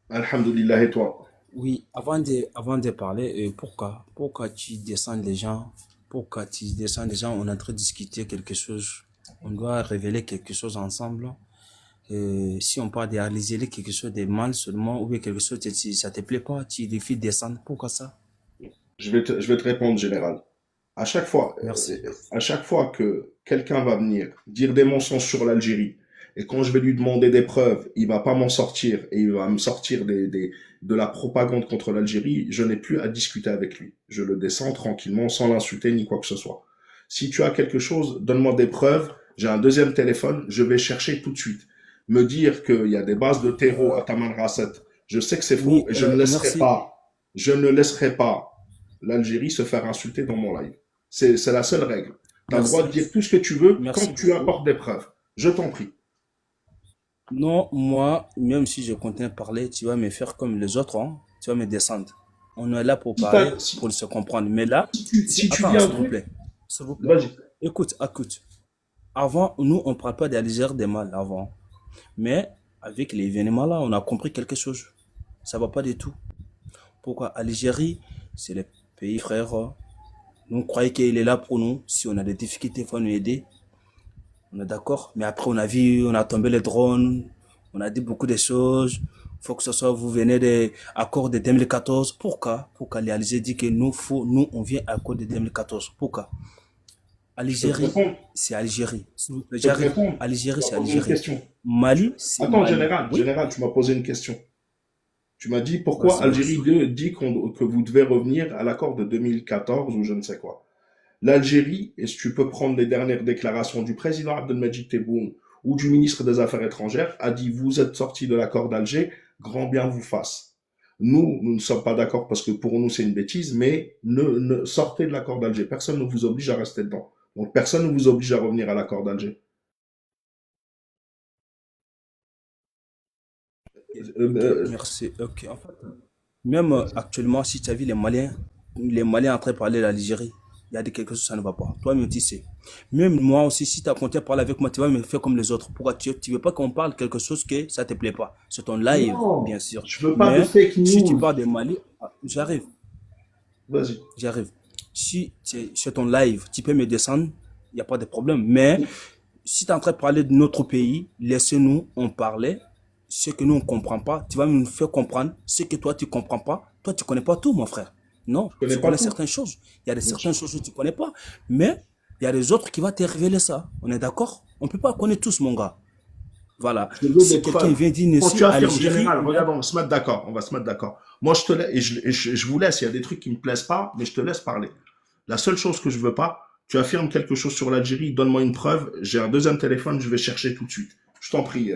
Alhamdulillah, et toi? Oui, avant de parler, pourquoi tu descends les gens? Pourquoi tu descends les gens? On est en train de discuter quelque chose. On doit révéler quelque chose ensemble. Si on parle de réaliser quelque chose de mal seulement, ou bien quelque chose, ça te plaît pas, tu défies de descendre. Pourquoi ça? Je vais te répondre, général. Merci. À chaque fois que quelqu'un va venir dire des mensonges sur l'Algérie, et quand je vais lui demander des preuves, il va pas m'en sortir et il va me sortir de la propagande contre l'Algérie, je n'ai plus à discuter avec lui. Je le descends tranquillement sans l'insulter ni quoi que ce soit. Si tu as quelque chose, donne-moi des preuves. J'ai un deuxième téléphone, je vais chercher tout de suite. Me dire qu'il y a des bases de terreau à Taman Rasset, je sais que c'est faux Oui, et merci. je ne laisserai pas l'Algérie se faire insulter dans mon live. C'est la seule règle. Tu as le droit de Merci. dire tout ce que tu veux Merci quand tu beaucoup. apportes des preuves. Je t'en prie. Non, moi, même si je continue à parler, tu vas me faire comme les autres, hein. Tu vas me descendre. On est là pour Si, parler, si, pour se comprendre. Mais là, si tu dis attends, un s'il vous truc, plaît. S'il vous plaît. vas-y. Écoute, écoute. Avant, nous, on ne parle pas d'Algérie des mal avant. Mais avec l'événement là, on a compris quelque chose. Ça va pas du tout. Pourquoi? Algérie, c'est le pays frère. Nous on croyait qu'il est là pour nous. Si on a des difficultés, il faut nous aider. On est d'accord. Mais après, on a vu, on a tombé les drones. On a dit beaucoup de choses. Faut que ce soit, vous venez des accords de 2014. Pourquoi? Pourquoi l'Algérie dit que nous, on vient à accord de 2014. Pourquoi? Je peux te Algérie, répondre. c'est Algérie. S'il vous plaît, Je peux te j'arrive. répondre. Tu Algérie, m'as c'est posé une Algérie. question. Mali, c'est Attends, Mali. Oui? général, tu m'as posé une question. Tu m'as dit pourquoi Vas-y, Algérie vas-y. dit que vous devez revenir à l'accord de 2014 ou je ne sais quoi. L'Algérie, et si tu peux prendre les dernières déclarations du président Abdelmajid Tebboune ou du ministre des Affaires étrangères, a dit vous êtes sortis de l'accord d'Alger, grand bien vous fasse. Nous ne sommes pas d'accord parce que pour nous c'est une bêtise, mais ne sortez de l'accord d'Alger. Personne ne vous oblige à rester dedans. Donc personne ne vous oblige à revenir à l'accord d'Alger. Ok, merci. Ok, en fait, même actuellement, si tu as vu les Maliens en train de parler de l'Algérie, il y a quelque chose, ça ne va pas. Toi-même, tu sais. Même moi aussi, si tu as continué à parler avec moi, tu vas me faire comme les autres. Pourquoi tu veux pas qu'on parle quelque chose que ça te plaît pas? C'est ton live, Non, bien sûr. je veux pas de Mais fake si tu news. parles de Mali, j'arrive, Vas-y. j'arrive. Si c'est ton live, tu peux me descendre, il n'y a pas de problème. Mais si tu es en train de parler de notre pays, laissez-nous en parler. Ce que nous, on ne comprend pas, tu vas nous faire comprendre. Ce que toi, tu ne comprends pas. Toi, tu ne connais pas tout, mon frère. Non, Je connais tu pas connais tout. certaines choses. Il y a des Bien sûr. certaines choses que tu ne connais pas. Mais il y a des autres qui vont te révéler ça. On est d'accord? On ne peut pas connaître tous, mon gars. Voilà. Je veux des Si quelqu'un preuves. vient dire Quand ici, tu affirmes Algérie, général, regarde, on va se mettre d'accord. On va se mettre d'accord. Moi, je te laisse, je vous laisse. Il y a des trucs qui me plaisent pas, mais je te laisse parler. La seule chose que je veux pas, tu affirmes quelque chose sur l'Algérie, donne-moi une preuve. J'ai un deuxième téléphone, je vais chercher tout de suite. Je t'en prie,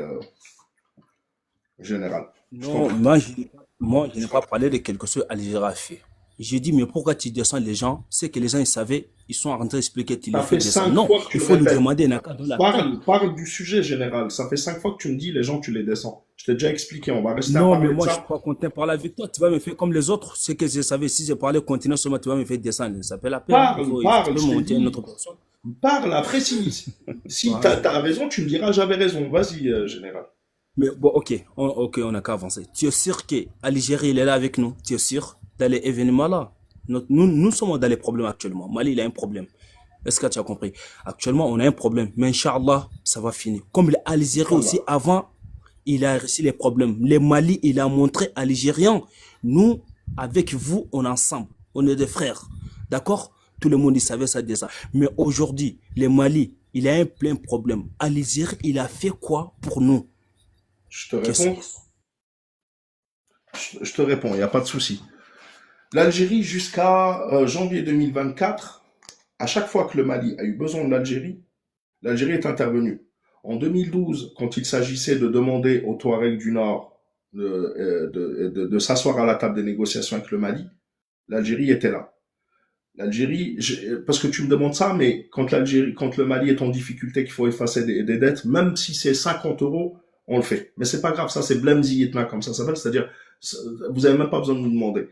général. Je t'en non, prie. moi, je n'ai pas parlé de quelque chose qu'Algérie a fait. J'ai dit, mais pourquoi tu descends les gens? C'est que les gens, ils savaient, ils sont en train d'expliquer, tu les Ça fais fait descendre. 5 Non, fois que tu il le faut nous répètes. demander un cas dans la tête. Parle du sujet général. Ça fait 5 fois que tu me dis les gens, tu les descends. Je t'ai déjà expliqué. On va rester à Non, mais parler de moi, je ne ça. suis pas content de parler avec toi. Tu vas me faire comme les autres. C'est que je savais, si je parlais continuellement seulement, tu vas me faire descendre. Ça fait la peine, hein. Tu peux Je t'ai monter une dit. autre personne. Parle. Après, si Voilà. t'as raison, tu me diras j'avais raison. Vas-y, général. Mais bon, ok, on n'a qu'à avancer. Tu es sûr que Algérie, il est là avec nous? Tu es sûr dans les événements là? Nous sommes dans les problèmes actuellement. Mali, il a un problème. Est-ce que tu as compris? Actuellement, on a un problème. Mais Inch'Allah, ça va finir. Comme l'Algérie aussi, Inch'Allah. avant, il a réussi les problèmes. Les Mali, il a montré à l'Algérien, nous, avec vous, on est ensemble. On est des frères. D'accord? Tout le monde, il savait ça déjà. Mais aujourd'hui, les Mali, il a un plein problème. Algérie, il a fait quoi pour nous? Je te Qu'est-ce réponds. Je te réponds. Il n'y a pas de souci. L'Algérie, jusqu'à janvier 2024, à chaque fois que le Mali a eu besoin de l'Algérie, l'Algérie est intervenue. En 2012, quand il s'agissait de demander aux Touaregs du Nord de s'asseoir à la table des négociations avec le Mali, l'Algérie était là. Parce que tu me demandes ça, mais quand le Mali est en difficulté, qu'il faut effacer des dettes, même si c'est 50 euros, on le fait. Mais c'est pas grave, ça c'est Blemzi Yetna, comme ça s'appelle, c'est-à-dire, vous avez même pas besoin de nous demander.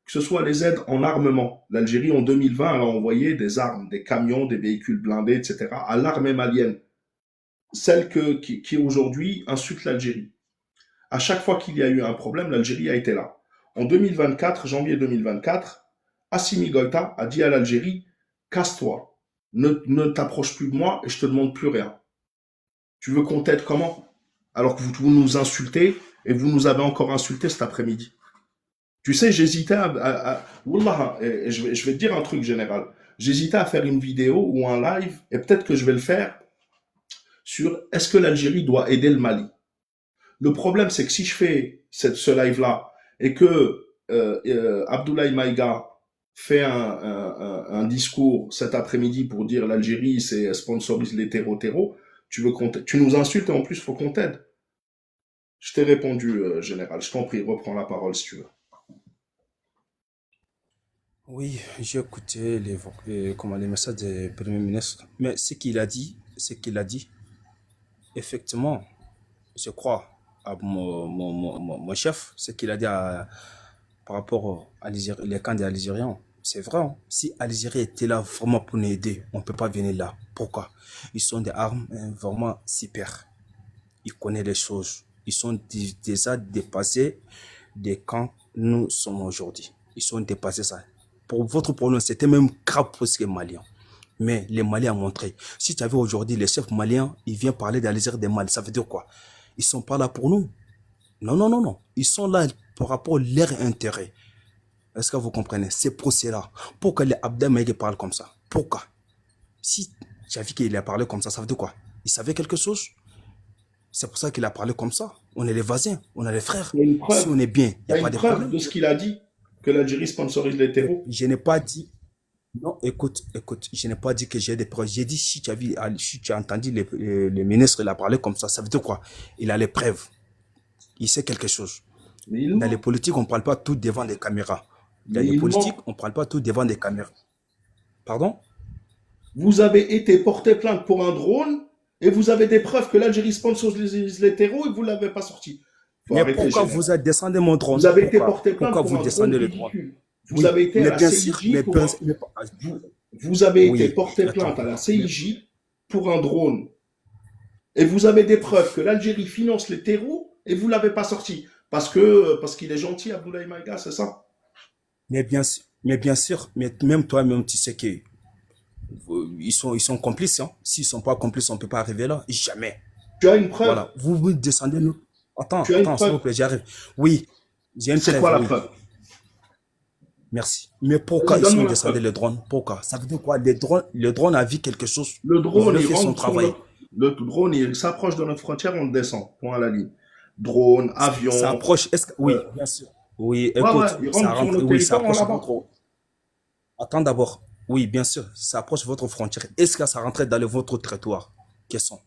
Que ce soit les aides en armement. L'Algérie, en 2020, elle a envoyé des armes, des camions, des véhicules blindés, etc., à l'armée malienne. Celle qui aujourd'hui insulte l'Algérie. À chaque fois qu'il y a eu un problème, l'Algérie a été là. En 2024, janvier 2024, Assimi Goïta a dit à l'Algérie, casse-toi, ne t'approche plus de moi et je te demande plus rien. Tu veux qu'on t'aide comment? Alors que vous nous insultez et vous nous avez encore insulté cet après-midi. Tu sais, j'hésitais Wallah, et je vais te dire un truc général. J'hésitais à faire une vidéo ou un live, et peut-être que je vais le faire, sur est-ce que l'Algérie doit aider le Mali. Le problème, c'est que si je fais ce live-là, et que Abdoulaye Maïga fait un discours cet après-midi pour dire l'Algérie c'est sponsorise les terreaux, tu nous insultes et en plus faut qu'on t'aide. Je t'ai répondu, général. Je t'en prie, reprends la parole si tu veux. Oui, j'ai écouté les messages du Premier ministre. Mais ce qu'il a dit, effectivement, je crois à mon chef, ce qu'il a dit par rapport à les camps des Algériens. C'est vrai, hein. Si Algérie était là vraiment pour nous aider, on ne peut pas venir là. Pourquoi? Ils sont des armes vraiment super. Ils connaissent les choses. Ils sont déjà dépassés des camps nous sommes aujourd'hui. Ils sont dépassés ça. Pour votre problème, c'était même grave pour les Maliens. Mais les Maliens ont montré. Si tu avais aujourd'hui les chefs maliens, ils viennent parler d'Algérie des Mali. Ça veut dire quoi? Ils sont pas là pour nous. Non. Ils sont là par rapport à leur intérêt. Est-ce que vous comprenez? C'est pour cela. Pourquoi les Abdelmaïg parlent comme ça? Pourquoi? Si tu as vu qu'il a parlé comme ça veut dire quoi? Il savait quelque chose? C'est pour ça qu'il a parlé comme ça. On est les voisins, on est les frères. Il y a une preuve. Si on est bien, il n'y a pas de problème. De ce qu'il a dit, que l'Algérie sponsorise les terreaux. Je n'ai pas dit. Non, écoute, je n'ai pas dit que j'ai des preuves. J'ai dit si tu as entendu le ministre, il a parlé comme ça veut dire quoi? Il a les preuves. Il sait quelque chose. Dans les politiques, on ne parle pas tout devant les caméras. Dans les politiques, on ne parle pas tout devant des caméras. Pardon? Vous avez été porté plainte pour un drone et vous avez des preuves que l'Algérie sponsorise les terreaux et vous ne l'avez pas sorti. Mais pourquoi vous avez descendu mon drone? Vous avez été porté plainte pourquoi pour vous un descendez drone le drone? ridicule. Vous avez été à la CIJ vous avez été porté plainte à la CIJ pour un drone. Et vous avez des preuves que l'Algérie finance les terreaux et vous ne l'avez pas sorti. Parce qu'il est gentil, Abdoulaye Maïga, c'est ça? Mais bien sûr, mais même toi-même, tu sais que ils sont complices. Hein. S'ils ne sont pas complices, on ne peut pas arriver là. Jamais. Tu as une preuve? Voilà. Vous descendez nous. Attends, s'il vous plaît, j'arrive. Oui, j'ai une preuve. C'est quoi la preuve? Merci. Mais pourquoi ils sont descendus le drone? Pourquoi? Ça veut dire quoi? Le drone a vu quelque chose. Le drone, il fait son travail. Le drone, il s'approche de notre frontière, on le descend. Point à la ligne. Drone, avion. Ça approche. Oui, bien sûr. Oui, écoute, ça rentre. Oui, ça approche votre. Attends d'abord. Oui, bien sûr, ça approche votre frontière. Est-ce que ça rentre dans votre territoire? Question.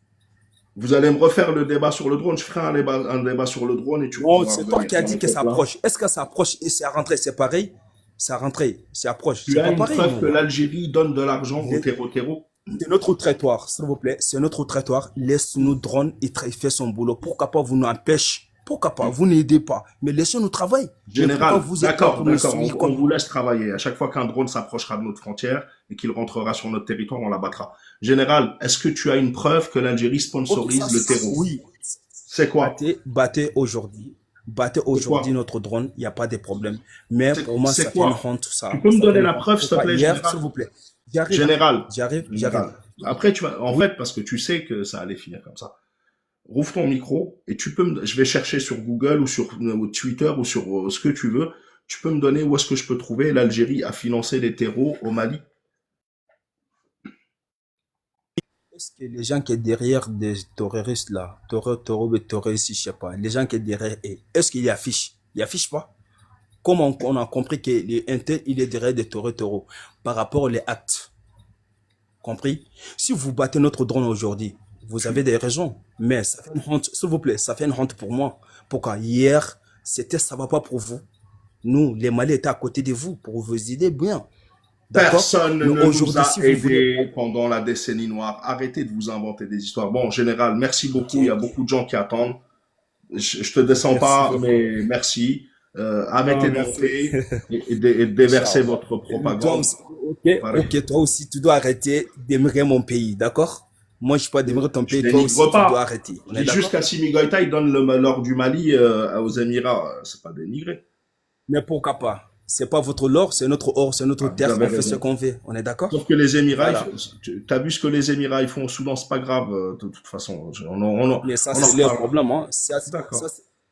Vous allez me refaire le débat sur le drone. Je ferai un débat sur le drone et tu vois. C'est toi qui as dit que ça approche. Est-ce que ça approche et c'est rentré? C'est pareil? Ça rentré, c'est approche. Tu as une preuve que l'Algérie donne de l'argent au terreau? C'est notre territoire, s'il vous plaît. C'est notre territoire. Laisse-nous drone et fait son boulot. Pourquoi pas vous nous empêchez? Pourquoi pas? Vous n'aidez pas. Mais laissez-nous travailler. Général, d'accord. On vous laisse travailler. À chaque fois qu'un drone s'approchera de notre frontière et qu'il rentrera sur notre territoire, on l'abattra. Général, est-ce que tu as une preuve que l'Algérie sponsorise le terreau? Oui. C'est quoi? Battez aujourd'hui. Battez aujourd'hui notre drone. Il n'y a pas de problème. Mais pour moi, ça fait une honte, tout ça. Tu peux me donner la preuve, s'il te plaît, général? S'il vous plaît. Général. J'arrive. Après, en fait, parce que tu sais que ça allait finir comme ça. Rouvre ton micro et je vais chercher sur Google ou sur Twitter ou sur ce que tu veux. Tu peux me donner où est-ce que je peux trouver l'Algérie a financé les terreaux au Mali? Est-ce que les gens qui sont derrière des terroristes là, terroristes, je sais pas, les gens qui sont derrière, est-ce qu'il y affiche? Il affiche pas? Comment on a compris que l'Intel, il est derrière des terroristes par rapport aux actes? Compris? Si vous battez notre drone aujourd'hui, vous avez des raisons, mais ça fait une honte, s'il vous plaît, ça fait une honte pour moi. Pourquoi? Hier, ça va pas pour vous. Nous, les Maliens étaient à côté de vous pour vous aider bien. Personne ne nous a aidés pendant la décennie noire. Arrêtez de vous inventer des histoires. Bon, en général, merci beaucoup. Il y a beaucoup de gens qui attendent. Je te descends pas, mais merci. Arrêtez d'entrer et de déverser votre propagande. Ok, toi aussi, tu dois arrêter d'émigrer mon pays, d'accord? Moi, je ne suis pas d'émigrer ton pays, toi aussi, tu dois arrêter. Jusqu'à Simi Goïta, il donne l'or du Mali aux Émirats. C'est pas dénigré. Mais pourquoi pas? C'est pas votre or, c'est notre or, c'est notre terre, on fait ce qu'on veut. On est d'accord? Sauf que les Émirats, t'as vu ce que les Émirats ils font au Soudan, c'est pas grave, de toute façon. Mais ça, c'est leur problème, hein.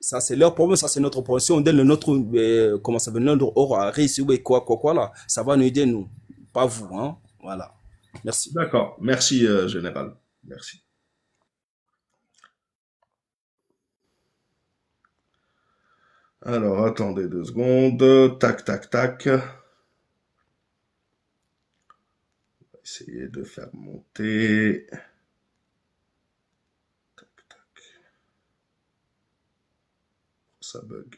Ça, c'est leur problème, ça, c'est notre problème. Si on donne le notre, comment ça s'appelle, notre or à réussir, ouais, quoi, là, ça va nous aider, nous. Pas vous, hein. Voilà. Merci. D'accord. Merci, général. Merci. Alors, attendez 2 secondes. Tac, tac, tac. On va essayer de faire monter. Tac, tac. Ça bug.